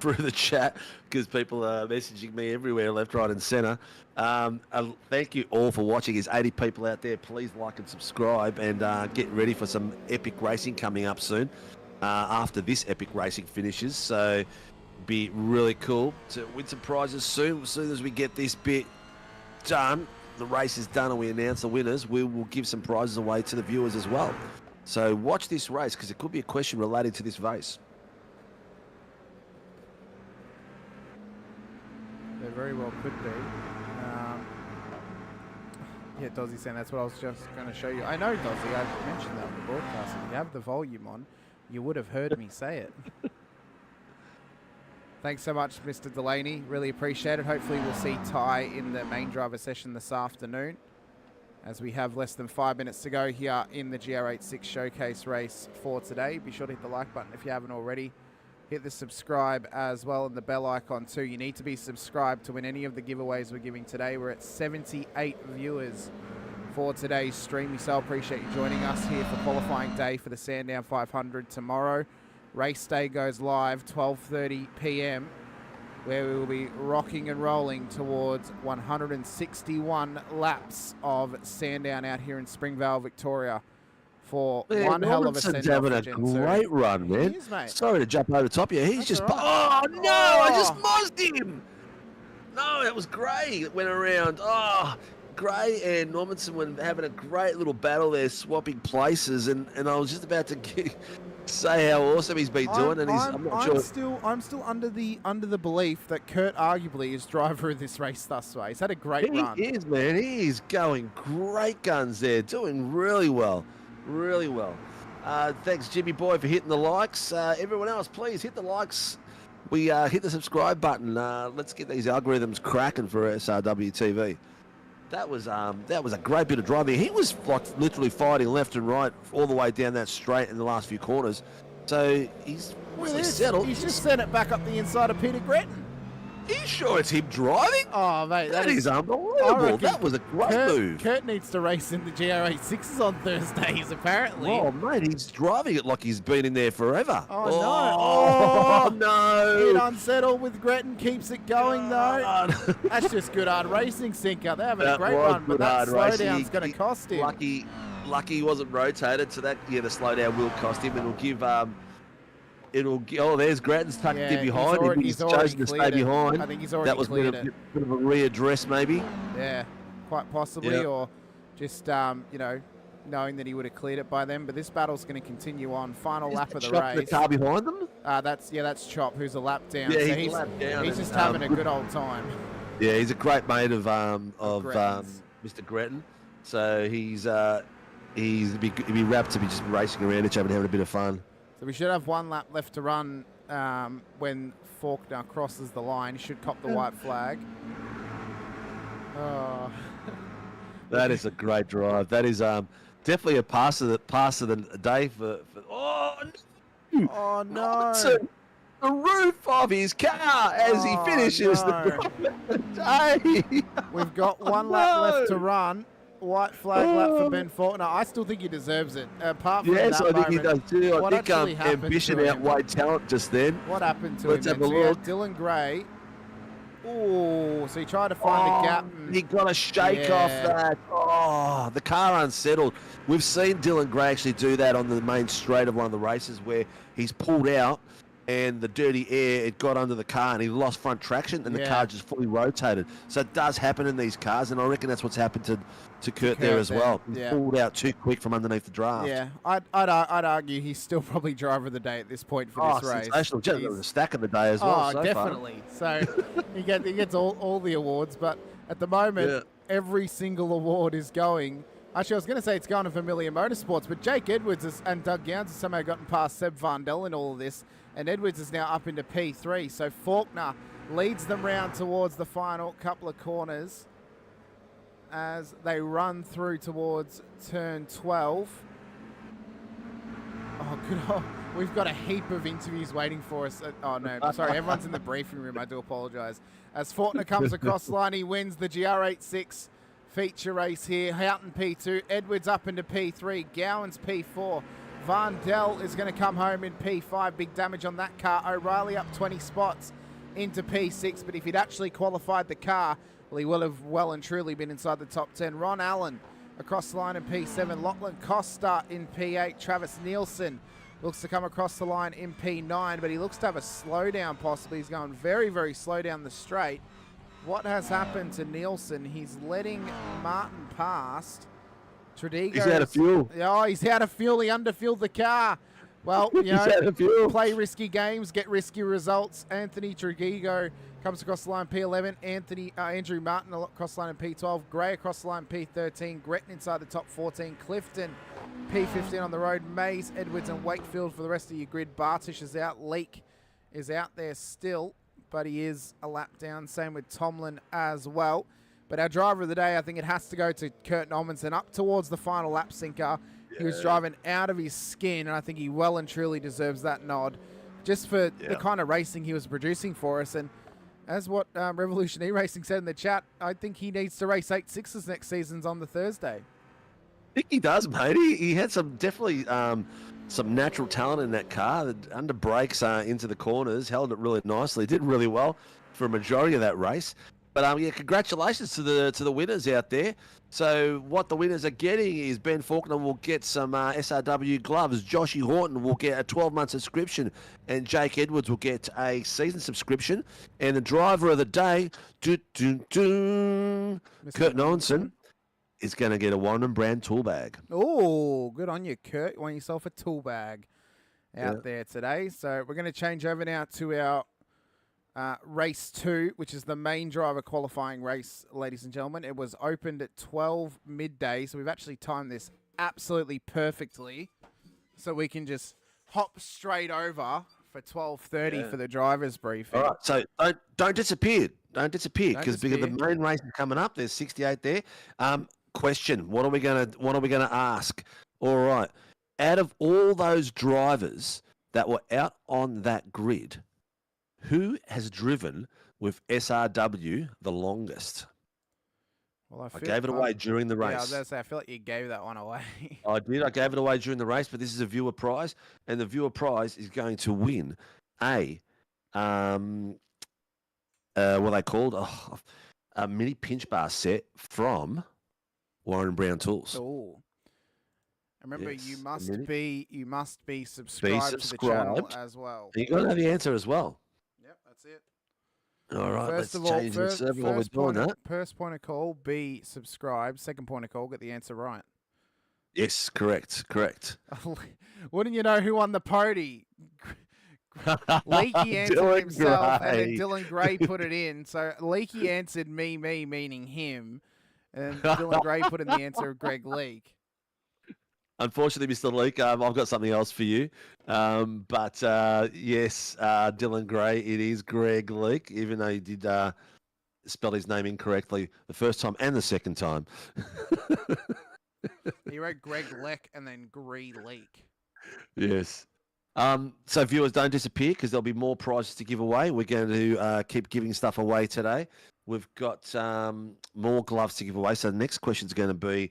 through the chat because people are messaging me everywhere, left, right, and centre. Thank you all for watching. There's 80 people out there. Please like and subscribe and get ready for some epic racing coming up soon after this epic racing finishes. So be really cool to win some prizes soon. As soon as we get this bit done, the race is done and we announce the winners, we will give some prizes away to the viewers as well. So watch this race because it could be a question related to this race. There very well could be. Yeah, Dozzy saying that's what I was just going to show you. I know, Dozzy, I mentioned that on the broadcast. If you have the volume on, you would have heard me say it. Thanks so much, Mr. Delaney. Really appreciate it. Hopefully we'll see Ty in the main driver session this afternoon, as we have less than 5 minutes to go here in the GR86 showcase race for today. Be sure to hit the like button if you haven't already. Hit the subscribe as well and the bell icon too. You need to be subscribed to win any of the giveaways we're giving today. We're at 78 viewers for today's stream. We so appreciate you joining us here for qualifying day for the Sandown 500 tomorrow. Race day goes live 12:30 p.m. where we will be rocking and rolling towards 161 laps of Sandown out here in Springvale, Victoria, for one hell of a send-off. Having a great run, man. He is, mate. Sorry to jump over the top of you. He's just... right. Oh, no! I just mozzed him! No, that was Gray that went around. Oh, Gray and Normanson were having a great little battle there, swapping places, and I was just about to say how awesome he's been doing, and I'm not sure. I'm still under the belief that Kurt arguably is driver of this race thus far. He's had a great run. He is, man. He is going great guns there, doing really well. Really well. Thanks, Jimmy Boy, for hitting the likes. Everyone else, please hit the likes. We hit the subscribe button. Let's get these algorithms cracking for SRW TV. That was a great bit of driving. He was like literally fighting left and right all the way down that straight in the last few corners. So he's really settled. He's just sent it back up the inside of Peter Gretton. Are you sure it's him driving? Oh, mate, that is unbelievable. That was a great move. Kurt needs to race in the GR86s on Thursdays, apparently. Oh, mate, he's driving it like he's been in there forever. Oh, no. No. Get unsettled with Gretton, keeps it going, though. That's just good hard racing, Sinker. They're having a great run, but that slowdown's going to cost him. Lucky he wasn't rotated, so that, the slowdown will cost him. It'll give... there's Gratton's tucked in behind him. He's chosen to stay behind. I think he's already cleared it. That was a bit of a readdress, maybe. Yeah, quite possibly, or just, knowing that he would have cleared it by then. But this battle's going to continue on. Final lap of the race. The car behind them? That's Chop, who's a lap down. Yeah, so he's a lap down. He's just having a good old time. Yeah, he's a great mate of Mr. Gretton. So he'd be rapt to be just racing around each other and having a bit of fun. So we should have one lap left to run when Faulkner crosses the line. He should cop the white flag. Oh. That is a great drive. That is definitely a pass of the day for. Oh, Oh no! Robinson, the roof of his car as he finishes the drive of the day. We've got one lap left to run. White flag lap for Ben Faulkner. I still think he deserves it. Apart from Yes, that I think he moment, does too. I what think actually happened ambition to him? outweighed talent just then. What happened to Let's him? have a So we had look. Dylan Gray. Oh, so he tried to find a gap. He got a shake off that. Oh, the car unsettled. We've seen Dylan Gray actually do that on the main straight of one of the races where he's pulled out and the dirty air, it got under the car and he lost front traction and the car just fully rotated. So it does happen in these cars, and I reckon that's what's happened to Kurt there as well. He pulled out too quick from underneath the draft. Yeah, I'd argue he's still probably driver of the day at this point for this race. Sensational. Just the stack of the day as well. So definitely. So he gets all the awards, but at the moment, every single award is going. Actually, I was going to say it's going to Familiar Motorsports, but Jake Edwards and Doug Gowns has somehow gotten past Seb Varndell in all of this, and Edwards is now up into P3. So Faulkner leads them round towards the final couple of corners as they run through towards turn 12. Oh, good. Oh, we've got a heap of interviews waiting for us. Oh, no. Sorry, everyone's in the briefing room. I do apologise. As Faulkner comes across the line, he wins the GR86 feature race here. Houghton P2, Edwards up into P3, Gowans P4. Varndell is going to come home in P5. Big damage on that car. O'Reilly up 20 spots into P6, but if he'd actually qualified the car, well, he will have well and truly been inside the top 10. Ron Allen across the line in P7. Lachlan Costa in P8. Travis Nielsen looks to come across the line in P9, but he looks to have a slowdown possibly. He's going very, very slow down the straight. What has happened to Nielsen? He's letting Martin past. Tradigo. He's out of fuel. Oh, he's out of fuel. He underfueled the car. Well, you He's out of fuel. Play risky games, get risky results. Anthony Tradigo comes across the line P11. Andrew Martin across the line in P12. Gray across the line P13. Gretton inside the top 14. Clifton P15 on the road. Mays, Edwards and Wakefield for the rest of your grid. Bartish is out. Leake is out there still, but he is a lap down. Same with Tomlin as well. But our driver of the day, I think it has to go to Kurt Normanson up towards the final lap sinker. He was driving out of his skin, and I think he well and truly deserves that nod just for the kind of racing he was producing for us. And as what Revolution E-Racing said in the chat, I think he needs to race 8.6s next season's on the Thursday. I think he does, mate. He had definitely some natural talent in that car. Under brakes into the corners, held it really nicely. Did really well for a majority of that race. But congratulations to the winners out there. So what the winners are getting is Ben Faulkner will get some SRW gloves. Joshy Horton will get a 12-month subscription, and Jake Edwards will get a season subscription. And the driver of the day, Kurt Normanson, is going to get a Warren Brown tool bag. Oh, good on you, Kurt. You want yourself a tool bag out there today. So we're going to change over now to our race 2, which is the main driver qualifying race, ladies and gentlemen. It was opened at 12 midday, so we've actually timed this absolutely perfectly. So we can just hop straight over for 12:30 for the driver's briefing. All right, so don't disappear. Don't disappear, because the main race is coming up. There's 68 there. Question: What are we gonna ask? All right, out of all those drivers that were out on that grid, who has driven with SRW the longest? Well, I gave it away during the race. Yeah, I was going to say, I feel like you gave that one away. I did. I gave it away during the race, but this is a viewer prize, and the viewer prize is going to win what are they called? A mini pinch bar set from Warren Brown Tools. Oh. Remember, Yes, you must be subscribed to the channel as well. You got to know the answer as well. Yep, that's it. All right, First let's of all, change the server while we're doing that. First point of call, be subscribed. Second point of call, get the answer right. Yes, correct. Wouldn't you know who won the pody? Leakey answered Dylan himself, and then Gray. Dylan Gray put it in. So Leakey answered me, meaning him, and Dylan Gray put in the answer of Greg Leake. Unfortunately, Mr. Leake, I've got something else for you. But yes, Dylan Gray, it is Greg Leake, even though he did spell his name incorrectly the first time and the second time. He wrote Greg Leck and then Gree Leak. Yes. So viewers, don't disappear because there'll be more prizes to give away. We're going to keep giving stuff away today. We've got more gloves to give away. So the next question is going to be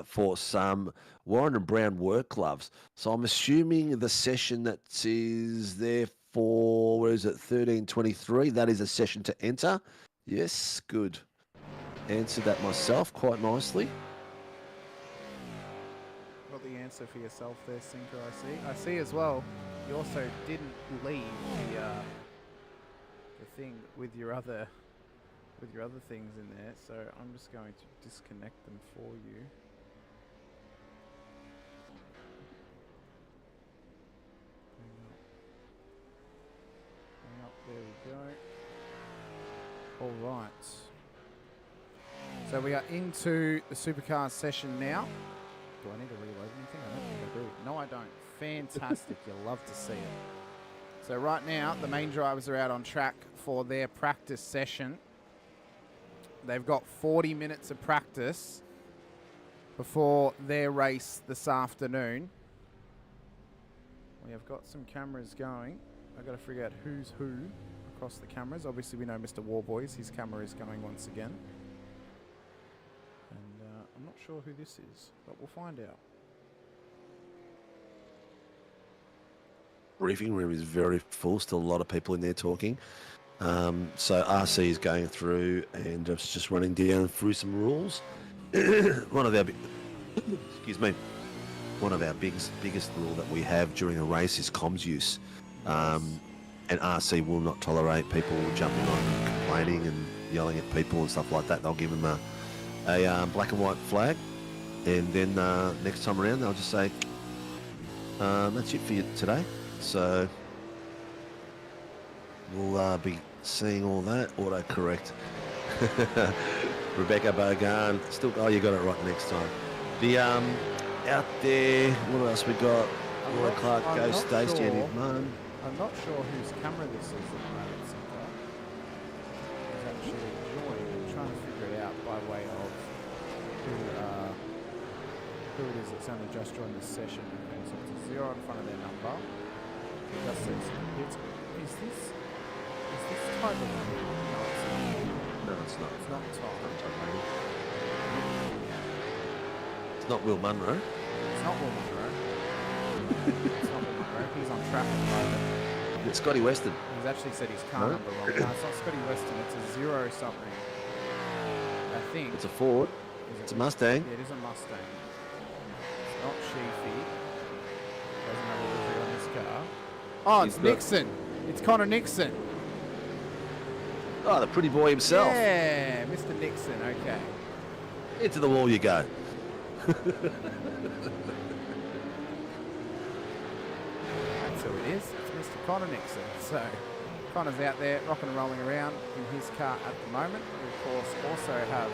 for some Warren and Brown work gloves. So I'm assuming the session that is there for, where is it, 13:23, that is a session to enter. Yes, good. Answered that myself quite nicely. Got the answer for yourself there, Sinker, I see. I see as well, you also didn't leave the thing with your other things in there, so I'm just going to disconnect them for you. Hang up, there we go. All right. So we are into the Supercars session now. Do I need to reload anything? I don't think I do. No, I don't. Fantastic. You'll love to see it. So right now, the main drivers are out on track for their practice session. They've got 40 minutes of practice before their race this afternoon. We have got some cameras going. I've got to figure out who's who across the cameras. Obviously, we know Mr. Warboys. His camera is going once again. And I'm not sure who this is, but we'll find out. Briefing room is very full. Still a lot of people in there talking. So RC is going through and just running down through some rules. One of our excuse me. One of our biggest rule that we have during a race is comms use. And RC will not tolerate people jumping on and complaining and yelling at people and stuff like that. They'll give them a black and white flag, and then next time around they'll just say, that's it for you today. So we'll be seeing all that. Autocorrect. Rebecca Bogan. Still, oh, you got it right next time. The out there, what else we got? Laura Clark, Ghost, Stacey, Andy Munn. I'm not sure whose camera this is at the moment, Sinker. He's actually joined. I'm trying to figure it out by way of who it is that's only just joined this session. Okay, so it's a 0 in front of their number. It does say is this type of number? No, it's not. It's not Tom. It's not Will Munro. It's not Will Munro. It's not Will Munro. He's on track at the moment. It's Scotty Weston. He's actually said his car number wrong. No, it's not Scotty Weston. It's a 0 something. I think. It's a Ford. It's a Mustang. Yeah, it is a Mustang. It's not Sheafy. Doesn't have a livery on this car. Oh, it's Nixon. It's Connor Nixon. Oh, the pretty boy himself. Yeah, Mr. Nixon. Okay. Into the wall you go. That's who it is. It's Mr. Connor Nixon. So Connor's out there rocking and rolling around in his car at the moment. We, of course, also have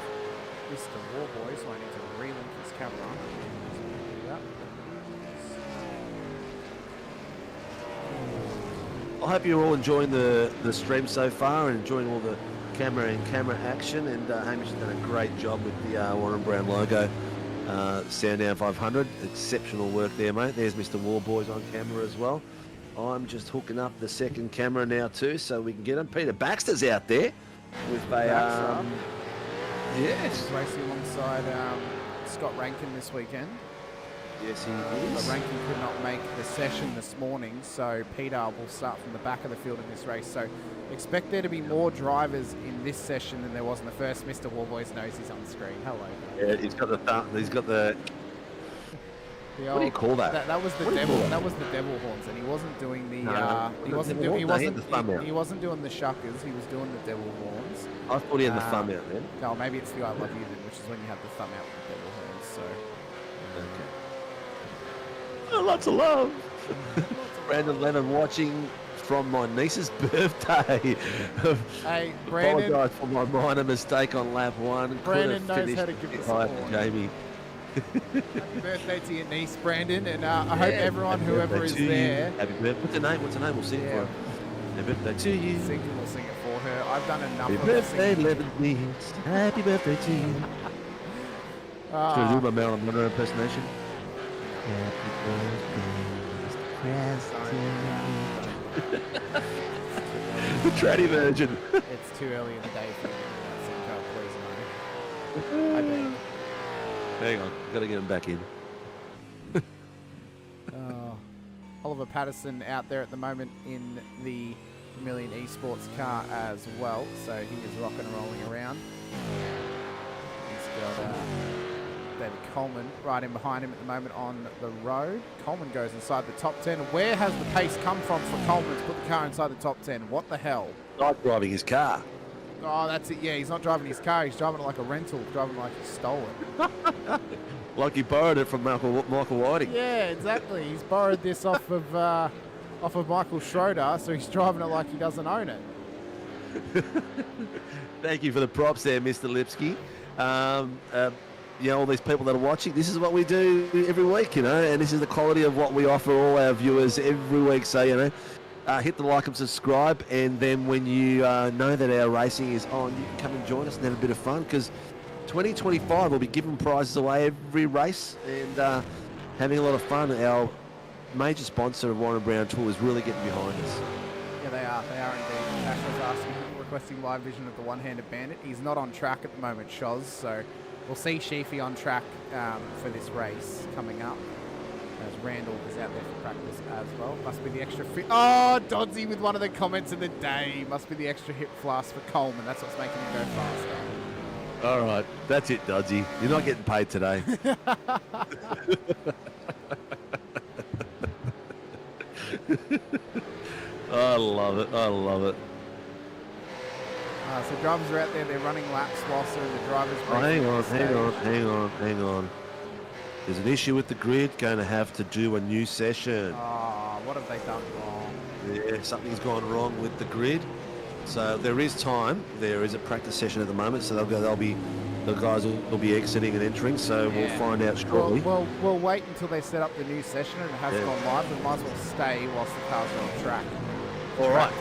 Mr. Warboy, so I need to relink his camera. I hope you're all enjoying the stream so far and enjoying all the camera action. And Hamish has done a great job with the Warren Brown logo. Sandown 500, exceptional work there, mate. There's Mr. Warboys on camera as well. I'm just hooking up the second camera now too, so we can get him. Peter Baxter's out there with a yes, racing alongside Scott Rankin this weekend. Yes, he But is. Rankin could not make the session this morning, so Peter will start from the back of the field in this race. So expect there to be more drivers in this session than there was in the first. Mr. Warboys knows he's on screen. Hello. Yeah, he's got the The what do you call that? That was the What do you devil. call That was the devil horns, and he wasn't doing the. No, he wasn't the devil doing. He horn? No, he had wasn't. the thumb out. He wasn't doing the shuckers. He was doing the devil horns. I thought he had the thumb out then. No, maybe it's the I love you then, which is when you have the thumb out with the devil horns. So. Okay. Oh, lots of love. Brandon Lennon watching from my niece's birthday. Hey, Brandon. Apologise for my minor mistake on lap 1. Brandon knows how to give us support. support. Jamie. Happy birthday to your niece, Brandon, and I hope everyone, Happy whoever birthday is to you. there. Happy birthday. What's her name? What's her name? We'll sing it for her. Happy birthday to you. Sinker will sing it for her. I've done enough Happy of birthday, singing. 11 weeks. Happy birthday to you. Should I do my Marilyn Monroe impersonation? Happy birthday, Mr. The tranny version. It's too early in the day for me to do that, Simco, please no. I beg. Hang on, got to get him back in. Oliver Patterson out there at the moment in the Vermilion Esports car as well, so he is rocking and rolling around. He's got David Coleman right in behind him at the moment on the road. Coleman goes inside the top 10. Where has the pace come from for Coleman to put the car inside the top 10? What the hell? Not driving his car. Oh, that's it. Yeah, he's not driving his car. He's driving it like a rental, driving it like he stole it. Like he borrowed it from Michael Whiting. Yeah, exactly. He's borrowed this off of Michael Schroeder, so he's driving it like he doesn't own it. Thank you for the props there, Mr. Lipsky. All these people that are watching, this is what we do every week, and this is the quality of what we offer all our viewers every week. So, hit the like and subscribe, and then when you know that our racing is on, you can come and join us and have a bit of fun, because 2025 will be giving prizes away every race and having a lot of fun. Our major sponsor of Warren Brown Tools is really getting behind us. Yeah, they are. They are indeed. Ash was requesting live vision of the one-handed bandit. He's not on track at the moment, Shoz, so we'll see Sheafy on track for this race coming up. As Randall is out there for practice as well. Must be the extra fit. Oh, Doddsy with one of the comments of the day. Must be the extra hip flask for Coleman. That's what's making him go faster. All right, that's it, Dodgy. You're not getting paid today. I love it. I love it. So drivers are out there. They're running laps whilst they're in the driver's break. Hang on. There's an issue with the grid. Going to have to do a new session. Oh, what have they done wrong? Yeah, something's gone wrong with the grid. So there is time. There is a practice session at the moment. So the guys will be exiting and entering. So we'll find out shortly. We'll wait until they set up the new session and it has gone live. We might as well stay whilst the cars are on track. All right.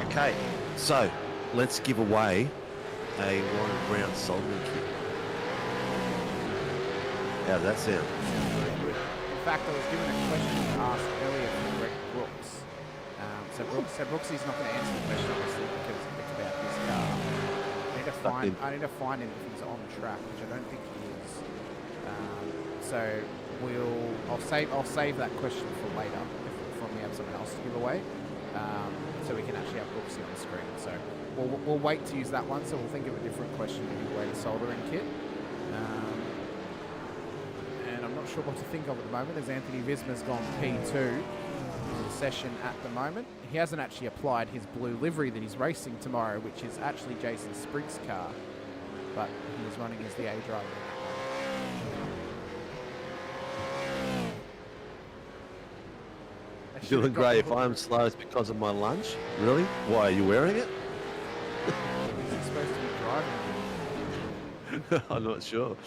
Okay. So let's give away a Warren Brown Solomon kit. How's that sound? In fact, I was given a question asked earlier from Greg Brooks. So Brooksy's not going to answer the question, obviously, because it's about his car. I need to find him if he's on track, which I don't think he is. So I'll save that question for later if we have something else to give away, so we can actually have Brooksy on the screen. So we'll wait to use that one. So we'll think of a different question to give away the soldering kit. And I'm not sure what to think of at the moment, as Anthony Visma's gone P2 in the session at the moment. He hasn't actually applied his blue livery that he's racing tomorrow, which is actually Jason Spriggs' car, but he is running as the A driver. Feeling grey. If I'm slow, it's because of my lunch. Really? Why are you wearing it? Is he supposed to be driving? I'm not sure.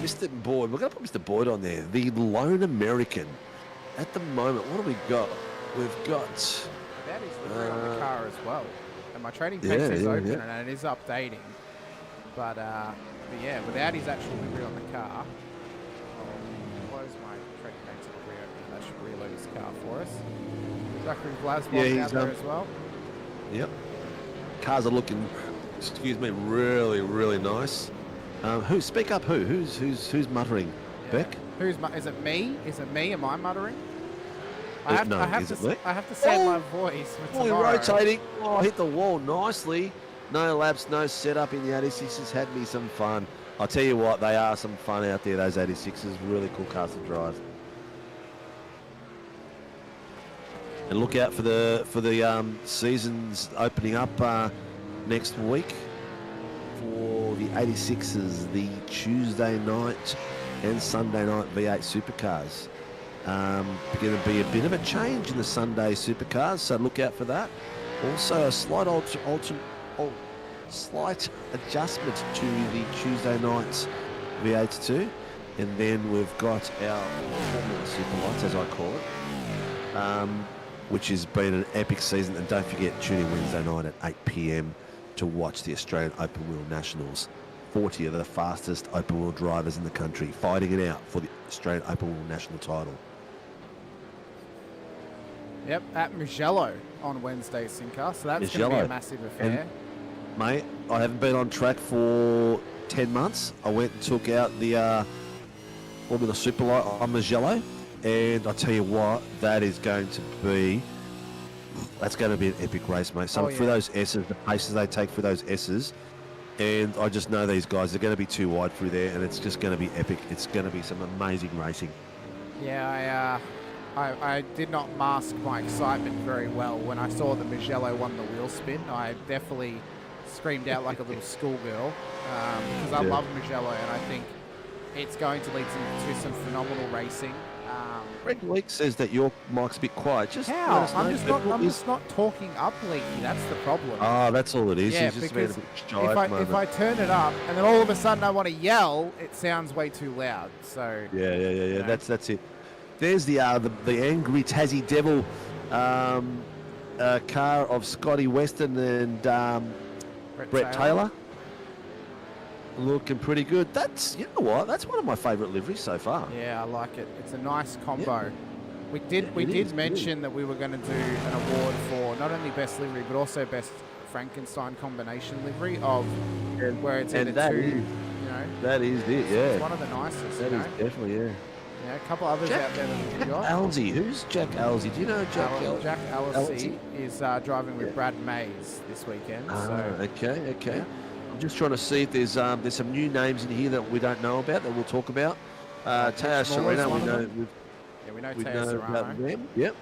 Mr. Boyd. We're going to put Mr. Boyd on there. The lone American. At the moment, what have we got? We've got... That is livery on the car as well. And my trading page is open and it is updating. But yeah, without his actual livery on the car, I'll close my trading page and reopen. That should reload his car for us. Zachary Glasgow out there as well. Yep. Cars are looking, really, really nice. Speak up. Who's muttering? Yeah. Beck? Is it me? Is it me? Am I muttering? I have to save my voice for tomorrow. You're rotating. Oh, hit the wall nicely. No laps, no setup in the 86s. Had me some fun. I'll tell you what, they are some fun out there. Those 86s, really cool cars to drive. And look out for the seasons opening up next week for the 86s, the Tuesday night and Sunday night V8 Supercars. Going to be a bit of a change in the Sunday Supercars, so look out for that. Also, a slight slight adjustment to the Tuesday night's V8 too, and then we've got our Formula Super Lights, as I call it, which has been an epic season. And don't forget, tune in Wednesday night at 8 p.m. to watch the Australian Open Wheel Nationals 40 of the fastest open wheel drivers in the country, fighting it out for the Australian open wheel national title. Yep, at Mugello on Wednesday, Sinker. So that's going to be a massive affair. And, mate, I haven't been on track for 10 months. I went and took out the Formula Superlight on Mugello, and I tell you what, that is going to be... That's going to be an epic race, mate. So for those S's, the paces they take for those S's, and I just know these guys are going to be too wide through there, and it's just going to be epic. It's going to be some amazing racing. Yeah, I did not mask my excitement very well when I saw that Mugello won the wheel spin. I definitely screamed out like a little schoolgirl because I love Mugello, and I think it's going to lead to some phenomenal racing. Greg Leake says that your mic's a bit quiet. Just how? I'm just not talking up, Leaky. That's the problem. Oh, that's all it is. Yeah, He's just because been a bit shy if I turn it up and then all of a sudden I want to yell, it sounds way too loud. So yeah. You know. That's it. There's the angry Tassie Devil car of Scotty Weston and Brett Taylor. Looking pretty good. That's, you know what? That's one of my favourite liveries so far. Yeah, I like it. It's a nice combo. Yeah. We did mention that we were going to do an award for not only best livery but also best Frankenstein combination livery of where it's either two. You know, that is it. Yeah, it's one of the nicest. That is definitely Yeah, a couple others out there that we've got. Alsey. Who's Jack Alsey? Do you know Jack Alsey? Jack Alsey is driving with Brad Mays this weekend. Okay. Yeah. I'm just trying to see if there's some new names in here that we don't know about that we'll talk about. Teo Sereno, we know. We know Teo Sereno. Yep.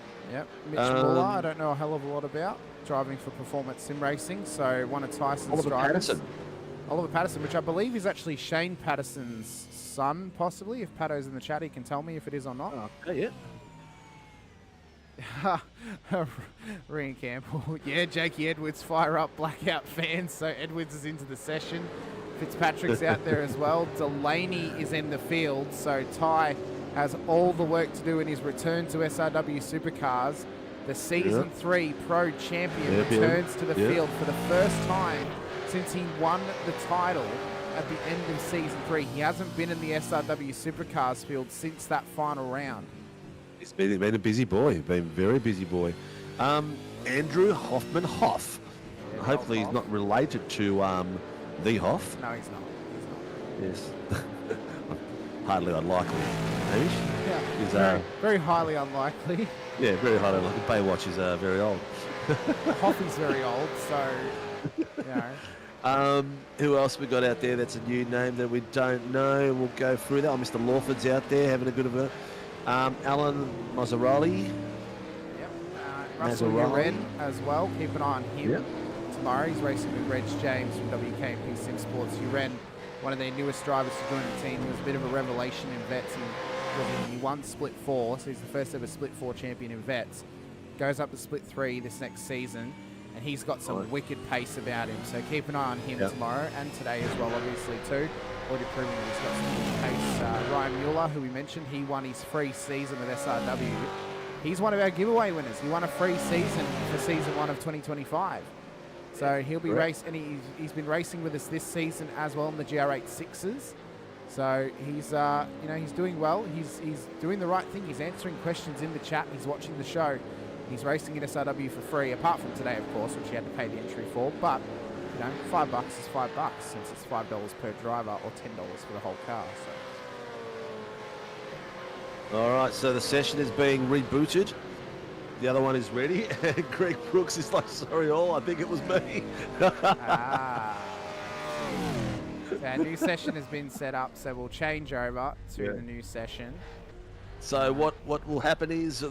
Mitch Muller, I don't know a hell of a lot about. Driving for Performance Sim Racing, so one of Tyson's drivers. Oliver Patterson, which I believe is actually Shane Patterson's son, possibly. If Patto's in the chat, he can tell me if it is or not. Okay, Rian Campbell. Yeah, Jakey Edwards, fire up Blackout fans. So Edwards is into the session. Fitzpatrick's out there as well. Delaney is in the field. So Ty has all the work to do in his return to SRW Supercars. The Season 3 Pro Champion returns to the field for the first time since he won the title at the end of Season 3. He hasn't been in the SRW Supercars field since that final round. He's been a busy boy. Been a very busy boy. Andrew Hoffman Hoff. Hopefully he's not related to the Hoff. No, he's not. Yes. Hardly unlikely. Hamish? Yeah. Very highly unlikely. Yeah, very highly unlikely. Baywatch is very old. Hoff is very old, so you know. Who else we got out there that's a new name that we don't know? We'll go through that. Mr. Lawford's out there having a good of a... Alan Mazzaroli. Yep. Russell Uren as well. Keep an eye on him. Yep. Tomorrow he's racing with Reg James from WKP Sim Sports. Uren, one of their newest drivers to join the team. He was a bit of a revelation in vets. He won Split 4, so he's the first ever Split 4 champion in vets. Goes up to Split 3 this next season, and he's got some wicked pace about him. So keep an eye on him tomorrow and today as well, obviously too. Already proving that he's got some pace. Ryan Mueller, who we mentioned, he won his free season with SRW. He's one of our giveaway winners. He won a free season for Season 1 of 2025. So he'll be racing, and he's been racing with us this season as well in the GR8 6s. So he's he's doing well. He's doing the right thing. He's answering questions in the chat. He's watching the show. He's racing at SRW for free, apart from today, of course, which he had to pay the entry for. But you know, $5 is $5 since it's $5 per driver or $10 for the whole car. So. All right, so the session is being rebooted. The other one is ready. And Greg Brooks is like, sorry all, I think it was me. So our new session has been set up, so we'll change over to the new session. So what will happen is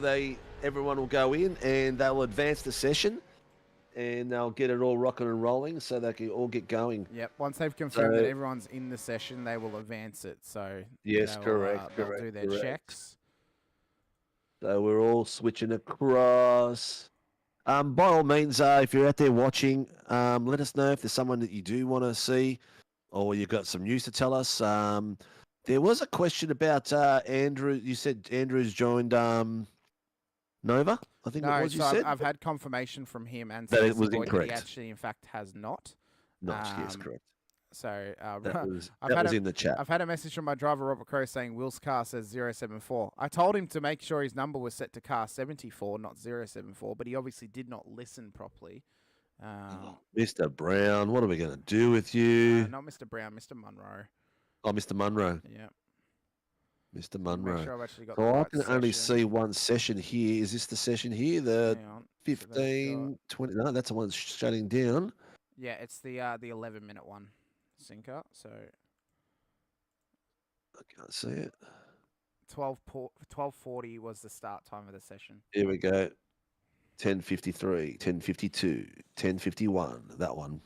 everyone will go in and they'll advance the session. And they'll get it all rocking and rolling so they can all get going. Yep. Once they've confirmed that everyone's in the session, they will advance it. So yes, correct. They'll do their checks. So we're all switching across. By all means, if you're out there watching, let us know if there's someone that you do want to see, or you've got some news to tell us. There was a question about Andrew. You said Andrew's joined Nova. I think it was you said. I've had confirmation from him and that it was incorrect. He actually, in fact, has not. Yes, correct. So That was had in the chat. I've had a message from my driver Robert Crow saying Will's car says 074. I told him to make sure his number was set to car 74, not 074, but he obviously did not listen properly. Mr. Brown, what are we going to do with you? Not Mr. Brown, Mr. Munro. Oh, Mr. Munro. Yeah. Mr. Munro. sure I've actually got So the I right can only session. see one session here. Is this the session here? The Hang on. 15, 20. No, that's the one that's shutting down. Yeah, it's the 11-minute one, Sinker. So I can't see it. 12:40 was the start time of the session. Here we go. 10:53, 10:52, 10:51. That one.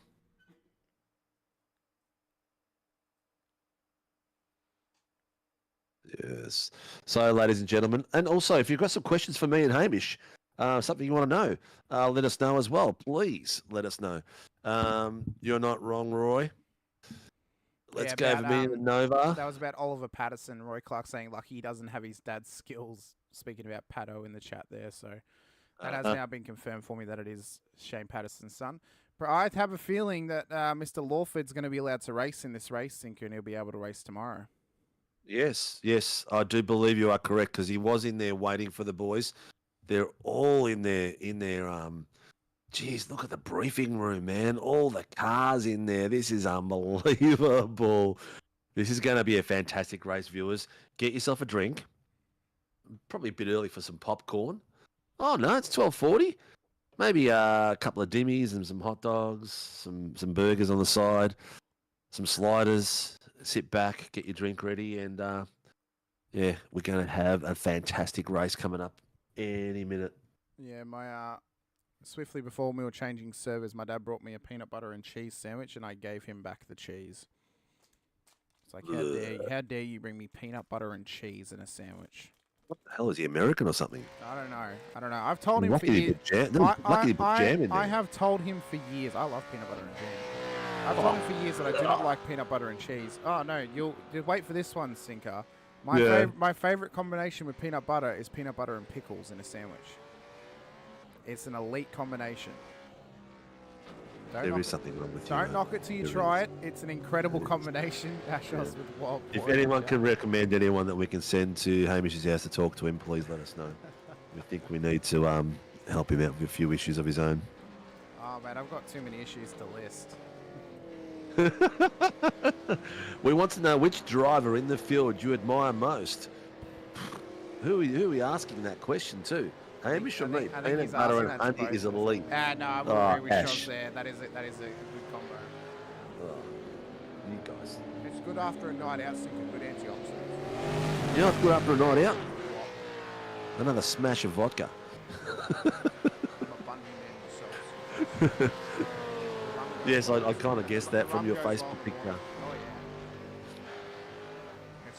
Yes. So, ladies and gentlemen, and also if you've got some questions for me and Hamish, something you want to know, let us know as well. Please let us know. You're not wrong, Roy. Let's go over me and Nova. That was about Oliver Patterson. Roy Clark saying lucky he doesn't have his dad's skills. Speaking about Pato in the chat there, so that has now been confirmed for me that it is Shane Patterson's son. But I have a feeling that Mr. Lawford's going to be allowed to race in this race, Sinker, and he'll be able to race tomorrow. Yes, I do believe you are correct because he was in there waiting for the boys. They're all in there. Geez, look at the briefing room, man. All the cars in there. This is unbelievable. This is going to be a fantastic race, viewers. Get yourself a drink. Probably a bit early for some popcorn. Oh, no, it's 12:40. Maybe a couple of dimmies and some hot dogs, some burgers on the side, some sliders. Sit back, get your drink ready, and yeah, we're going to have a fantastic race coming up any minute. Yeah, my swiftly before we were changing servers, my dad brought me a peanut butter and cheese sandwich, and I gave him back the cheese. It's like, how dare you bring me peanut butter and cheese in a sandwich? What the hell is he, American or something? I don't know. I've told him Lucky for he years. put lucky he put jam in there. I have told him for years. I love peanut butter and jam. I've told him for years that I do not like peanut butter and cheese. Oh no, you'll wait for this one, Sinker. My favorite combination with peanut butter is peanut butter and pickles in a sandwich. It's an elite combination. There is something wrong with you. Don't knock it till you try it. It's an incredible combination. Ashos with wild. If anyone can recommend anyone that we can send to Hamish's house to talk to him, please let us know. We think we need to help him out with a few issues of his own. Oh man, I've got too many issues to list. We want to know which driver in the field you admire most. Who are we asking that question to? Hamish or me? Peanut butter and honey is elite. No, I would agree with Josh there. That is a good combo. You guys. It's good after a night out, Sinker. Good antioxidants. You know what's good after a night out? Another smash of vodka. Yes, I kind of guessed that from your Facebook picture.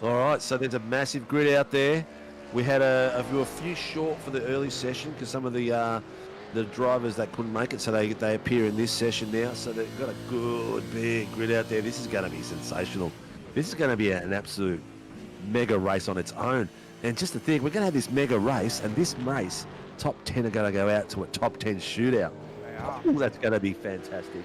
All right, so there's a massive grid out there. We had a few short for the early session because some of the drivers that couldn't make it, so they appear in this session now. So they've got a good big grid out there. This is going to be sensational. This is going to be an absolute mega race on its own. And just to think, we're going to have this mega race, and this race, top 10 are going to go out to a top 10 shootout. Oh, that's going to be fantastic.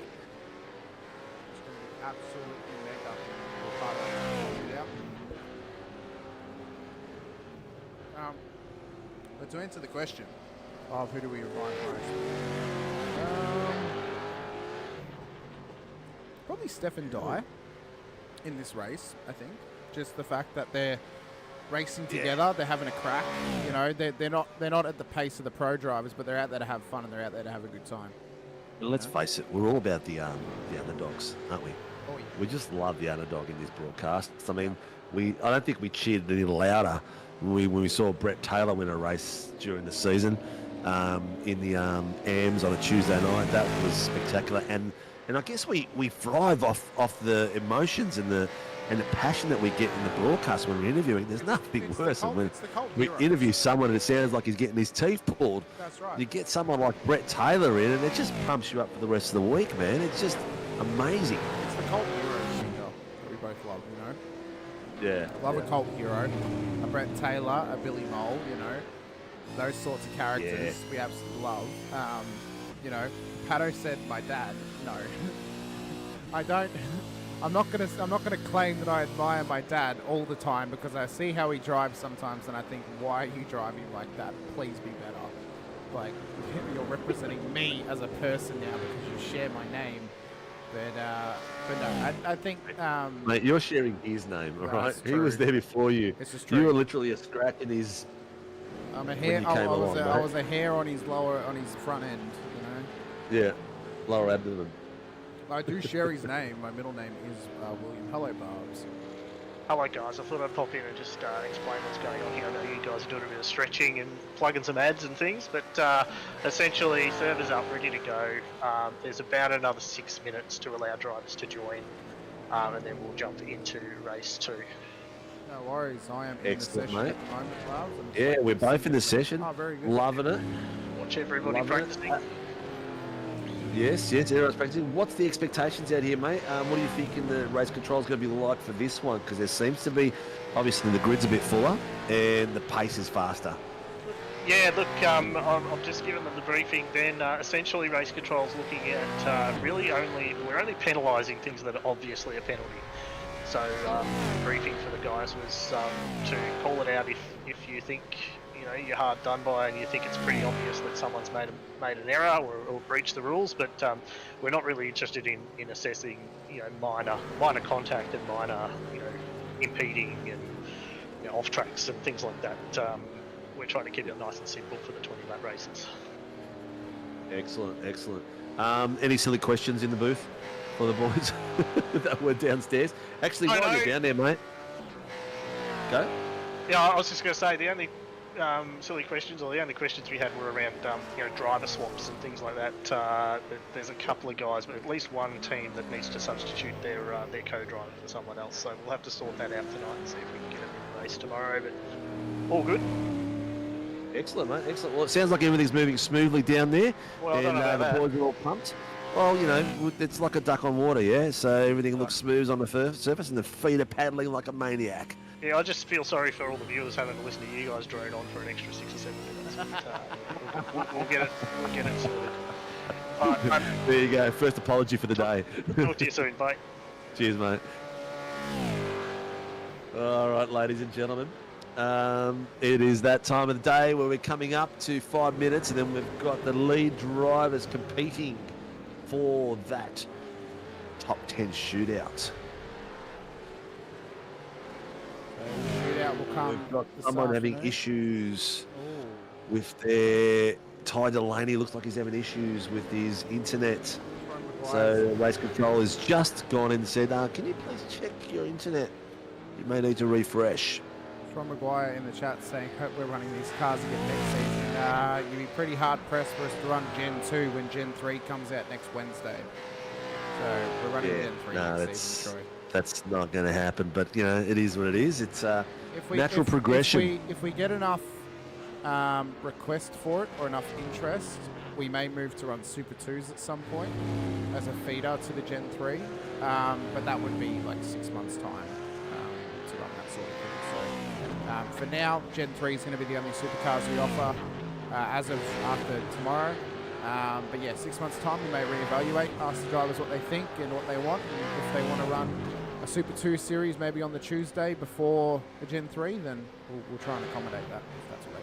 But to answer the question of who do we remind most, probably Stefan Dye in this race, I think. Just the fact that they're racing together, they're having a crack. You know, they're not at the pace of the pro drivers, but they're out there to have fun and they're out there to have a good time. Well, let's face it, we're all about the underdogs, aren't we? Oh, yeah. We just love the underdog in this broadcast. I mean, I don't think we cheered any louder when we saw Brett Taylor win a race during the season in the AMS on a Tuesday night. That was spectacular, and I guess we thrive off the emotions and the passion that we get in the broadcast when we're interviewing. There's nothing worse than when we interview someone and it sounds like he's getting his teeth pulled. That's right. You get someone like Brett Taylor in and it just pumps you up for the rest of the week, man. It's just amazing. It's the cult hero that we both love, you know? Yeah. Love a cult hero, a Brett Taylor, a Billy Mole, you know? Those sorts of characters we absolutely love. You know, Pato said my dad. No. I I'm not gonna claim that I admire my dad all the time because I see how he drives sometimes and I think, why are you driving like that? Please be better. Like, you're representing me as a person now because you share my name. But no, I think... Mate, you're sharing his name, all right? He true. was there before you. This is true. You were literally a scratch in his... I'm a hair. I was a hair on his front end, you know? Yeah, lower abdomen. I do share his name. My middle name is William. Hello, Barbs. Hello guys, I thought I'd pop in and just explain what's going on here. I know you guys are doing a bit of stretching and plugging some ads and things, but essentially servers up, ready to go. There's about another 6 minutes to allow drivers to join, and then we'll jump into race 2. No worries, I am in the session mate. at the moment, Barbs. Yeah, we're both in the session. Oh, very good. Loving it. Watch everybody practicing. Yes, everyone's practicing. What's the expectations out here, mate? What do you think in the race control is going to be like for this one? Because there seems to be, obviously, the grid's a bit fuller and the pace is faster. Yeah, look, I've just given them the briefing then. Essentially, race control's looking at we're only penalising things that are obviously a penalty. So the briefing for the guys was to call it out if you think you're hard done by and you think it's pretty obvious that someone's made an error or breached the rules, but we're not really interested in assessing minor contact and minor impeding and off tracks and things like that. We're trying to keep it nice and simple for the 20-lap races. Excellent. Any silly questions in the booth for the boys that were downstairs? Actually, while you're down there, mate, go. Yeah, I was just going to say the only silly questions, or the only questions we had were around driver swaps and things like that. There's a couple of guys, but at least one team that needs to substitute their co-driver for someone else. So we'll have to sort that out tonight and see if we can get it in the race tomorrow. But all good. Excellent, mate. Excellent. Well, it sounds like everything's moving smoothly down there, well, and the boys are all pumped. Well, it's like a duck on water, yeah? So everything looks smooth on the surface, and the feet are paddling like a maniac. Yeah, I just feel sorry for all the viewers having to listen to you guys drone on for an extra 6 or 7 minutes. But, we'll get it sorted. All right, there you go. First apology for the day. Talk to you soon. Bye. Cheers, mate. All right, ladies and gentlemen. It is that time of the day where we're coming up to 5 minutes, and then we've got the lead drivers competing for that top 10 shootout. Shootout will come. We've got someone having issues with their... Ty Delaney looks like he's having issues with his internet. So race control has just gone in and said, can you please check your internet? You may need to refresh. Ron Maguire in the chat saying, hope we're running these cars again next season. You'd be pretty hard pressed for us to run Gen 2 when Gen 3 comes out next Wednesday. So we're running Gen 3 next season, Troy. That's not going to happen, but it is what it is. It's natural progression. If we get enough request for it or enough interest, we may move to run Super 2s at some point as a feeder to the Gen 3. But that would be like 6 months' time to run that sort of thing. So for now, Gen 3 is going to be the only supercars we offer as of after tomorrow. But yeah, 6 months' time we may reevaluate, ask the drivers what they think and what they want. And if they want to run a Super 2 series maybe on the Tuesday before the Gen 3, then we'll try and accommodate that if that's what they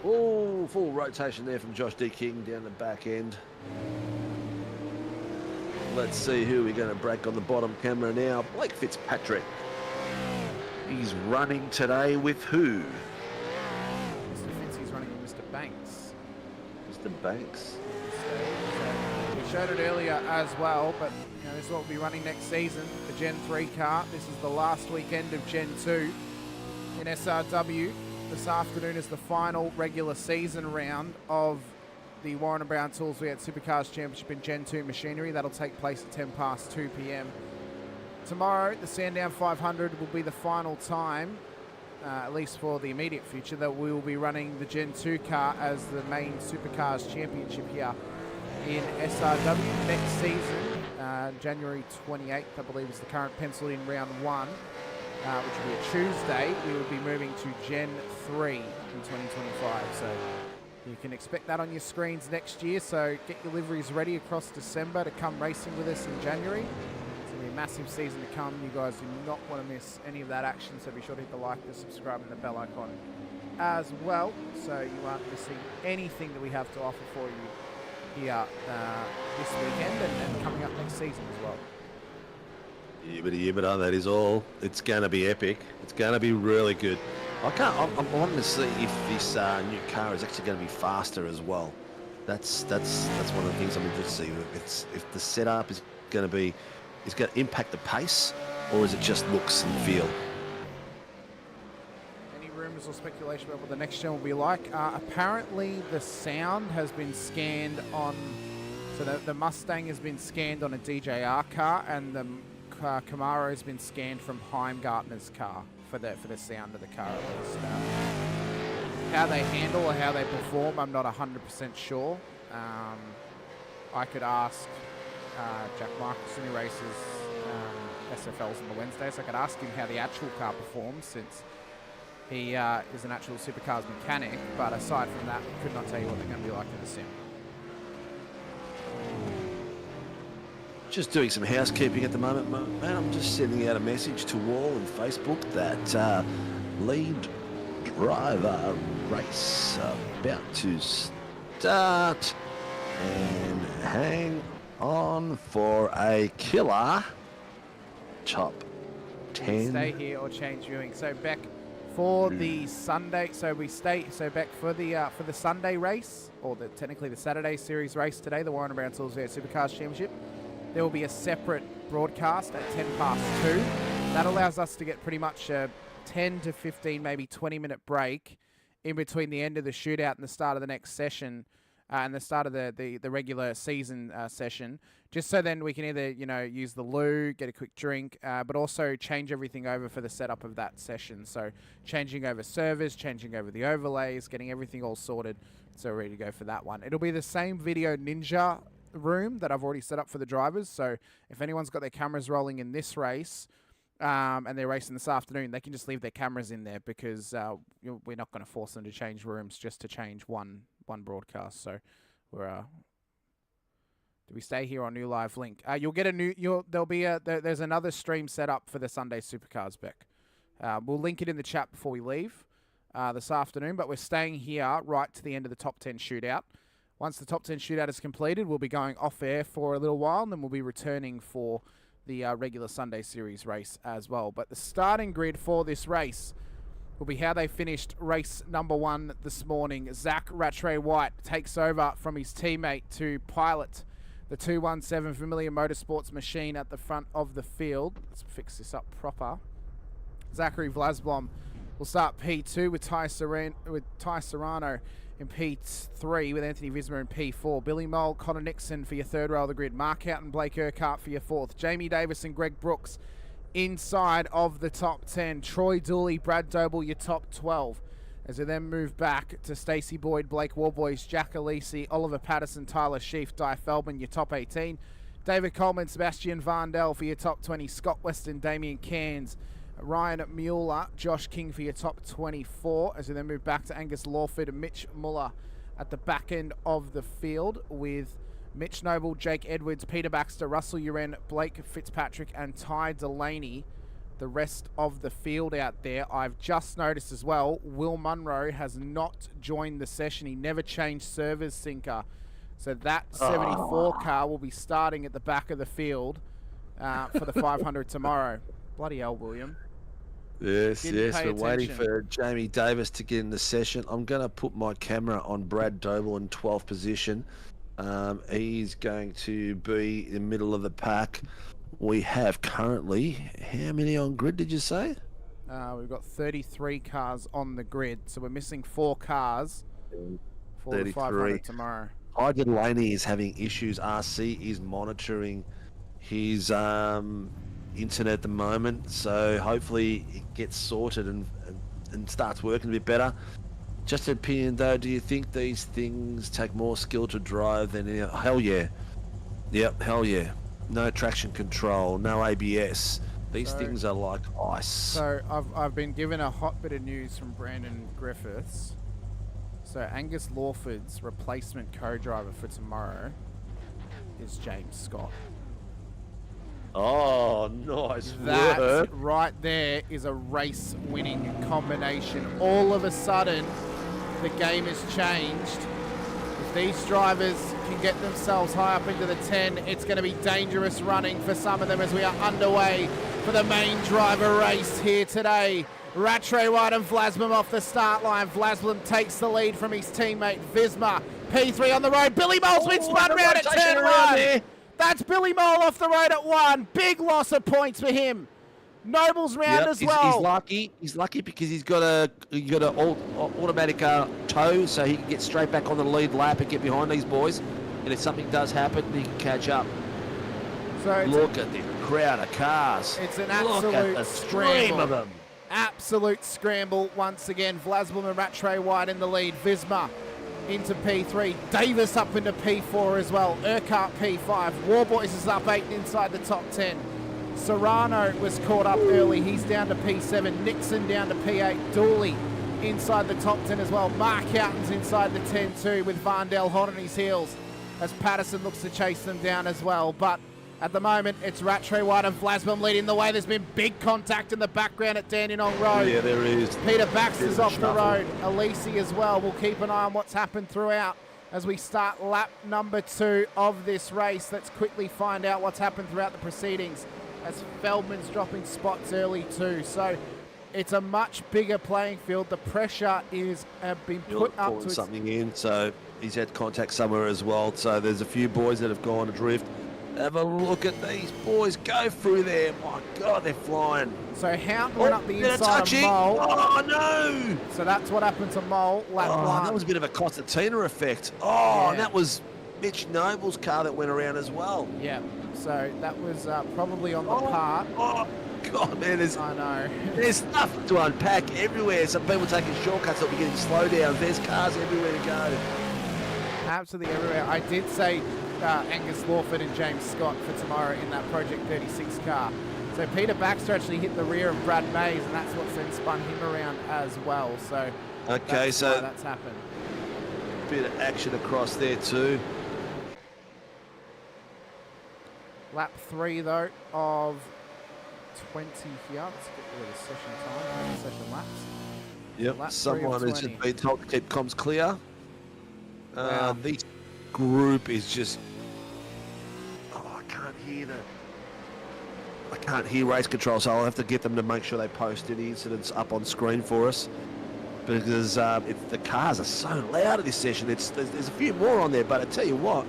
want. Oh, full rotation there from Josh D. King down the back end. Let's see who we're going to break on the bottom camera now. Blake Fitzpatrick. He's running today with who? Mr. Fitz, he's running with Mr. Banks. Mr. Banks. So we showed it earlier as well, but this is what we'll be running next season. The Gen 3 car. This is the last weekend of Gen 2 in SRW. This afternoon is the final regular season round of the Warren Brown Tools Supercars Championship in Gen 2 machinery. That'll take place at 10 past 2 p.m. Tomorrow, the Sandown 500 will be the final time, at least for the immediate future, that we will be running the Gen 2 car as the main Supercars Championship here in SRW next season. January 28th, I believe, is the current penciled in round 1, which will be a Tuesday. We will be moving to Gen 3 in 2025. So You can expect that on your screens next year, so get your liveries ready across December to come racing with us in January. It's going to be a massive season to come. You guys do not want to miss any of that action, so be sure to hit the like, the subscribe, and the bell icon as well, so you aren't missing anything that we have to offer for you here this weekend and coming up next season as well. Yibbity, that is all. It's going to be epic. It's going to be really good. I'm wanting to see if this new car is actually going to be faster as well. That's one of the things I'm interested to see. If the setup is going to impact the pace, or is it just looks and feel? Any rumours or speculation about what the next gen will be like? Apparently the sound has been scanned on, so the Mustang has been scanned on a DJR car, and the Camaro has been scanned from Heimgartner's car for the sound of the car at least. How they handle or how they perform, I'm not 100% sure. I could ask Jack Michelson, who races SFLs on the Wednesdays. I could ask him how the actual car performs, since he is an actual Supercars mechanic. But aside from that, I could not tell you what they're going to be like in the sim. Just doing some housekeeping at the moment, man. I'm just sending out a message to all on Facebook that lead driver race about to start, and hang on for a killer top 10. Stay here or change viewing. So Beck, for the Sunday, Beck, for the Sunday race, or technically the Saturday series race today, the Warren Brown Tools Supercars Championship, there will be a separate broadcast at 2. That allows us to get pretty much a 10 to 15, maybe 20-minute break in between the end of the shootout and the start of the next session, and the start of the regular season session, just so then we can either, use the loo, get a quick drink, but also change everything over for the setup of that session. So changing over servers, changing over the overlays, getting everything all sorted, so we're ready to go for that one. It'll be the same Video Ninja room that I've already set up for the drivers, so if anyone's got their cameras rolling in this race and they're racing this afternoon, they can just leave their cameras in there, because we're not going to force them to change rooms just to change one broadcast. So we're do we stay here on New Live Link? You'll get a new there's another stream set up for the Sunday Supercars, Beck. We'll link it in the chat before we leave this afternoon, but we're staying here right to the end of the top 10 shootout. Once the top 10 shootout is completed, we'll be going off air for a little while, and then we'll be returning for the regular Sunday series race as well. But the starting grid for this race will be how they finished race number 1 this morning. Zach Rattray White takes over from his teammate to pilot the 217 Familiar Motorsports machine at the front of the field. Let's fix this up proper. Zachary Vlasblom will start P2 with Ty Serrano in P3, with Anthony Visma in P4. Billy Mole, Connor Nixon for your third row of the grid. Mark Houghton, Blake Urquhart for your fourth. Jamie Davis and Greg Brooks inside of the top 10. Troy Dooley, Brad Doble, your top 12. As we then move back to Stacey Boyd, Blake Warboys, Jack Alisi, Oliver Patterson, Tyler Sheaf, Di Feldman, your top 18. David Coleman, Sebastian Vandel for your top 20. Scott Weston, Damien Cairns, Ryan Mueller, Josh King for your top 24. As we then move back to Angus Lawford and Mitch Muller at the back end of the field, with Mitch Noble, Jake Edwards, Peter Baxter, Russell Uren, Blake Fitzpatrick and Ty Delaney, the rest of the field out there. I've just noticed as well, Will Munro has not joined the session. He never changed servers, Sinker. So that 74 car will be starting at the back of the field for the 500 tomorrow. Bloody hell, William. Yes, we're waiting for Jamie Davis to get in the session. I'm going to put my camera on Brad Doble in 12th position. He's going to be in the middle of the pack. We have currently, how many on grid did you say? We've got 33 cars on the grid, so we're missing 4 cars for 33. The 500 tomorrow. Ty Delaney is having issues. RC is monitoring his internet at the moment, so hopefully it gets sorted and starts working a bit better. Just an opinion though, do you think these things take more skill to drive than hell yeah. Yep, hell yeah. No traction control, no ABS. These things are like ice. So I've been given a hot bit of news from Brandon Griffiths. So Angus Lawford's replacement co-driver for tomorrow is James Scott. Oh, nice That work. right there is a race-winning combination. All of a sudden, the game has changed. If these drivers can get themselves high up into the 10, it's going to be dangerous running for some of them as we are underway for the main driver race here today. Rattray White and Vlasman off the start line. Vlasman takes the lead from his teammate Visma. P3 on the road. Billy Mole's been spun round at turn 1. That's Billy Mole off the road at 1. Big loss of points for him. Noble's round as well. He's lucky. He's lucky because he's got a automatic toe, so he can get straight back on the lead lap and get behind these boys. And if something does happen, he can catch up. So look at the crowd of cars. It's an Look at the absolute stream scramble. of them. Absolute scramble once again. Vlasman and Rattray White in the lead. Visma into P3. Davis up into P4 as well. Urquhart P5. Warboys is up 8 inside the top 10. Serrano was caught up early. He's down to P7. Nixon down to P8. Dooley inside the top 10 as well. Mark Houghton's inside the 10 too with Varndell hot on his heels as Patterson looks to chase them down as well. But at the moment, it's Rattray White and Vlasman leading the way. There's been big contact in the background at Dandenong Road. Yeah, there is. Peter Baxter's off the shuffle. road. Alesi as well. We'll keep an eye on what's happened throughout as we start lap number 2 of this race. Let's quickly find out what's happened throughout the proceedings as Feldman's dropping spots early too. So it's a much bigger playing field. The pressure is been put up to its... something in, so he's had contact somewhere as well. So there's a few boys that have gone adrift. Have a look at these boys go through there. My God, they're flying. So Houghton went up the bit of inside of touching. Mole. Oh, no. So that's what happened to Mole. Lap 1. That was a bit of a Constantina effect. Oh, Yeah. and that was Mitch Noble's car that went around as well. Yeah, so that was probably on the part. Oh, God, man, I know. There's stuff to unpack everywhere. Some people taking shortcuts that we're getting slowdowns. There's cars everywhere to go. Absolutely everywhere. I did say Angus Lawford and James Scott for tomorrow in that Project 36 car. So Peter Baxter actually hit the rear of Brad Mays, and that's what's then spun him around as well. So Okay, so why that's happened. Bit of action across there too. Lap 3 though of 20 here. Let's get rid of the session time, session laps. Yep, Lap 3 of someone has 20. just been told to keep comms clear. Wow. This group is just... Oh, I can't hear that. I can't hear race control, so I'll have to get them to make sure they post any incidents up on screen for us. Because the cars are so loud at this session. There's a few more on there, but I tell you what.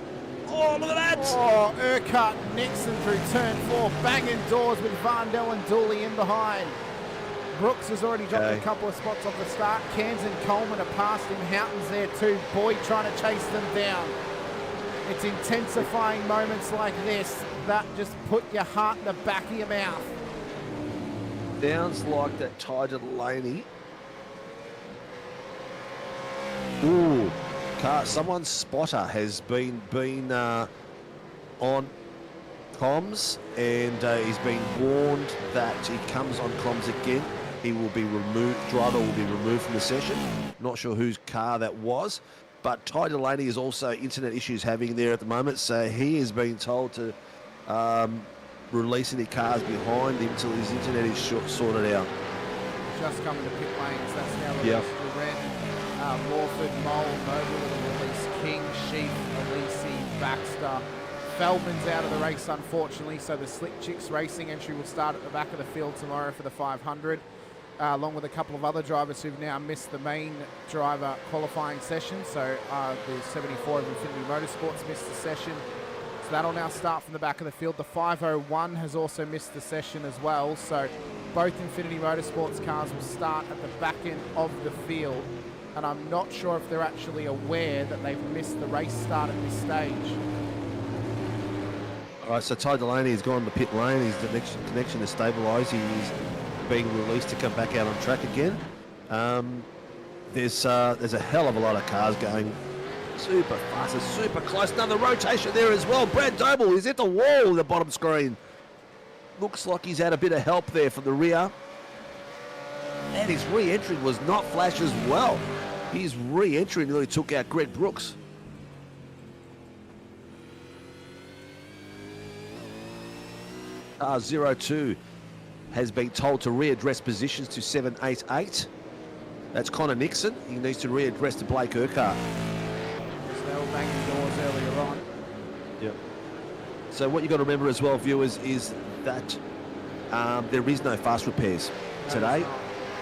Oh, look at that! Oh, Urquhart Nixon through turn 4, banging doors with Varndell and Dooley in behind. Brooks has already dropped a couple of spots off the start. Cairns and Coleman are past him. Houghton's there too. Boyd trying to chase them down. It's intensifying moments like this that just put your heart in the back of your mouth. Sounds like that Ty Delaney. Ooh, someone's spotter has been on comms, and he's been warned that he comes on comms again, he will be removed. Driver will be removed from the session. Not sure whose car that was, but Ty Delaney is also internet issues having there at the moment, so he is being told to release any cars behind him until his internet is sorted out. Just coming to pit lanes. That's now released. Yep. Lawford, Mole, Noble with a release. King, Sheep, Alesi, Baxter. Feldman's out of the race, unfortunately, so the Slick Chicks Racing entry will start at the back of the field tomorrow for the 500, along with a couple of other drivers who've now missed the main driver qualifying session. So the 74 of Infinity Motorsports missed the session. So that'll now start from the back of the field. The 501 has also missed the session as well. So both Infinity Motorsports cars will start at the back end of the field. And I'm not sure if they're actually aware that they've missed the race start at this stage. All right, so Ty Delaney has gone to pit lane. His connection is stabilised. He's being released to come back out on track again. There's a hell of a lot of cars going super fast and super close. Another rotation there as well. Brad Doble is at the wall in the bottom screen. Looks like he's had a bit of help there from the rear. And his re-entry was not flash as well. His re-entry nearly took out Greg Brooks. R02 has been told to readdress positions to 788. That's Connor Nixon. He needs to readdress to Blake Urquhart. They were banging doors earlier on. Yep. So what you've got to remember as well, viewers, is that there is no fast repairs today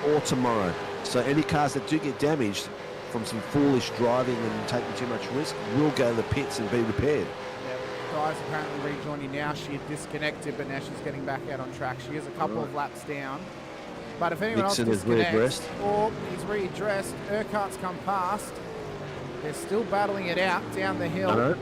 or tomorrow. So any cars that do get damaged from some foolish driving and taking too much risk will go to the pits and be repaired. Guys apparently rejoining now. She had disconnected, but now she's getting back out on track. She is a couple of laps down. But if anyone Nixon else is disconnects, readdressed. or he's readdressed, Urquhart's come past. They're still battling it out down the hill. No.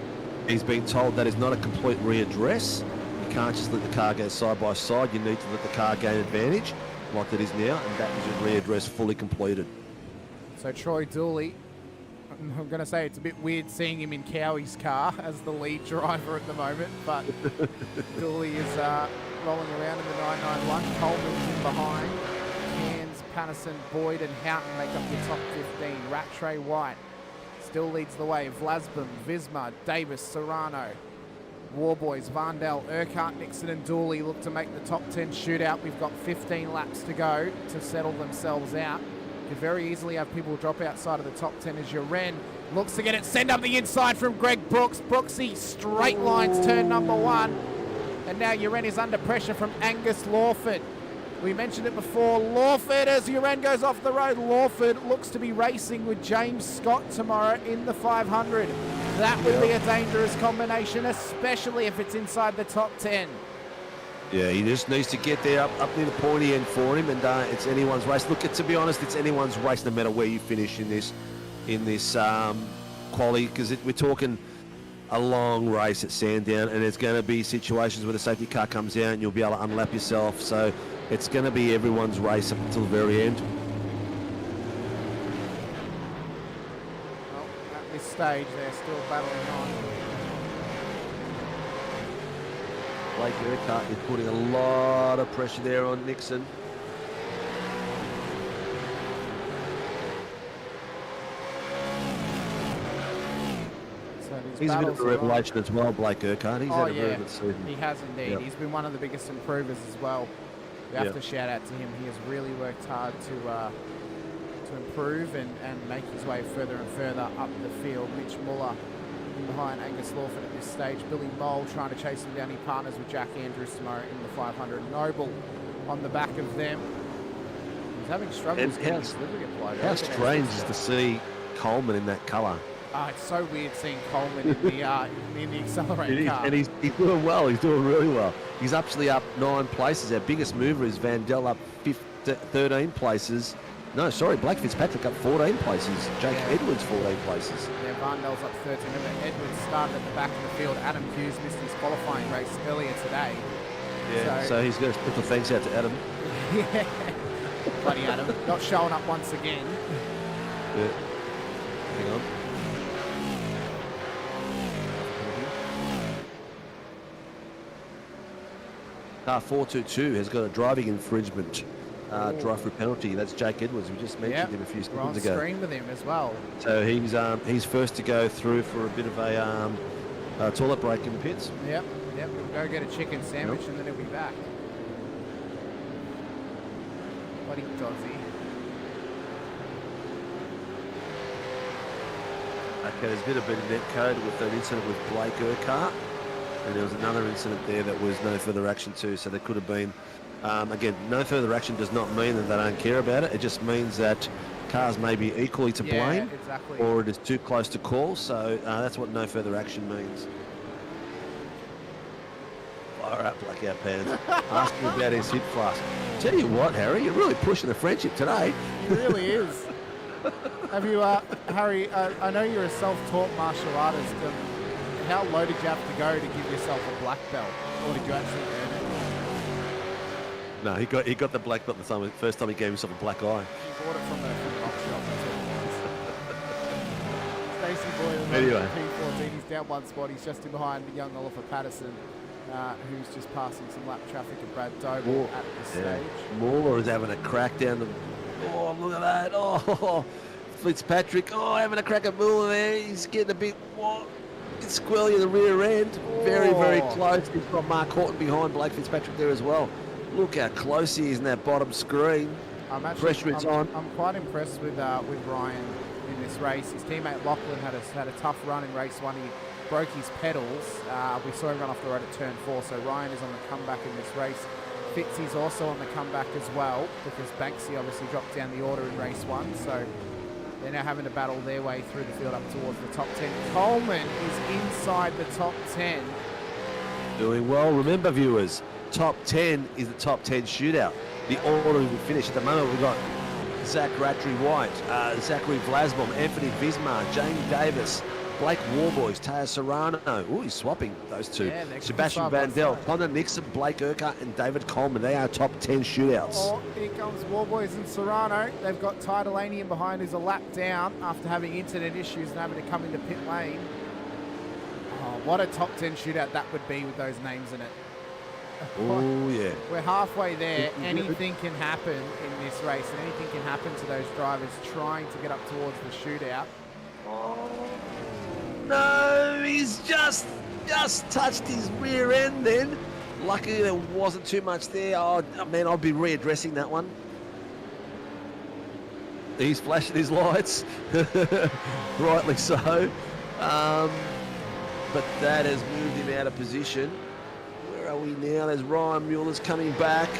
He's been told that is not a complete readdress. You can't just let the car go side by side. You need to let the car gain advantage, like it is now, and that is a readdress fully completed. So Troy Dooley, I'm going to say it's a bit weird seeing him in Cowie's car as the lead driver at the moment, but Dooley is rolling around in the 991. Coleman's in behind. Cairns, Patterson, Boyd and Houghton make up the top 15. Rattray White still leads the way. Vlasbom, Visma, Davis, Serrano, Warboys, Varndell, Urquhart, Nixon and Dooley look to make the top 10 shootout. We've got 15 laps to go to settle themselves out. You could very easily have people drop outside of the top 10 as Uren looks to get it sent up the inside from Greg Brooks. Brooksy straight lines turn number 1. And now Uren is under pressure from Angus Lawford. We mentioned it before. Lawford, as Uren goes off the road, Lawford looks to be racing with James Scott tomorrow in the 500. That would be a dangerous combination, especially if it's inside the top 10. Yeah, he just needs to get there up near the pointy end for him, and it's anyone's race. Look, to be honest, it's anyone's race no matter where you finish in this quali, because we're talking a long race at Sandown, and there's going to be situations where the safety car comes out and you'll be able to unlap yourself. So it's going to be everyone's race up until the very end. Well, at this stage, they're still battling on. Blake Urquhart is putting a lot of pressure there on Nixon. He's a bit of a revelation as well, Blake Urquhart. He's had a very good season. He has indeed. Yep. He's been one of the biggest improvers as well. We have to shout out to him. He has really worked hard to improve and make his way further and further up the field. Mitch Muller in behind Angus Lawford at this stage. Billy Mole trying to chase him down. He partners with Jack Andrews tomorrow in the 500. Noble on the back of them. He's having struggles getting his livery applied. How strange is to see Coleman in that colour. It's so weird seeing Coleman in the Accelerate car. And he's doing well. He's doing really well. He's actually up 9 places. Our biggest mover is Vandell up 13 places. No, sorry, Blake Fitzpatrick up 14 places. Jake Edwards 14 places. Yeah, Varndell's up 13. Remember, Edwards started at the back of the field. Adam Hughes missed his qualifying race earlier today. Yeah, so he's got to put the thanks out to Adam. Yeah, bloody Adam. Not showing up once again. Yeah. Hang on. Car 422 has got a driving infringement drive-through penalty. That's Jake Edwards. We just mentioned him a few seconds ago. We're on screen with him as well. So he's first to go through for a bit of a toilet break in the pits. Yep. We'll go get a chicken sandwich and then he'll be back. Bloody dodgy. Okay, there's been a bit of net code with an incident with Blake Urquhart. And there was another incident there that was no further action too, so there could have been, again, no further action does not mean that they don't care about it. It just means that cars may be equally to blame, exactly. or it is too close to call, so that's what no further action means. Fire up, blackout pants. Asking about his hip flask. Tell you what, Harry, you're really pushing the friendship today. He really is. Have you, Harry, I know you're a self-taught martial artist. How low did you have to go to give yourself a black belt, or did you actually earn it? No, he got the black belt the first time he gave himself a black eye. He bought it from a rock shop. Stacey Boyle, anyway. P14. He's down 1 spot. He's just in behind young Oliver Patterson, who's just passing some lap traffic of Brad Doble at this stage. Muller is having a crack down the. Oh, look at that! Oh, Fitzpatrick, having a crack at Muller there. He's getting a bit squirrely in the rear end. Very, very close. He's got Mark Horton behind Blake Fitzpatrick there as well. Look how close he is in that bottom screen. I'm quite impressed with Ryan in this race. His teammate Lachlan had a tough run in race 1. He broke his pedals. We saw him run off the road at turn 4, so Ryan is on the comeback in this race. Fitzy's also on the comeback as well, because Banksy obviously dropped down the order in race 1, so they're now having to battle their way through the field up towards the top 10. Coleman is inside the top 10. Doing well. Remember, viewers, top 10 is the top 10 shootout. The order we finish at the moment, we've got Zach Rattray-White, Zachary Vlasbaum, Anthony Vismar, Jamie Davis, Blake Warboys, Teo Serrano. Oh, he's swapping those two. Yeah, Sebastian Vandel, Connor Nixon, Blake Urquhart, and David Coleman. They are top 10 shootouts. Oh, here comes Warboys and Serrano. They've got Ty Delaney in behind, who's a lap down after having internet issues and having to come into pit lane. Oh, what a top 10 shootout that would be with those names in it. Oh, yeah. We're halfway there. Anything can happen in this race, and anything can happen to those drivers trying to get up towards the shootout. No, he's just touched his rear end then. Luckily there wasn't too much there. Oh, man, I'll be readdressing that one. He's flashing his lights. Rightly so. But that has moved him out of position. Where are we now? There's Ryan Mueller's coming back.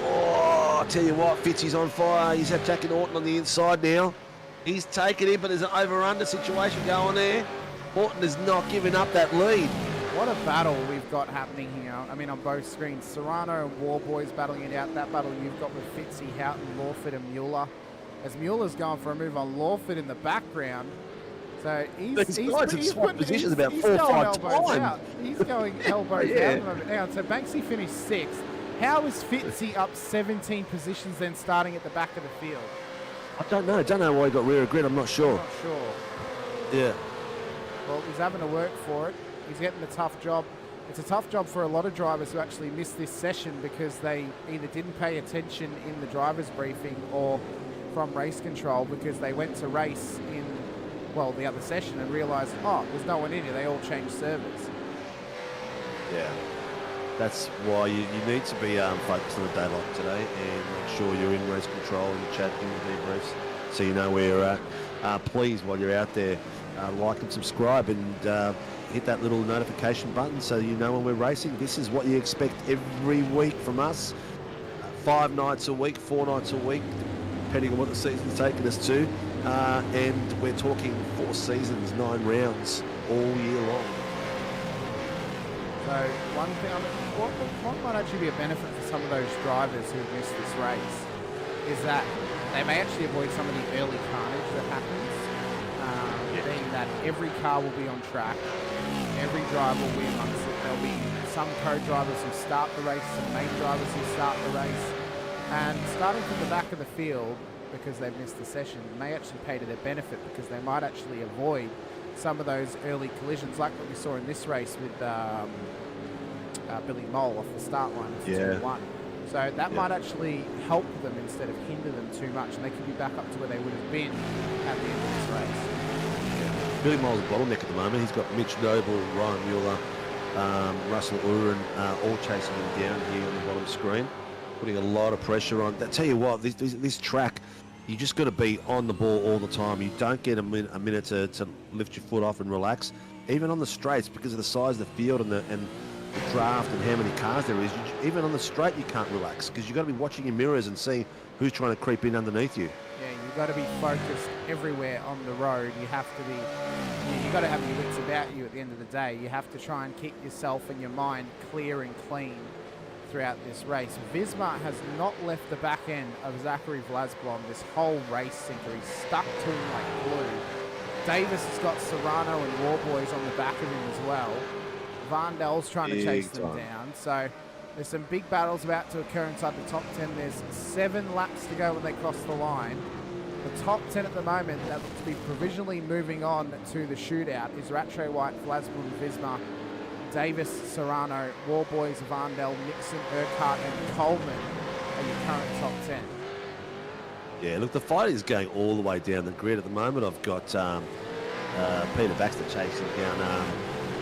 Oh, I'll tell you what, Fitzy's on fire. He's attacking Horton on the inside now. He's taken it, but there's an over-under situation going there. Horton is not giving up that lead. What a battle we've got happening here. I mean, on both screens. Serrano and Warboys battling it out. That battle you've got with Fitzy, Houghton, Lawford and Mueller. As Mueller's going for a move on Lawford in the background. So he's swapped positions about 4 or 5 times. He's going elbows Yeah. out at the moment. Now, so Banksy finished 6th. How is Fitzy up 17 positions then starting at the back of the field? I don't know why he got rear of grid. I'm not sure. I'm not sure. Yeah. Well, he's having to work for it. He's getting a tough job. It's a tough job for a lot of drivers who actually missed this session because they either didn't pay attention in the driver's briefing or from race control because they went to race in, well, the other session and realised, oh, there's no one in here. They all changed servers. Yeah. That's why you need to be focused on a day like today and make sure you're in race control and you're chatting with debriefs so you know where you're at. Please, while you're out there, like and subscribe and hit that little notification button so you know when we're racing. This is what you expect every week from us. 5 nights a week, 4 nights a week, depending on what the season's taking us to. And we're talking 4 seasons, 9 rounds all year long. So one thing, what might actually be a benefit for some of those drivers who have missed this race is that they may actually avoid some of the early carnage that happens, being that every car will be on track, every driver will be amongst it. There'll be some co-drivers who start the race, some main drivers who start the race, and starting from the back of the field because they've missed the session may actually pay to their benefit because they might actually avoid some of those early collisions like what we saw in this race with Billy Mole off the start line of turn 1. So that might actually help them instead of hinder them too much, and they could be back up to where they would have been at the end of this race. Billy Mole's a bottleneck at the moment. He's got Mitch Noble, Ryan Mueller, Russell Uren all chasing him down here on the bottom screen, putting a lot of pressure on. I tell you what, this track, you just got to be on the ball all the time. You don't get a minute to lift your foot off and relax. Even on the straights, because of the size of the field and the draft and how many cars there is, even on the straight you can't relax because you've got to be watching your mirrors and seeing who's trying to creep in underneath you. Yeah, you've got to be focused everywhere on the road. You have to be, you've got to have your wits about you at the end of the day. You have to try and keep yourself and your mind clear and clean throughout this race. Vismar has not left the back end of Zachary Vlasblom this whole race, Sinker. He's stuck to him like glue. Davis has got Serrano and Warboys on the back of him as well. Vandel's trying to chase them down. So there's some big battles about to occur inside the top 10. There's 7 laps to go when they cross the line. The top 10 at the moment that looks to be provisionally moving on to the shootout is Rattray-White, Vlasblom, Vismar, Davis, Serrano, Warboys, Vandel, Nixon, Urquhart and Coleman. are your current top 10. Yeah, look, the fight is going all the way down the grid at the moment. I've got Peter Baxter chasing down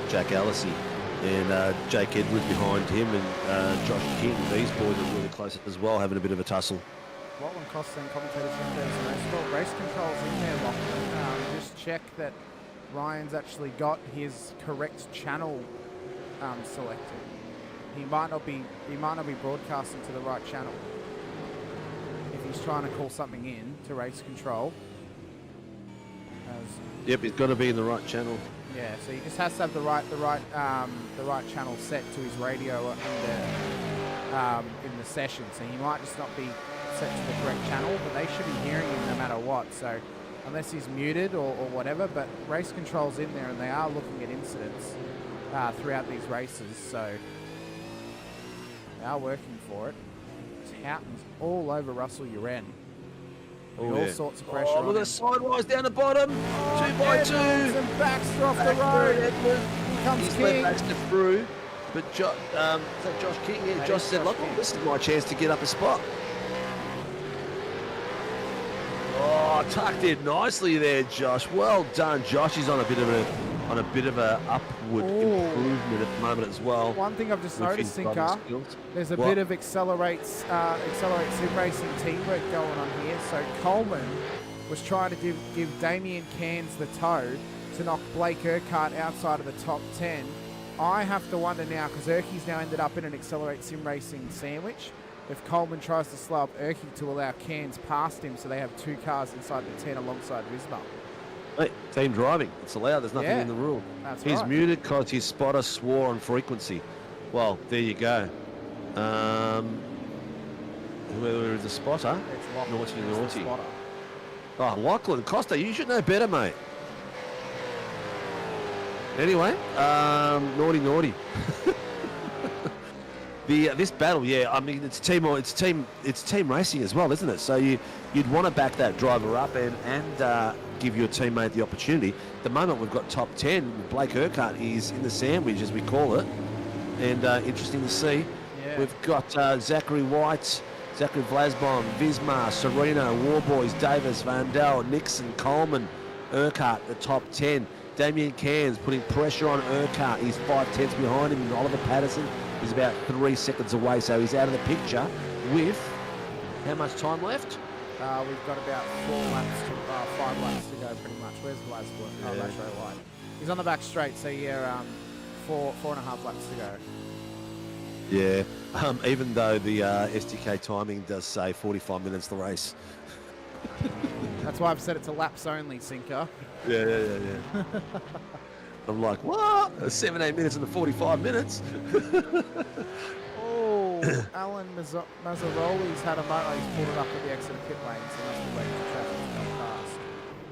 Jack Allisey and Jake Edwards behind him, and Josh King. These boys are really close as well, having a bit of a tussle. Warren Costa and commentators from Thursday. Race controls in there, Lachlan. Just check that Ryan's actually got his correct channel selected. He might not be broadcasting to the right channel if he's trying to call something in to race control. Yep, he's got to be in the right channel. Yeah, so he just has to have the right channel set to his radio in the session. So he might just not be set to the correct channel, but they should be hearing him no matter what. So unless he's muted or whatever, but race control's in there, and they are looking at incidents throughout these races. So they are working for it. Houghton's all over Russell Uren. All sorts of pressure. Oh, look at the sidewise down the bottom. 2x2. And Baxter off the road. Here comes He's King. let Baxter through, but is that Josh King? Yeah, That Josh is said, Josh look, King. this is my chance to get up a spot. Oh, tucked in nicely there, Josh. Well done, Josh. He's on a bit of a upward improvement at the moment as well. One thing I've just with noticed, his driving Sinker, skills. there's a What? bit of accelerate sim racing teamwork going on here. So Coleman was trying to give Damien Cairns the toe to knock Blake Urquhart outside of the top 10. I have to wonder now, because Urquhart's now ended up in an accelerate sim racing sandwich, if Coleman tries to slow up Urquhart to allow Cairns past him so they have two cars inside the 10 alongside Visma. Hey, team driving. It's allowed. There's nothing in the rule. That's He's right. muted because his spotter swore on frequency. Well, there you go. Where is the spotter? It's Naughty. Oh, Lachlan Costa, you should know better, mate. Anyway, naughty. This battle, yeah. I mean, it's team racing as well, isn't it? So you'd want to back that driver up and give your teammate the opportunity. At the moment, we've got top 10. Blake Urquhart is in the sandwich, as we call it, and interesting to see. Yeah. We've got Zachary White, Zachary Vlasbon, Vismar, Serena, Warboys, Davis, Vandal, Nixon, Coleman, Urquhart, the top 10. Damien Cairns putting pressure on Urquhart. He's 5/10 behind him. And Oliver Patterson is about 3 seconds away, so he's out of the picture with how much time left? We've got about 5 laps to go, pretty much. Where's Vlasbon? Oh, that's very wide. He's on the back straight, so yeah, 4.5 laps to go. Yeah, even though the SDK timing does say 45 minutes the race. That's why I've set it to laps only, Sinker. Yeah. I'm like, what? 17 minutes and 45 minutes? Oh, Alan Mazzaroli's had a motor. He's pulled it up at the exit of pit lane, so must be waiting for traffic to come past.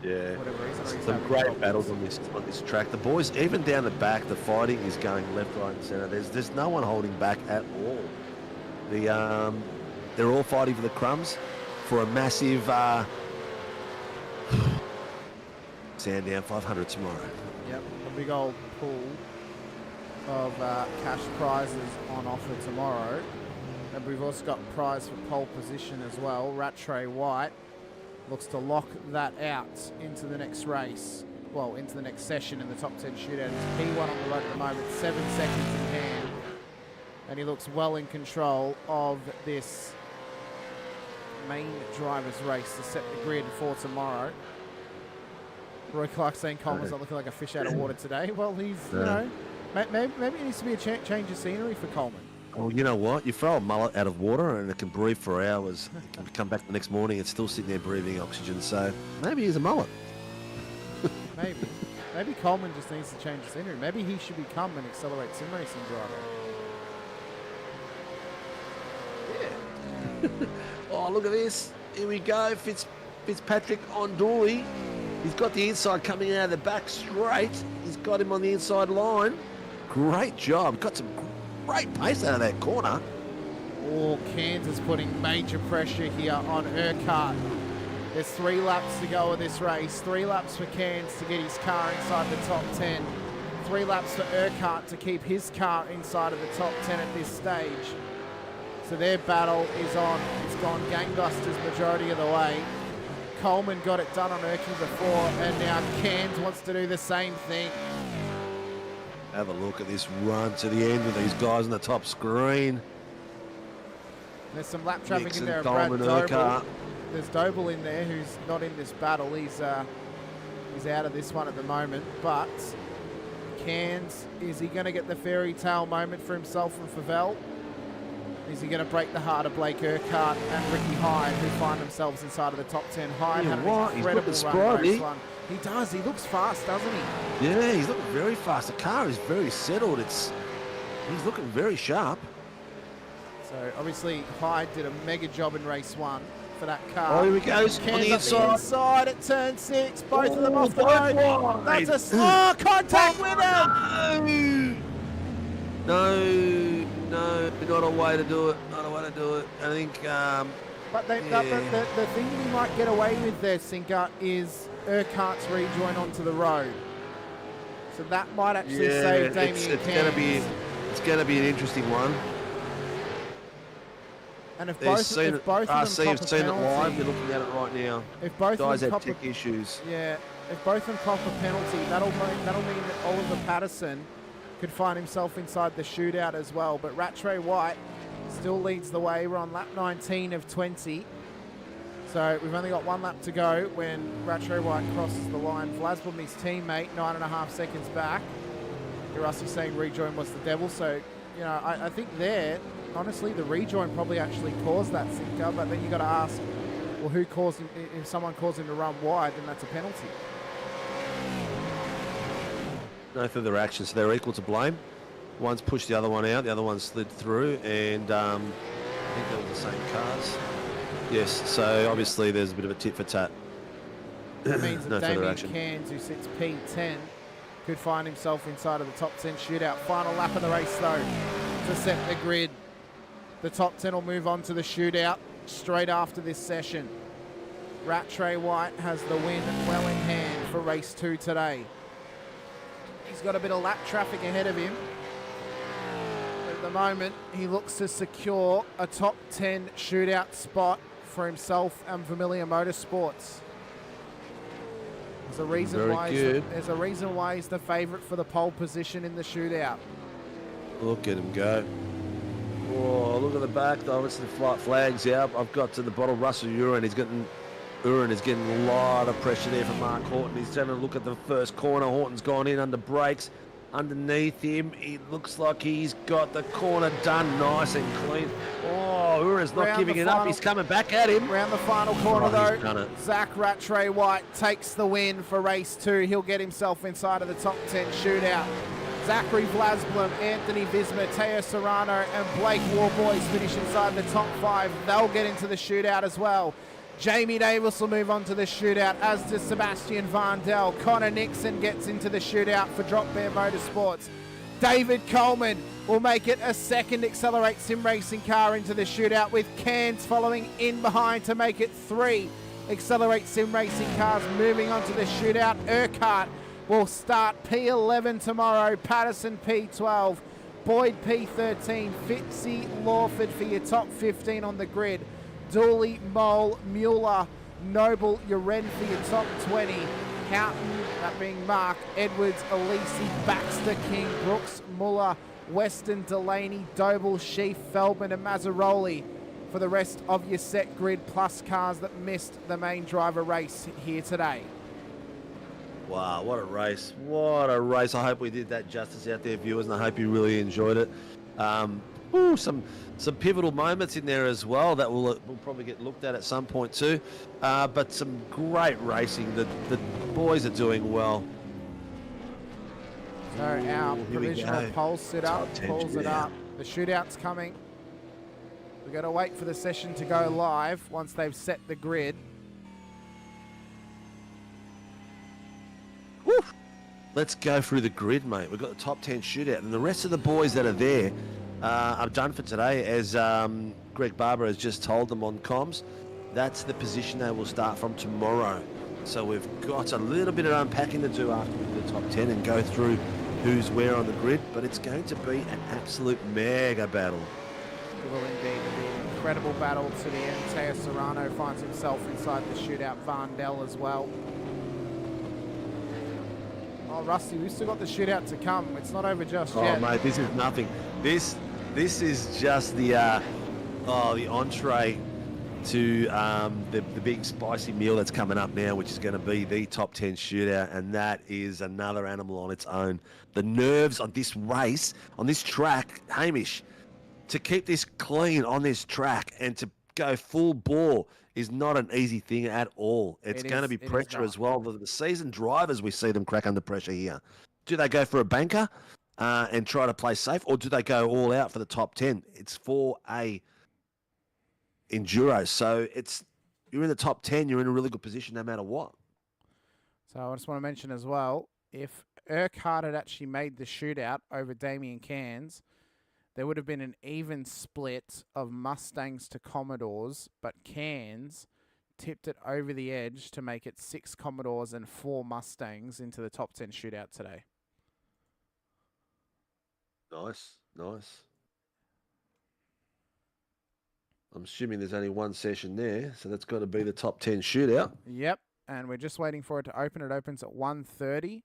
Yeah. Whatever reason, or he's Some having great trouble. battles on this track. The boys, even down the back, the fighting is going left, right, and centre. There's no one holding back at all. They're all fighting for the crumbs for a massive Sandown 500 tomorrow. Yep, a big old pool of cash prizes on offer tomorrow. And we've also got prize for pole position as well. Rattray White looks to lock that out into the next race. Well, into the next session in the top 10 shootout. He's P1 on the road at the moment, 7 seconds in hand. And he looks well in control of this main driver's race to set the grid for tomorrow. Roy Clark saying Coleman's not looking like a fish out of water today. Well, he's, maybe it needs to be a change of scenery for Coleman. Well, you know what? You throw a mullet out of water and it can breathe for hours. It can come back the next morning, it's still sitting there breathing oxygen. So maybe he's a mullet. Maybe Coleman just needs to change the scenery. Maybe he should become an accelerate sim racing driver. Oh, look at this. Here we go. Fitzpatrick on Dooley. He's got the inside coming out of the back straight. He's got him on the inside line. Great job. Got some great pace out of that corner. Oh, Kansas putting major pressure here on Urquhart. There's 3 laps to go of this race. 3 laps for Cairns to get his car inside the top 10. 3 laps for Urquhart to keep his car inside of the top 10 at this stage. So their battle is on. It's gone gangbusters majority of the way. Coleman got it done on Erkey before, and now Cairns wants to do the same thing. Have a look at this run to the end with these guys on the top screen. There's some lap traffic Nixon, in there of Brad Coleman, Doble. Urquhart. There's Doble in there who's not in this battle. He's out of this one at the moment. But Cairns, is he going to get the fairy tale moment for himself and Favell? Is he going to break the heart of Blake Urquhart and Ricky Hyde, who find themselves inside of the top 10? Hyde had an incredible run race one. He does. He looks fast, doesn't he? Yeah, he's looking very fast. The car is very settled. He's looking very sharp. So obviously Hyde did a mega job in race one for that car. Oh, here he goes on the inside at turn 6. Both of them off the road. That's a contact with him. No, not a way to do it. Not a way to do it. I think. But the thing that he might get away with there, Sinker, is Urquhart's rejoin onto the road. So that might actually save Damien Cairns. It's going to be an interesting one. And if both of them cop a seen it live, penalty, they're looking at it right now. If both guys of them had tech issues. Yeah, if both of them cop a penalty, that'll mean that Oliver Patterson could find himself inside the shootout as well. But Rattray White still leads the way. We're on lap 19 of 20. So we've only got 1 lap to go when Rattray White crosses the line. Vlasblom, his teammate, 9.5 seconds back. Urussi saying rejoin was the devil. So, you know, I think there, honestly, the rejoin probably actually caused that Sinker. But then you got to ask, well, who caused him? If someone caused him to run wide, then that's a penalty. No further action, so they're equal to blame. One's pushed the other one out, the other one slid through, and I think they were the same cars. Yes, so obviously there's a bit of a tit for tat. That means no that further Damien action. Cairns, who sits P10, could find himself inside of the top 10 shootout. Final lap of the race, though, to set the grid. The top 10 will move on to the shootout straight after this session. Rattray White has the win well in hand for race 2 today. He's got a bit of lap traffic ahead of him. At the moment, he looks to secure a top 10 shootout spot for himself and Vermilion Motorsports. There's a reason why he's the favourite for the pole position in the shootout. Look at him go. Oh, look at the back though. Obviously the flag's out. I've got to the bottom. Russell Uren is getting a lot of pressure there from Mark Horton. He's having a look at the first corner. Horton's gone in under brakes. Underneath him, it looks like he's got the corner done nice and clean. Oh, Uren's not giving it up. He's coming back at him. Round the final corner though, Zach Rattray White takes the win for race 2. He'll get himself inside of the top 10 shootout. Zachary Vlasblom, Anthony Visma, Teo Serrano and Blake Warboys finish inside the top 5. They'll get into the shootout as well. Jamie Davis will move on to the shootout, as does Sebastian Varndell. Connor Nixon gets into the shootout for Drop Bear Motorsports. David Coleman will make it a second Accelerate Sim Racing car into the shootout, with Cairns following in behind to make it 3 Accelerate Sim Racing cars moving on to the shootout. Urquhart will start P11 tomorrow, Patterson P12, Boyd P13, Fitzy, Lawford for your top 15 on the grid. Dooley, Mole, Mueller, Noble, Uren for your top 20. Houghton, that being Mark, Edwards, Alisi, Baxter, King, Brooks, Muller, Weston, Delaney, Doble, Sheaf, Feldman and Mazzaroli for the rest of your set grid, plus cars that missed the main driver race here today. Wow, what a race. What a race. I hope we did that justice out there, viewers, and I hope you really enjoyed it. Some pivotal moments in there as well that will probably get looked at some point too. But some great racing. The boys are doing well. So our provisional poll set up, pulls it up. The shootout's coming. We've got to wait for the session to go live once they've set the grid. Woo! Let's go through the grid, mate. We've got the top 10 shootout, and the rest of the boys that are there are done for today, as Greg Barber has just told them on comms. That's the position they will start from tomorrow. So we've got a little bit of unpacking to do after we do the top 10 and go through who's where on the grid, but it's going to be an absolute mega battle. will indeed be an incredible battle to the end. Teo Serrano finds himself inside the shootout. Varndell as well. Oh, Rusty, we've still got the shootout to come. It's not over just yet. Oh, mate, this is nothing. This is just the entree to the big spicy meal that's coming up now, which is going to be the top 10 shootout, and that is another animal on its own. The nerves on this race, on this track, Hamish, to keep this clean on this track and to go full bore is not an easy thing at all. It's going to be pressure as well. The seasoned drivers, we see them crack under pressure here. Do they go for a banker and try to play safe, or do they go all out for the top 10? It's for a enduro, so you're in the top 10, you're in a really good position no matter what. So I just want to mention as well, if Urquhart had actually made the shootout over Damien Cairns, there would have been an even split of Mustangs to Commodores, but Cairns tipped it over the edge to make it 6 Commodores and 4 Mustangs into the top 10 shootout today. Nice. I'm assuming there's only one session there, so that's got to be the top 10 shootout. Yep, and we're just waiting for it to open. It opens at 1:30.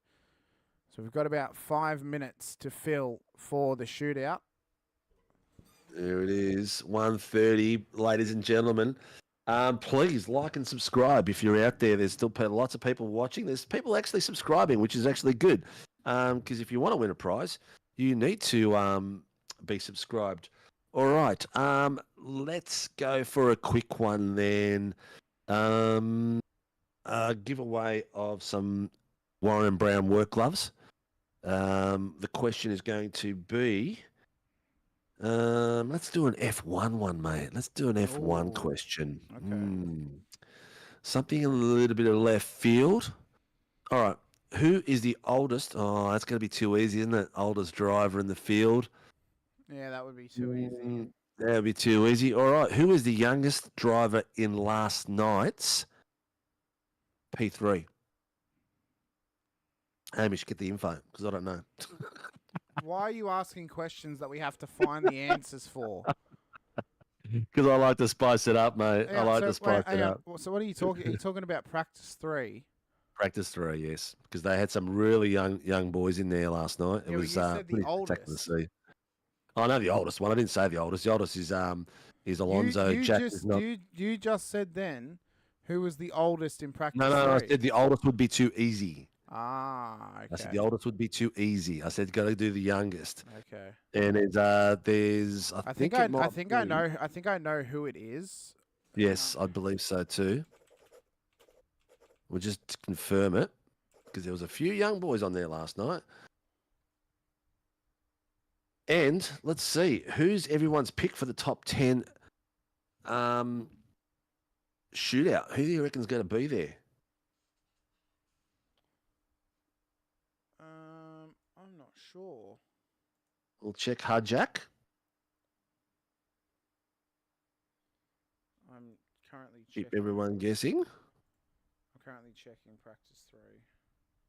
So we've got about 5 minutes to fill for the shootout. There it is, 1:30, ladies and gentlemen. Please like and subscribe if you're out there. There's still lots of people watching. There's people actually subscribing, which is actually good. Because if you want to win a prize, you need to be subscribed. All right, let's go for a quick one then. A giveaway of some Warren Brown work gloves. The question is going to be, let's do an F1 one, mate. Let's do an F1 question. Okay. Something a little bit of left field. All right, who is the oldest? Oh, that's going to be too easy, isn't it? Oldest driver in the field. Yeah, that would be too easy. That would be too easy. All right. Who is the youngest driver in last night's P3? Hamish, get the info, because I don't know. Why are you asking questions that we have to find the answers for? Because I like to spice it up, mate. I like to spice it up. So what are you talking? Are you talking about practice 3? Practice 3, yes. Because they had some really young boys in there last night. It was you said pretty the oldest. spectacular to see. I know the oldest one. I didn't say the oldest. The oldest is Alonso. You just said then who was the oldest in practice? No, 3? I said the oldest would be too easy. Okay. I said the oldest would be too easy. I said got to do the youngest. Okay. And there's I think I know who it is. Yes, I believe so too. We'll just confirm it because there was a few young boys on there last night. And let's see, who's everyone's pick for the top 10 shootout? Who do you reckon's going to be there? I'm not sure. We'll check Hajak. I'm currently checking. Keep everyone guessing. I'm currently checking practice 3.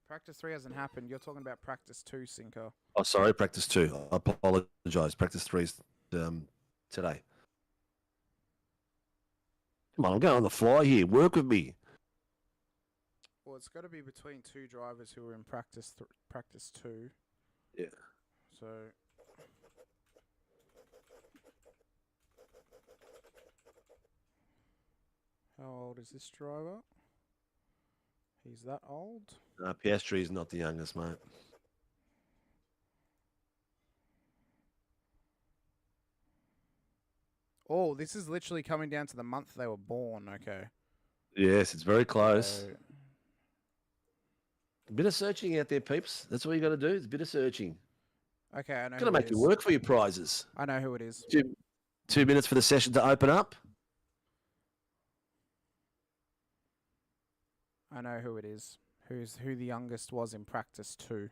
Practice 3 hasn't happened. You're talking about practice 2, Cinco. Oh, sorry, practice 2. I apologise. Practice 3 is today. Come on, I'm going on the fly here. Work with me. Well, it's got to be between 2 drivers who are in practice 2. Yeah. So how old is this driver? He's that old? Piastri is not the youngest, mate. Oh, this is literally coming down to the month they were born. Okay. Yes, it's very close. A bit of searching out there, peeps. That's all you got to do. It's a bit of searching. Okay, I know. Got to make you work for your prizes. I know who it is. 2 minutes for the session to open up. I know who it is. Who the youngest was in practice 2.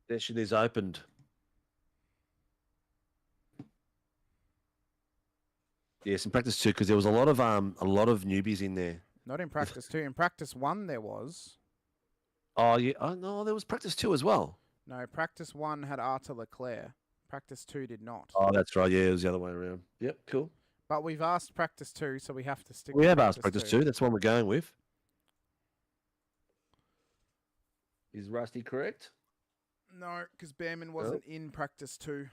Session is opened. Yes, in practice 2, because there was a lot of newbies in there. Not in practice 2. In practice 1 there was. Oh yeah. Oh no, there was practice 2 as well. No, practice 1 had Arthur Leclerc, Practice 2 did not. Oh, that's right. Yeah, it was the other way around. Yep, cool. But we've asked practice 2, so we have to stick We with have asked practice 2. That's what we're going with. Is Rusty correct? No, because Behrman wasn't in practice 2.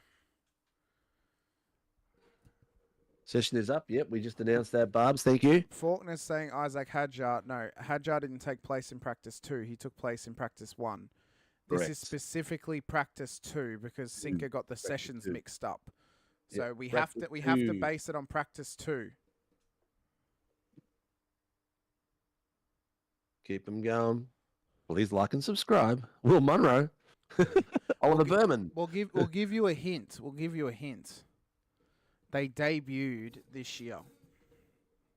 Session is up. Yep, we just announced that, Barbs. Thank you. Faulkner's saying Isaac Hadjar. No, Hadjar didn't take place in practice 2. He took place in practice 1. This Correct. is specifically practice 2 because Sinker got the sessions 2. mixed up. Yep, So we have to base it on practice 2. Keep them going. Please like and subscribe. Will Munro. Oliver Berman. We'll give you a hint. We'll give you a hint. They debuted this year.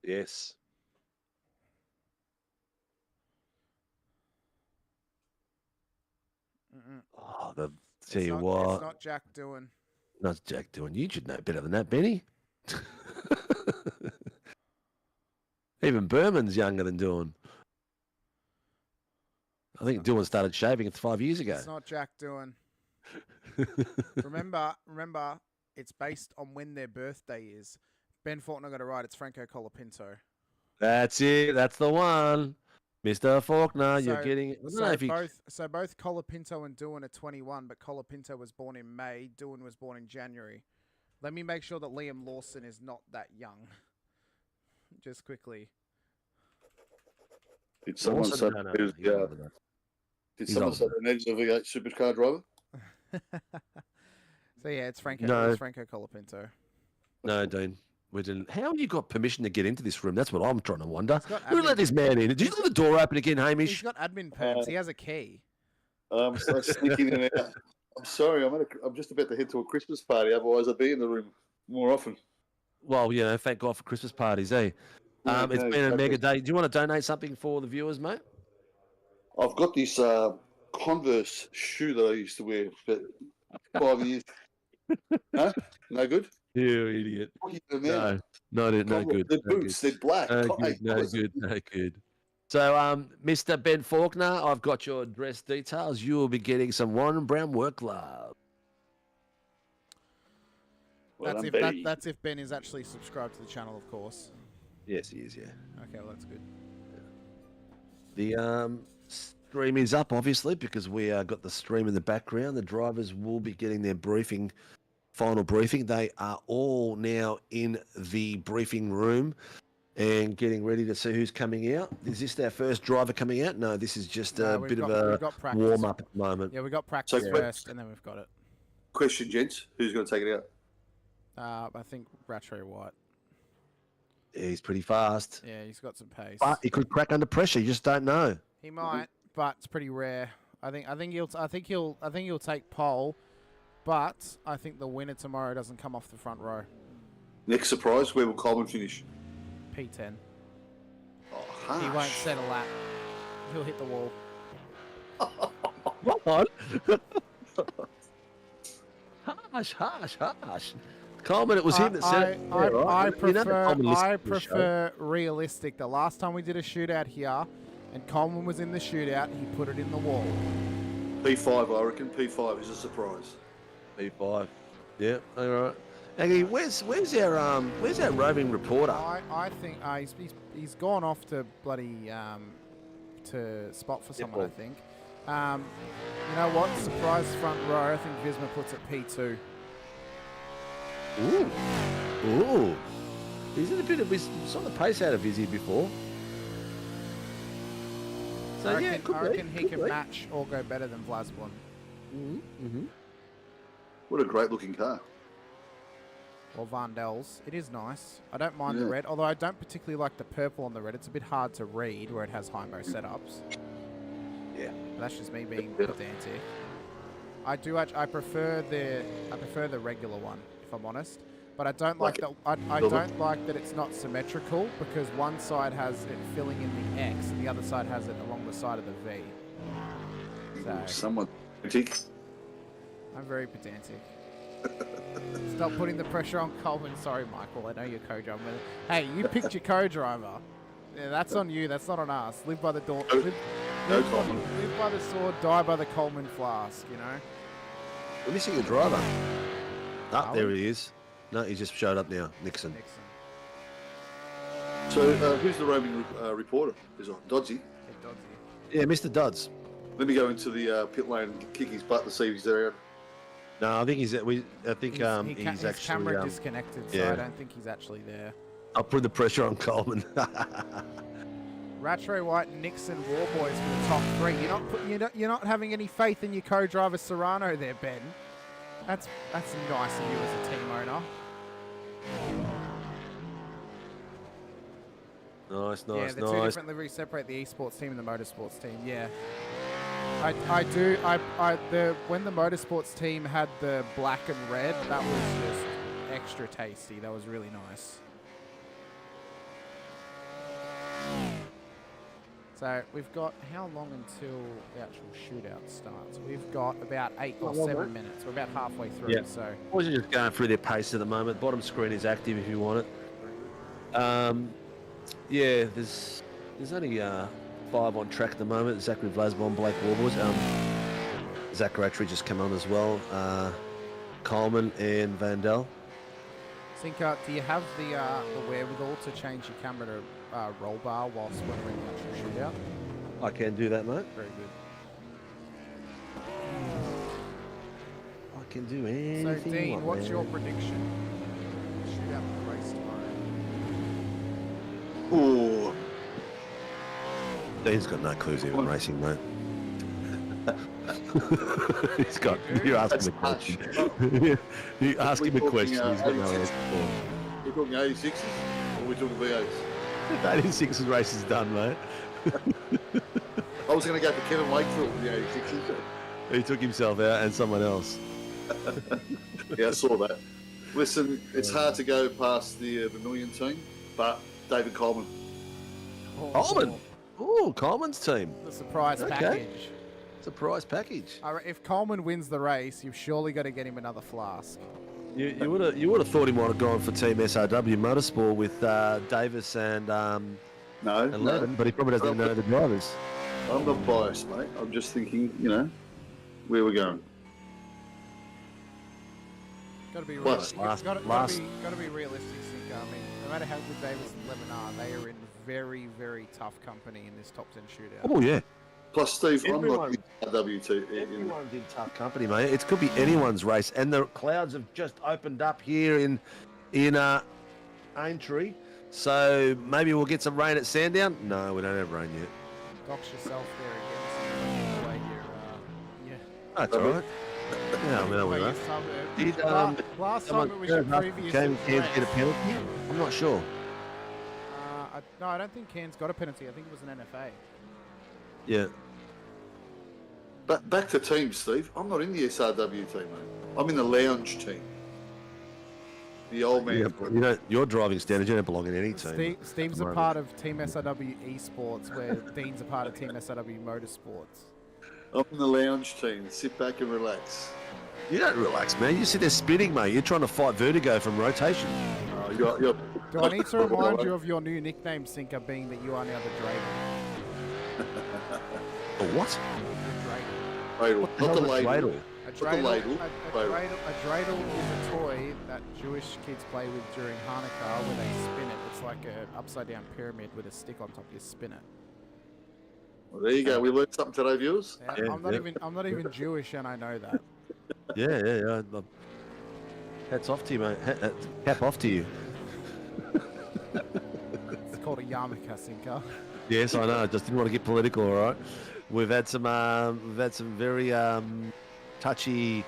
Yes. Oh, tell you what. It's not Jack doing. Not Jack doing. You should know better than that, Benny. Even Berman's younger than Doan. I think Doan started shaving 5 years ago. It's not Jack doing. Remember, it's based on when their birthday is. Ben Faulkner got it right. It's Franco Colapinto. That's it. That's the one. Mr. Faulkner, you're getting it. Both Colapinto and Doan are 21, but Colapinto was born in May. Doan was born in January. Let me make sure that Liam Lawson is not that young. Just quickly. Did someone say the names of a supercar driver? So yeah, it's Franco. No. It's Franco Colapinto. No, Dean. We didn't. How have you got permission to get into this room? That's what I'm trying to wonder. Who let this man in? Did you let the door open again, Hamish? He's got admin perms. He has a key. So sneaking in and out. I'm sorry. I'm just about to head to a Christmas party. Otherwise, I'd be in the room more often. Well, you know, thank God for Christmas parties, eh? It's been a mega day. Do you want to donate something for the viewers, mate? I've got this Converse shoe that I used to wear for 5 years. No? No good? You idiot. No good. The boots, they're black. No good. So, Mr. Ben Faulkner, I've got your address details. You will be getting some Warren Brown work love. That's if Ben is actually subscribed to the channel, of course. Yes, he is, yeah. Okay, well, that's good. The stream is up, obviously, because we got the stream in the background. The drivers will be getting their final briefing. They are all now in the briefing room and getting ready to see who's coming out. Is this their first driver coming out? No, this is just a bit of a warm-up at the moment. Yeah, we got practice first, and then we've got it. Question, gents. Who's going to take it out? I think Rattray White. Yeah, he's pretty fast. Yeah, he's got some pace. But he could crack under pressure. You just don't know. He might, but it's pretty rare. I think he'll take pole, but I think the winner tomorrow doesn't come off the front row. Next surprise, where will Coleman finish? P10. Oh, he won't set a lap. He'll hit the wall. What? Harsh. Coleman, it was him that said it. I prefer realistic. The last time we did a shootout here, and Coleman was in the shootout, he put it in the wall. P5, I reckon. P5 is a surprise. P5. Yeah, all right. Aggie, where's our roving reporter? I think he's gone off to bloody to spot for someone. I think. You know what? Surprise front row. I think Visma puts it P2. Ooh. He's in a bit of... We saw the pace out of Vizzy before. So, I reckon he can match or go better than Vlasblon. Mm-hmm. What a great-looking car. Or Vandel's. It is nice. I don't mind the red, although I don't particularly like the purple on the red. It's a bit hard to read where it has high-mo setups. Yeah. But that's just me being pedantic. I prefer the regular one, if I'm honest. But I don't like that. I don't like that it's not symmetrical because one side has it filling in the X and the other side has it along the side of the V. So somewhat pedantic. I'm very pedantic. Stop putting the pressure on Coleman. Sorry, Michael. I know you're co-driver. Hey, you picked your co-driver. Yeah, that's on you. That's not on us. Live by the door. Live by the sword. Die by the Coleman flask. You know. We're missing a driver. Ah, there he is. No, he just showed up now. Nixon. So who's the roaming reporter? Is on Dodsy. Yeah, Mr. Duds. Let me go into the pit lane and kick his butt to see if he's there. No, I think he's. I think His actually. camera disconnected, so yeah. I don't think he's actually there. I'll put the pressure on Coleman. Rattray White, Nixon, Warboys for the top three. You're not having any faith in your co-driver Serrano there, Ben. That's nice of you as a team owner. Nice. Yeah, the two different liveries separate the esports team and the motorsports team. Yeah, I do. When the motorsports team had the black and red, that was just extra tasty. That was really nice. So we've got how long until the actual shootout starts? We've got about 8 or 7 minutes. We're about halfway through. Yeah. So Boys are just going through their pace at the moment. Bottom screen is active if you want it. Yeah, there's only 5 on track at the moment. Zachary Vlasbon, Blake Warboys. Zach Rattray just come on as well. Coleman and Vandal. Sinker, do you have the wherewithal to change your camera to roll bar whilst we're in the actual shootout? I can do that, mate. Very good. I can do anything. So, Dean, like what's that. your prediction? Shootout for the race tomorrow. Ooh. Dean's got no clues even racing, mate. He's got. You ask him a question. You ask him a question. He's got no answer for. We're talking 86s or we're talking V8s? 86's race is done, mate. I was going to go for Kevin Wakefield with the 86s. He took himself out and someone else. Yeah, I saw that. Listen, it's hard to go past the million team, but David Coleman. Coleman? Oh, Coleman's team. The surprise package. Surprise package. If Coleman wins the race, you've surely got to get him another flask. You would have thought he might have gone for Team SRW Motorsport with Davis and Lennon, but he probably doesn't even know the drivers. I'm not biased, mate. I'm just thinking, where we're going. Got to be Plus, realistic. Got to be realistic, Sinker. I mean, no matter how good Davis and Lemon are, they are in very, very tough company in this top 10 shootout. Oh yeah. Plus, Steve, Everyone- I'm not SRW2. Everyone's in tough company, mate. It could be anyone's race, and the clouds have just opened up here in Aintree, so maybe we'll get some rain at Sandown. No, we don't have rain yet. Dox yourself there again. The way you're, That's all right. Yeah, I mean, we are. Did last someone time it was your previous Cairns race. get a penalty? I'm not sure. No, I don't think Cairns got a penalty. I think it was an NFA. Yeah. But back to team, Steve. I'm not in the SRW team, mate. I'm in the lounge team. The old man. Yeah, your driving standards, you don't belong in any team. Steve's a part of Team SRW Esports, where Dean's a part of Team SRW Motorsports. I'm in the lounge team. Sit back and relax. You don't relax, man. You sit there spinning, mate. You're trying to fight vertigo from rotation. You're Do I need to remind you of your new nickname, Sinker, being that you are now the Dreidel? A what? Dreidel. Not the ladle. A Not the ladle. a dreidel is a toy that Jewish kids play with during Hanukkah where they spin it. It's like an upside-down pyramid with a stick on top. You spin it. Well, there you go. We learned something today, viewers. Yeah, I'm not even Jewish, and I know that. Yeah. Hats off to you, mate. Cap off to you. It's called a yarmulke, Sinker. Yes, I know. I just didn't want to get political. All right. We've had some very touchy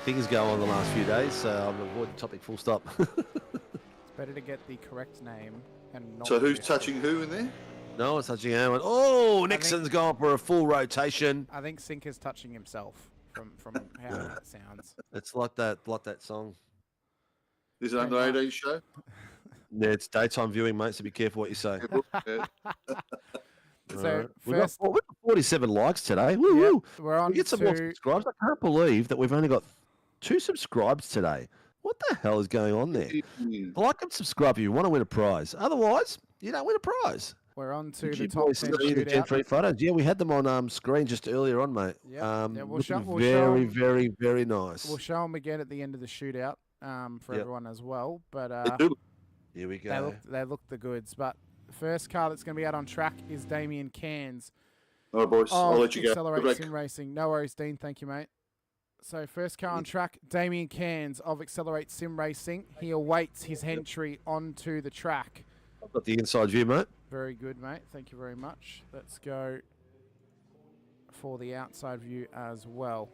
things go on the last few days, so I'll avoid the topic full stop. It's better to get the correct name and not. So who's touching who in there? No one's touching anyone. Oh, Nixon's gone for a full rotation. I think Sinker's touching himself from how that sounds. It's like that song. Is it under 18 show? Yeah, it's daytime viewing, mate, so be careful what you say. So we've got 47 likes today. Woo woo! We're on we get some more subscribes. I can't believe that we've only got 2 subscribes today. What the hell is going on there? Like and subscribe if you want to win a prize. Otherwise, you don't win a prize. We're on to the Did you top boys 10 see the Gen 3 shootout. photos? Yeah, we had them on screen just earlier on, mate. Yeah, we'll looking show 'em. very nice. We'll show them again at the end of the shootout. for Yep. everyone as well. But Here we go. they look the goods. But the first car that's going to be out on track is Damien Cairns. All right, boys. I'll of let you go. Accelerate Good Sim luck. Racing. No worries, Dean. Thank you, mate. So first car on track, Damien Cairns of Accelerate Sim Racing. He awaits his entry onto the track. I've got the inside view, mate. Very good, mate. Thank you very much. Let's go for the outside view as well.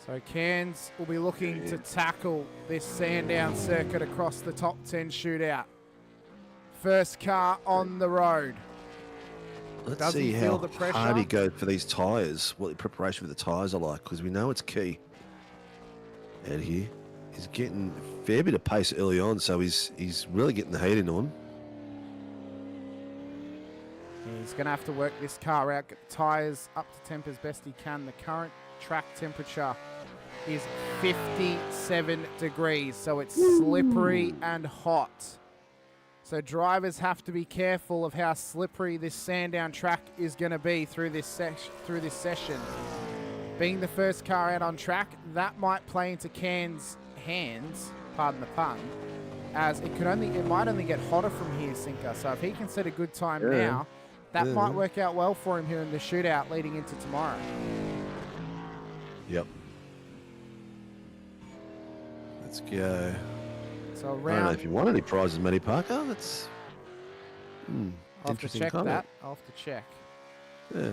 So Cairns will be looking to tackle this Sandown circuit across the top 10 shootout. First car on the road. Let's Does see he feel how the pressure? hard he goes for these tyres, what the preparation for the tyres are like, because we know it's key. And he's getting a fair bit of pace early on, so he's really getting the heat in on. He's going to have to work this car out, get the tyres up to temp as best he can. The current track temperature is 57 degrees, so it's slippery and hot. So drivers have to be careful of how slippery this Sandown track is going to be through this session. Being the first car out on track, that might play into Cairns' hands, pardon the pun, as it might only get hotter from here, Sinker. So if he can set a good time now, that might work out well for him here in the shootout leading into tomorrow. Yep. Let's go. So I don't know around, if you want any prizes, Matty Parker. That's I'll have to interesting check comment. that. I'll have to check. Yeah.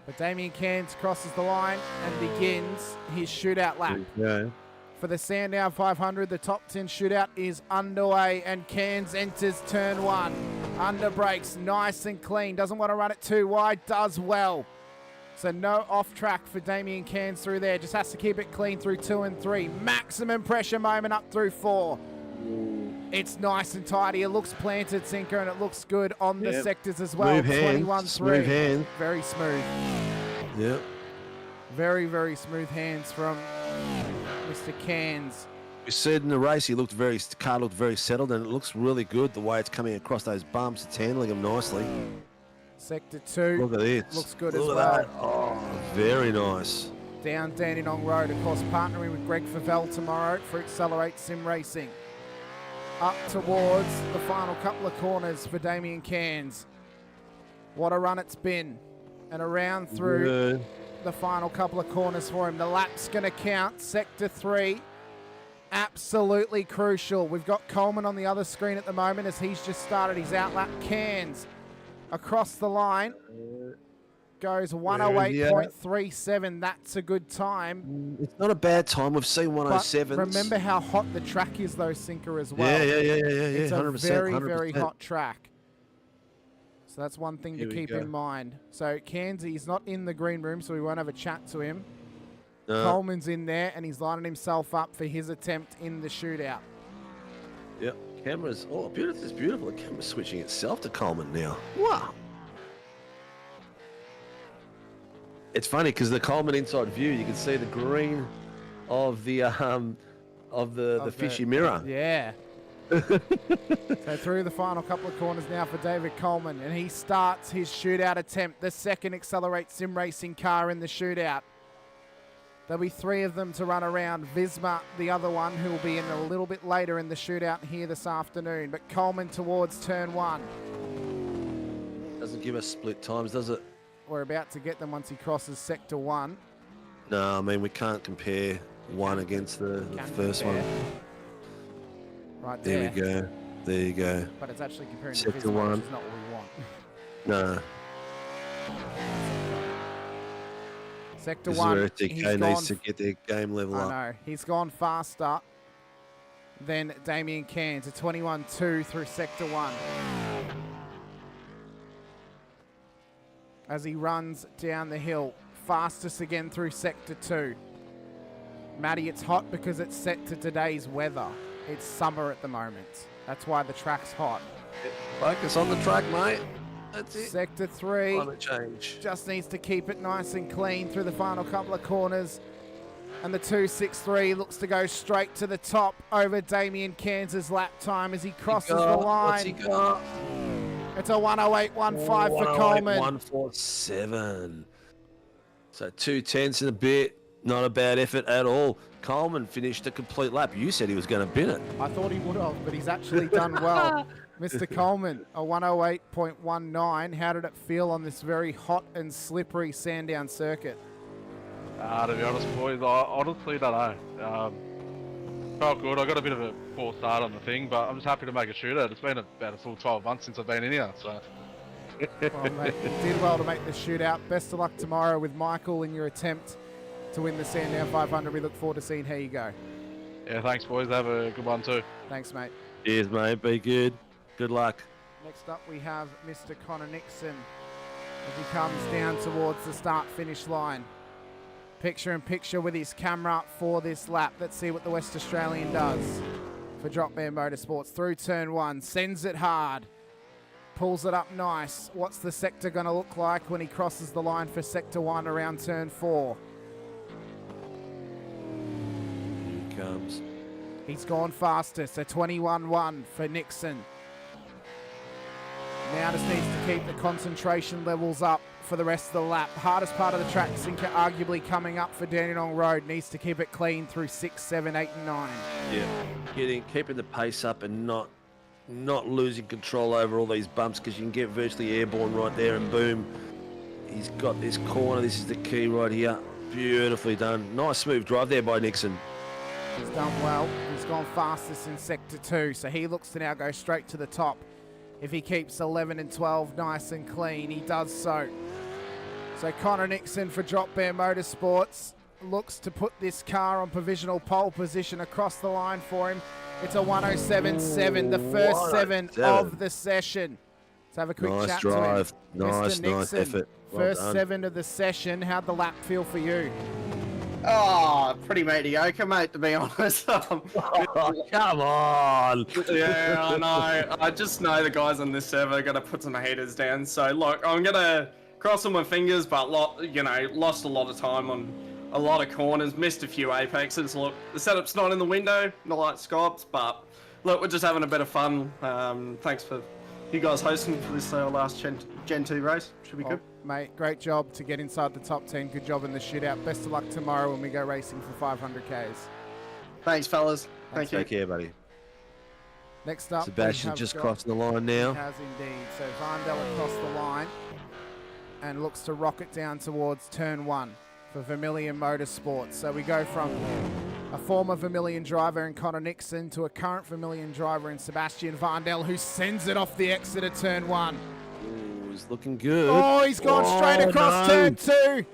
But Damien Cairns crosses the line and begins his shootout lap. Yeah. For the Sandown 500, the top 10 shootout is underway, and Cairns enters turn 1. Under brakes, nice and clean. Doesn't want to run it too wide, does well. So no off track for Damien Cairns through there. Just has to keep it clean through 2 and 3. Maximum pressure moment up through 4. It's nice and tidy. It looks planted, Sinker, and it looks good on the sectors as well. Smooth hand. 21-3. Smooth hand. Very smooth. Yep. Very, very smooth hands from Mr. Cairns. We said in the race, the car looked very settled, and it looks really good the way it's coming across those bumps. It's handling them nicely. Sector 2. Look at this. Looks good Look as at well. that. Oh, very nice. Down Dandenong Road, of course, partnering with Greg Favell tomorrow for Accelerate Sim Racing. Up towards the final couple of corners for Damien Cairns. What a run it's been. And around through the final couple of corners for him. The lap's going to count. Sector 3. Absolutely crucial. We've got Coleman on the other screen at the moment as he's just started his outlap. Cairns across the line. Goes 108.37. That's a good time. It's not a bad time. We've seen 107s. But remember how hot the track is, though, Sinker, as well. Yeah. It's 100%, a very, 100%. very hot track. So that's one thing Here to we keep go. in mind. So Cairns, he's not in the green room, so we won't have a chat to him. No. Coleman's in there, and he's lining himself up for his attempt in the shootout. Yep. Camera's, beautiful. It's beautiful. The camera's switching itself to Coleman now. Wow. It's funny because the Coleman inside view, you can see the green of the fishy mirror. Yeah. So through the final couple of corners now for David Coleman, and he starts his shootout attempt, the second Accelerate Sim Racing car in the shootout. There'll be 3 of them to run around. Visma, the other one, who will be in a little bit later in the shootout here this afternoon. But Coleman towards turn 1. Doesn't give us split times, does it? We're about to get them once he crosses sector 1. No, I mean, we can't compare one against the first one. Right There there. we go. There you go. But it's actually comparing to Sector Visma, 1. which is not what we want. No. Sector This 1, is where he's SDK gone needs to get their game level up. I know. He's gone faster than Damien Cairns, a 21-2 through Sector 1. As he runs down the hill, fastest again through Sector 2. Matty, it's hot because it's set to today's weather. It's summer at the moment. That's why the track's hot. Focus on the track, mate. That's it. Sector 3 Climate change. just needs to keep it nice and clean through the final couple of corners. And the 263 looks to go straight to the top over Damien Cairns' lap time as he crosses the line. What's he got? It's a 108.15 for Coleman. 108.147. So 2 tenths and a bit. Not a bad effort at all. Coleman finished a complete lap. You said he was going to bin it. I thought he would have, but he's actually done well. Mr. Coleman, a 108.19. How did it feel on this very hot and slippery Sandown circuit? To be honest, boys, I honestly don't know. Felt good. I got a bit of a poor start on the thing, but I'm just happy to make a shootout. It's been about a full 12 months since I've been in here, so... Well, mate, you did well to make the shootout. Best of luck tomorrow with Michael in your attempt to win the Sandown 500. We look forward to seeing how you go. Yeah, thanks, boys. Have a good one, too. Thanks, mate. Cheers, mate. Be good. Good luck. Next up, we have Mr. Connor Nixon as he comes down towards the start-finish line. Picture-in-picture with his camera for this lap. Let's see what the West Australian does for Drop Bear Motorsports. Through turn 1, sends it hard. Pulls it up nice. What's the sector going to look like when he crosses the line for sector 1 around turn 4? Here he comes. He's gone faster, so 21.1 for Nixon. Now just needs to keep the concentration levels up for the rest of the lap. Hardest part of the track, Sinker, arguably coming up for Dandenong Road. Needs to keep it clean through 6, 7, 8 and 9. Yeah, keeping the pace up and not losing control over all these bumps, because you can get virtually airborne right there, and boom, he's got this corner. This is the key right here. Beautifully done. Nice smooth drive there by Nixon. He's done well. He's gone fastest in sector 2, so he looks to now go straight to the top. If he keeps 11 and 12 nice and clean, he does so. So Connor Nixon for Drop Bear Motorsports looks to put this car on provisional pole position across the line for him. It's a 107.7, the first 7 of the session. Let's have a quick Nice chat drive. to him. Nice, Mr. nice Nixon, effort. Well first done. 7 of the session. How'd the lap feel for you? Oh, pretty mediocre, mate, to be honest. Come on. Yeah, I know. I just know the guys on this server are going to put some heaters down. So, look, I'm going to cross on my fingers, but, lost a lot of time on a lot of corners, missed a few apexes. Look, the setup's not in the window, not like Scott's, but, look, we're just having a bit of fun. Thanks for you guys hosting for this last Gen 2 race. Should be good. Mate, great job to get inside the top 10. Good job in the shootout. Best of luck tomorrow when we go racing for 500Ks. Thanks, fellas. Thank you. Take care, buddy. Next up, Sebastian just crossing the line now. He has indeed. So Varndell across the line and looks to rocket down towards turn 1 for Vermilion Motorsports. So we go from a former Vermilion driver in Connor Nixon to a current Vermilion driver in Sebastian Varndell, who sends it off the exit of turn 1. He's looking good. Oh, he's gone straight across turn 2.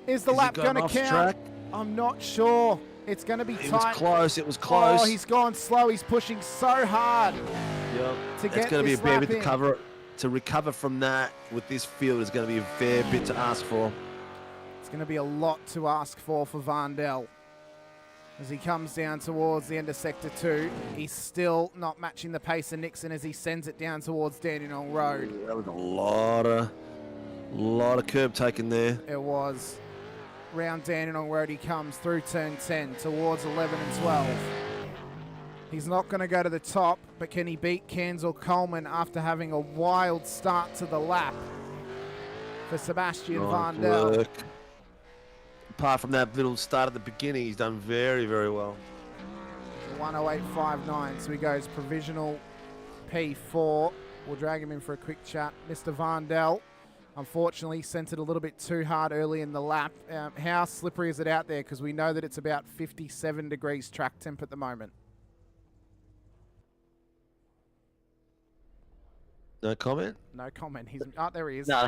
Is the lap going to count? Track? I'm not sure. It's going to be tight. It was close. It was close. Oh, he's gone slow. He's pushing so hard. Yep. To It's get going to be a this fair lap bit to in. cover. To recover from that with this field is going to be a fair bit to ask for. It's going to be a lot to ask for Varndell. As he comes down towards the end of Sector 2, he's still not matching the pace of Nixon as he sends it down towards Dandenong Road. That was a lot of curb taken there. It was. Round Dandenong Road he comes through turn 10 towards 11 and 12. He's not going to go to the top, but can he beat Cairns or Coleman after having a wild start to the lap? For Sebastian Varndell. Work. Apart from that little start at the beginning, he's done very, very well. 108.59, so he goes provisional P4. We'll drag him in for a quick chat. Mr. Varndell, unfortunately, sent it a little bit too hard early in the lap. How slippery is it out there? Because we know that it's about 57 degrees track temp at the moment. No comment? No comment. He's there he is. No,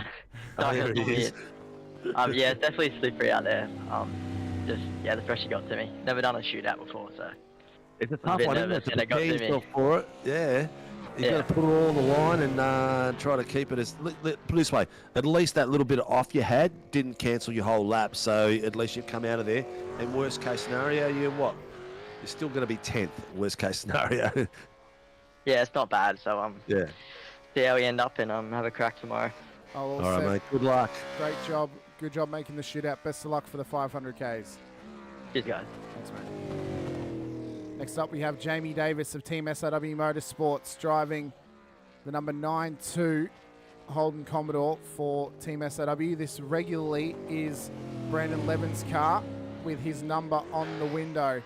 There he is. yeah, it's definitely slippery out there. The pressure got to me. Never done a shootout before, so It's a was a tough bit one, isn't it? nervous To and it got prepare to me. yourself for it. Yeah. You've got to put it all on the line and try to keep it as... Put it this way, at least that little bit of off you had didn't cancel your whole lap, so at least you've come out of there. And worst case scenario, you're still going to be 10th, worst case scenario. Yeah, it's not bad. So yeah. see how we end up and have a crack tomorrow. All right, mate. Good luck. Great job. Good job making the shootout. Best of luck for the 500Ks. Cheers, guys. Thanks, mate. Next up, we have Jamie Davis of Team SRW Motorsports driving the number 9-2 Holden Commodore for Team SRW. This regularly is Brandon Levin's car. with his number on the window.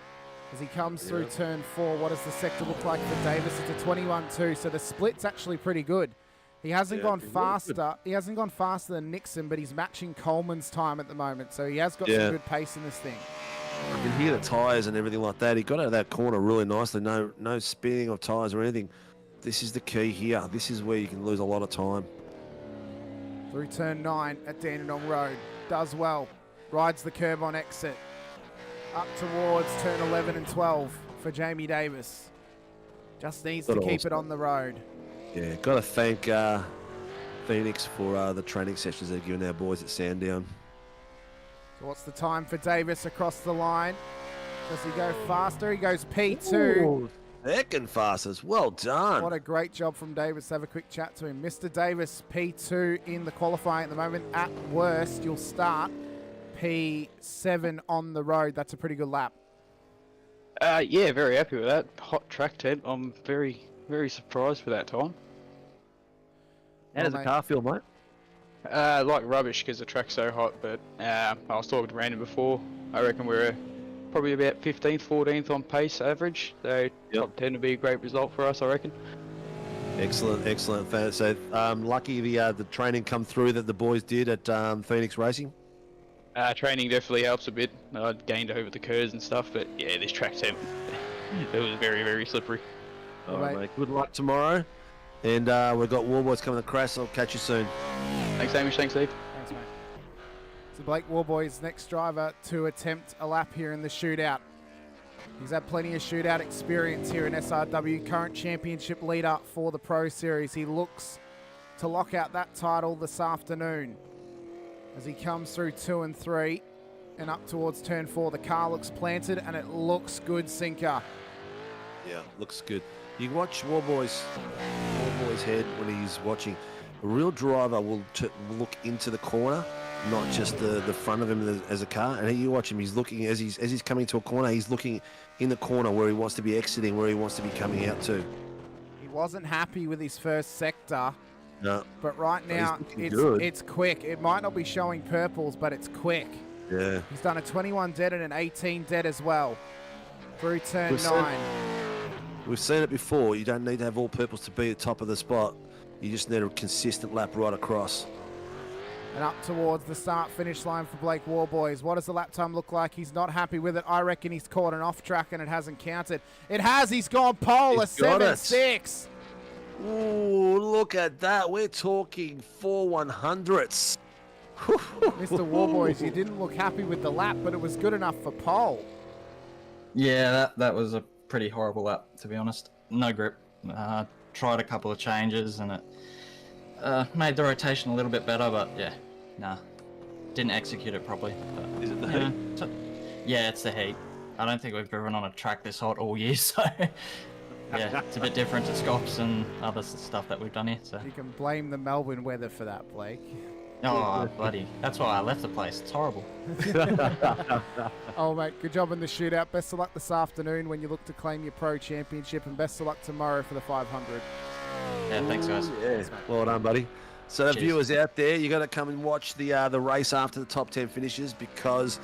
As he comes through turn 4, what does the sector look like for Davis? It's a 21-2, so the split's actually pretty good. He hasn't gone faster. He hasn't gone faster than Nixon, but he's matching Coleman's time at the moment, so he has got some good pace in this thing. I can hear the tyres and everything like that. He got out of that corner really nicely. No spinning of tyres or anything. This is the key here. This is where you can lose a lot of time. Through turn 9 at Dandenong Road. Does well. Rides the curb on exit. Up towards turn 11 and 12 for Jamie Davis. Just needs to keep it on the road. Yeah, got to thank Phoenix for the training sessions they're giving our boys at Sandown. So what's the time for Davis across the line? Does he go faster? He goes P2. Ooh, heckin' fastest. Well done. What a great job from Davis. Have a quick chat to him. Mr. Davis, P2 in the qualifying at the moment. At worst, you'll start P7 on the road. That's a pretty good lap. Yeah, very happy with that. Hot track, Ted. I'm very, very surprised for that time. How does the car feel, mate? Like rubbish because the track's so hot, but I was talking to Brandon before. I reckon we're probably about 15th, 14th on pace average. So top 10 would be a great result for us, I reckon. Excellent, excellent. So lucky the training come through that the boys did at Phoenix Racing. Training definitely helps a bit. I gained over the curves and stuff, but yeah, this track's it was very, very slippery. All right, mate. Good luck tomorrow. And we've got Warboys coming to crash. I'll catch you soon. Thanks, Hamish. Thanks, Steve. Thanks, mate. So Blake Warboys, next driver to attempt a lap here in the shootout. He's had plenty of shootout experience here in SRW, current championship leader for the Pro Series. He looks to lock out that title this afternoon. As he comes through 2 and 3 and up towards turn 4, the car looks planted and it looks good, Sinker. Yeah, looks good. You watch Warboy's head when he's watching. A real driver will look into the corner, not just the front of him as a car. And you watch him; he's looking as he's coming to a corner. He's looking in the corner where he wants to be exiting, where he wants to be coming out to. He wasn't happy with his first sector. No. But right now it's quick. It might not be showing purples, but it's quick. Yeah. He's done a 21 dead and an 18 dead as well. Through turn 9. We've seen it before. You don't need to have all purples to be at the top of the spot. You just need a consistent lap right across. And up towards the start-finish line for Blake Warboys. What does the lap time look like? He's not happy with it. I reckon he's caught an off-track and it hasn't counted. It has. He's gone pole, a 7.6. Ooh, look at that. We're talking 4/100ths. Mr. Warboys, you didn't look happy with the lap, but it was good enough for pole. Yeah, that was a pretty horrible lap, to be honest. No grip. Tried a couple of changes and it made the rotation a little bit better, but yeah, nah. Didn't execute it properly. But, is it the heat? Yeah, it's the heat. I don't think we've driven on a track this hot all year, so yeah, it's a bit different to Scops and other stuff that we've done here. So you can blame the Melbourne weather for that, Blake. Oh, bloody. That's why I left the place. It's horrible. Oh, mate, good job in the shootout. Best of luck this afternoon when you look to claim your Pro Championship, and best of luck tomorrow for the 500. Yeah, thanks, guys. Yeah, well done, buddy. So the viewers out there, you got to come and watch the race after the top 10 finishes, because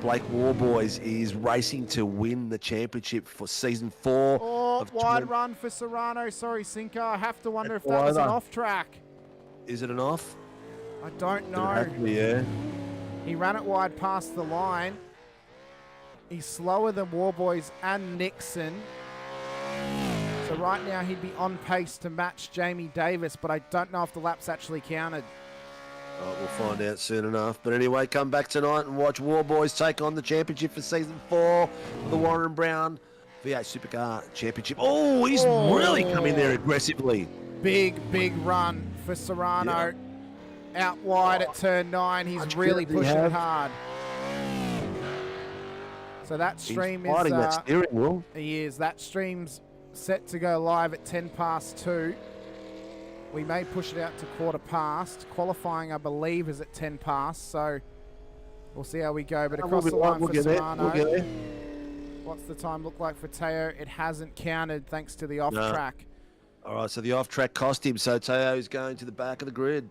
Blake Warboys is racing to win the championship for season 4. Oh, wide run for Serrano. Sorry, Sinker. I have to wonder if that was an off-track. Is it an off? I don't know. Yeah. He ran it wide past the line. He's slower than Warboys and Nixon. So right now he'd be on pace to match Jamie Davis, but I don't know if the lap's actually counted. Right, we'll find out soon enough. But anyway, come back tonight and watch Warboys take on the championship for season 4 of the Warren Brown V8 Supercar Championship. Oh, he's really come in there aggressively. Big run for Serrano. Yeah. Out wide at turn 9. He's really pushing hard. So that stream is... that steering wheel. He is. That stream's set to go live at 2:10. We may push it out to 2:15. Qualifying, I believe, is at 10:00. So we'll see how we go. But across the line for Serrano. What's the time look like for Teo? It hasn't counted thanks to the off-track. All right, so the off-track cost him. So Teo is going to the back of the grid.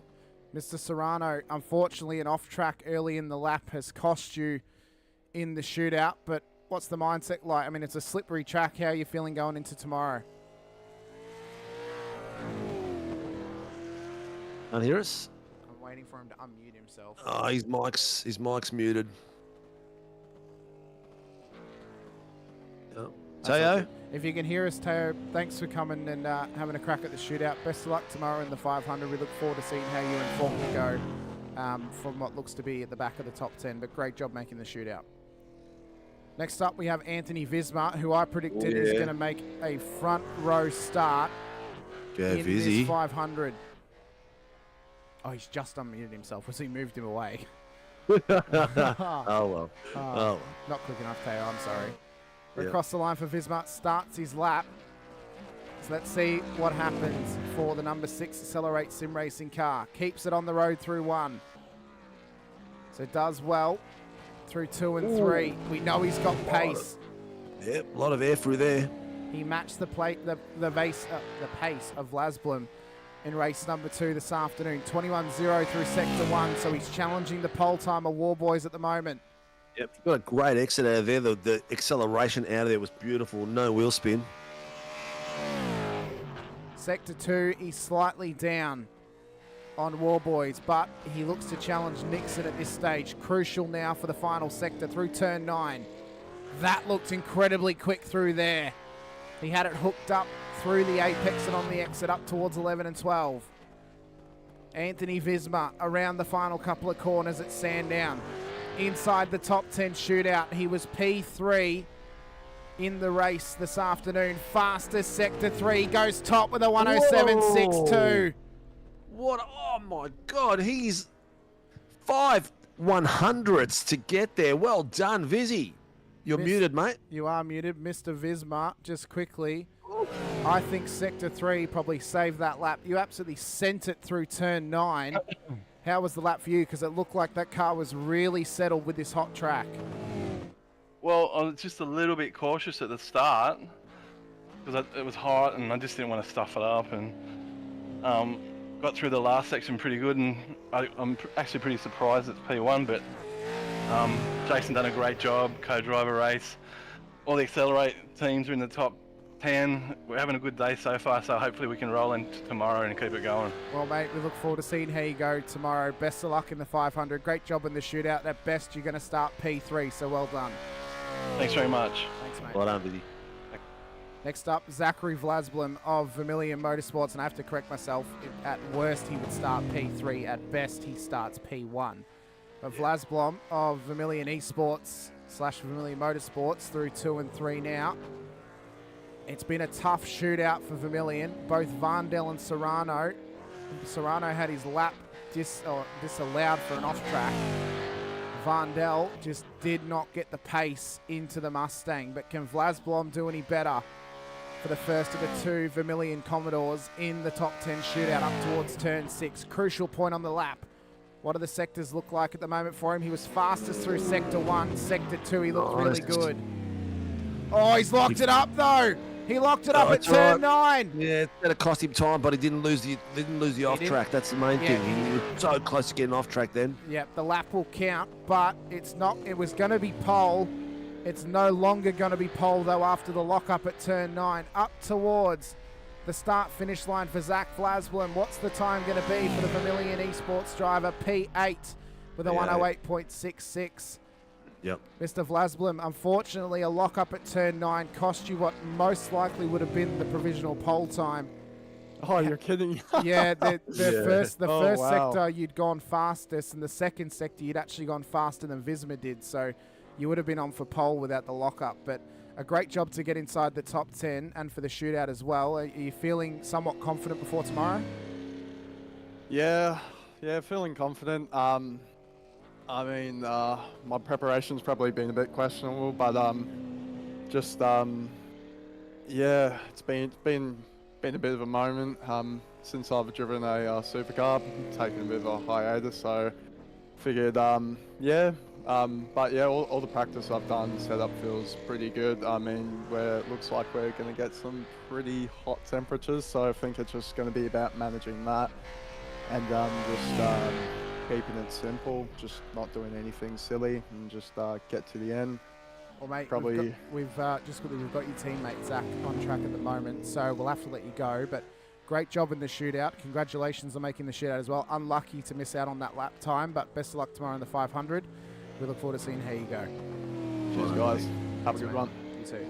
Mr. Serrano, unfortunately, an off-track early in the lap has cost you in the shootout, but what's the mindset like? I mean, it's a slippery track. How are you feeling going into tomorrow? Can't hear us? I'm waiting for him to unmute himself. Oh, his mic's muted. Oh. Teo? If you can hear us, Teo, thanks for coming and having a crack at the shootout. Best of luck tomorrow in the 500. We look forward to seeing how you and Faulkner go from what looks to be at the back of the top 10, but great job making the shootout. Next up, we have Anthony Visma, who I predicted is going to make a front row start in this 500. Oh, he's just unmuted himself. Was he moved him away? Oh, well. Oh, well. Not quick enough, Teo. I'm sorry. We're Yep. across the line for Visma. Starts his lap. So let's see what happens for the number 6 Accelerate Sim Racing car. Keeps it on the road through 1. So does well through 2 and 3. We know he's got pace. Yep, a lot of air through there. He matched the pace of Lasblum in race number 2 this afternoon. 21.0 through sector 1, so he's challenging the pole timer War Boys at the moment. Yep, got a great exit out of there. The acceleration out of there was beautiful. No wheel spin. Sector 2, he's slightly down on War Boys, but he looks to challenge Nixon at this stage. Crucial now for the final sector through turn 9. That looked incredibly quick through there. He had it hooked up through the apex and on the exit up towards 11 and 12. Anthony Visma around the final couple of corners at Sandown. Inside the top 10 shootout, he was P3 in the race this afternoon. Fastest sector 3, goes top with a 107.62. What? Oh my God, he's 5/100ths to get there. Well done, Vizzy. You're muted, mate. You are muted, Mr. Visma. Just quickly, I think sector 3 probably saved that lap. You absolutely sent it through turn 9. How was the lap for you? Because it looked like that car was really settled with this hot track. Well, I was just a little bit cautious at the start because it was hot and I just didn't want to stuff it up, and got through the last section pretty good, and I'm actually pretty surprised it's P1, but Jason done a great job, co-driver race. All the Accelerate teams are in the top 10. We're having a good day so far, so hopefully we can roll into tomorrow and keep it going. Well, mate, we look forward to seeing how you go tomorrow. Best of luck in the 500. Great job in the shootout. At best, you're going to start P3, so well done. Thanks very much. Thanks, mate. Well done, Vizzy. Next up, Zachary Vlasblum of Vermilion Motorsports, and I have to correct myself. At worst, he would start P3. At best, he starts P1. But Vlasblom of Vermilion Esports / Vermilion Motorsports through 2 and 3 now. It's been a tough shootout for Vermilion. Both Varndell and Serrano. Serrano had his lap disallowed for an off-track. Varndell just did not get the pace into the Mustang. But can Vlasblom do any better for the first of the 2 Vermilion Commodores in the top 10 shootout up towards turn 6? Crucial point on the lap. What do the sectors look like at the moment for him? He was fastest through sector 1. Sector 2, he looked really good. Oh, he's locked it up though. He locked it up at turn 9. Yeah, it's going to cost him time, but he didn't lose the off track. That's the main thing. He was so close to getting off track then. Yep, the lap will count, but it's not. It was going to be pole. It's no longer going to be pole though after the lock up at turn 9. Up towards the start-finish line for Zach Vlasblum. What's the time going to be for the Vermilion Esports driver? P8 with a 108.66. Yep. Mr. Vlasblum, unfortunately, a lock-up at turn 9 cost you what most likely would have been the provisional pole time. Oh, you're kidding. Yeah, the first wow. sector you'd gone fastest, and the second sector you'd actually gone faster than Visma did, so you would have been on for pole without the lock-up. But a great job to get inside the top 10 and for the shootout as well. Are you feeling somewhat confident before tomorrow? Yeah, feeling confident. I mean, my preparation's probably been a bit questionable, but yeah, it's been a bit of a moment since I've driven a supercar, taken a bit of a hiatus. So figured, but yeah, all the practice I've done, setup feels pretty good. I mean, it looks like we're going to get some pretty hot temperatures, so I think it's just going to be about managing that and keeping it simple, just not doing anything silly, and just get to the end. Well, mate, Probably. we've got your teammate Zach on track at the moment, so we'll have to let you go. But great job in the shootout. Congratulations on making the shootout as well. Unlucky to miss out on that lap time, but best of luck tomorrow in the 500. We look forward to seeing how you go. Cheers, guys. Have a good run. You too.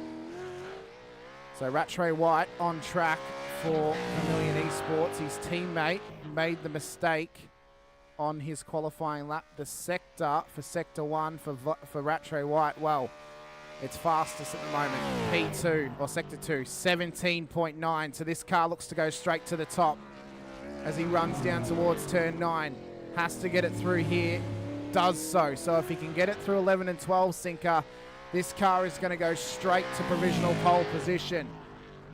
So Rattray White on track for Vermilion Esports. His teammate made the mistake on his qualifying lap. The sector for Sector 1 for Rattray White, well, it's fastest at the moment. P2, or Sector 2, 17.9. So this car looks to go straight to the top as he runs down towards turn 9. Has to get it through here. Does so. So if he can get it through 11 and 12 sinker, this car is going to go straight to provisional pole position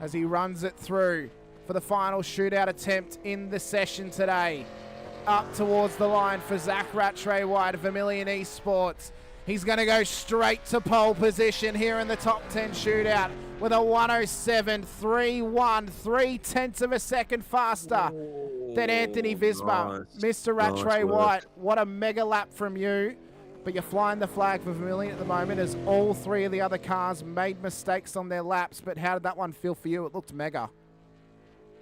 as he runs it through for the final shootout attempt in the session today. Up towards the line for Zach Rattray White of Vermilion Esports. He's going to go straight to pole position here in the top 10 shootout with a 107.31, 3/10 of a second faster than Anthony Visma. Nice. Mr. Rattray Nice White, work. what a mega lap from you. But you're flying the flag for Vermilion at the moment as all three of the other cars made mistakes on their laps. But how did that one feel for you? It looked mega.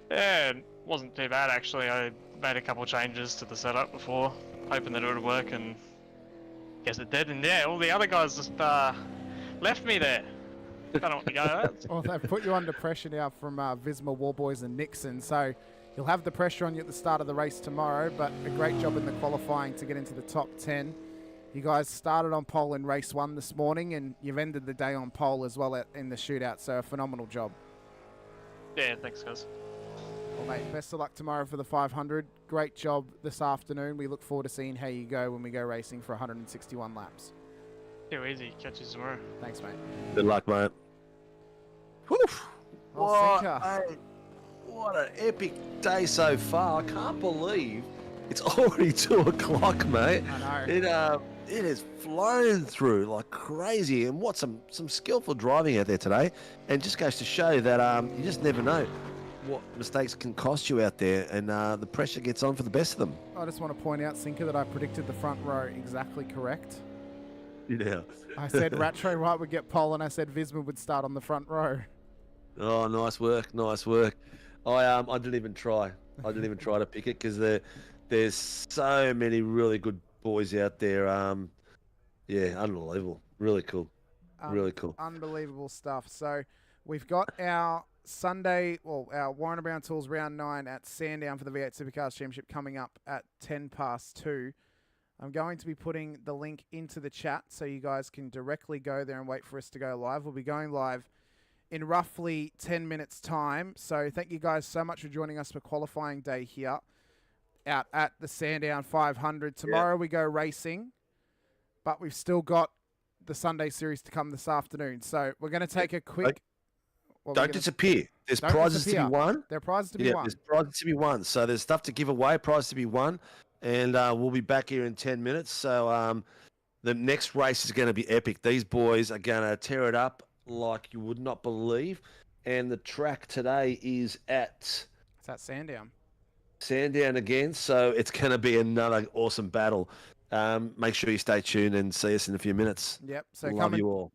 Yeah, it wasn't too bad actually. I made a couple of changes to the setup before, hoping that it would work, and guess it did. And yeah, all the other guys just left me there. Don't know what to go at. Well, they've put you under pressure now from Visma, Warboys and Nixon, so you'll have the pressure on you at the start of the race tomorrow, but a great job in the qualifying to get into the top 10. You guys started on pole in race 1 this morning, and you've ended the day on pole as well in the shootout, so a phenomenal job. Yeah, thanks guys. Well, mate, best of luck tomorrow for the 500. Great job this afternoon. We look forward to seeing how you go when we go racing for 161 laps. Too easy. Catch you tomorrow. Thanks, mate. Good luck, mate. Whew. Oh, What an epic day so far. I can't believe it's already 2 o'clock, mate. I know. It has flown through like crazy, and what some skillful driving out there today. And just goes to show that you just never know what mistakes can cost you out there, and the pressure gets on for the best of them. I just want to point out, Sinker, that I predicted the front row exactly correct. Yeah. I said Rattray White would get pole, and I said Visma would start on the front row. Oh, nice work, nice work. I didn't even try. I didn't even try to pick it because there's so many really good boys out there. Yeah, unbelievable. Really cool. Really cool. Unbelievable stuff. So we've got our Sunday, well, our Warren Brown Tools round 9 at Sandown for the V8 Supercars Championship coming up at 2:10. I'm going to be putting the link into the chat so you guys can directly go there and wait for us to go live. We'll be going live in roughly 10 minutes time. So thank you guys so much for joining us for qualifying day here out at the Sandown 500. Tomorrow we go racing, but we've still got the Sunday series to come this afternoon. So we're going to take a quick... Don't disappear. There's prizes to be won. There are prizes to be won. There's prizes to be won. So there's stuff to give away, prizes to be won. And we'll be back here in 10 minutes. So the next race is going to be epic. These boys are going to tear it up like you would not believe. And the track today is at... It's at Sandown. Sandown again. So it's going to be another awesome battle. Make sure you stay tuned and see us in a few minutes. Yep. So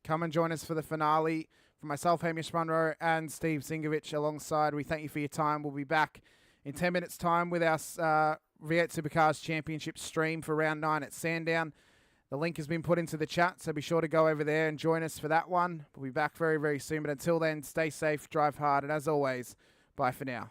come and join us for the finale. For myself, Hamish Munro, and Steve Sinkovic alongside, we thank you for your time. We'll be back in 10 minutes' time with our V8 Supercars Championship stream for round 9 at Sandown. The link has been put into the chat, so be sure to go over there and join us for that one. We'll be back very, very soon. But until then, stay safe, drive hard, and as always, bye for now.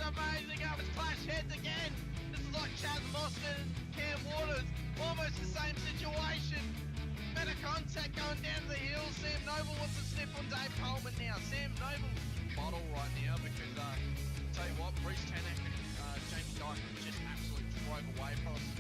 Amazing, I was clash heads again. This is like Chaz Mostert and Cam Waters, almost the same situation. Better contact going down to the hill. Sam Noble wants to sniff on Dave Coleman now. Sam Noble bottle right now because tell you what, Bruce Tanak, Jamie Dyke just absolutely drove away from us.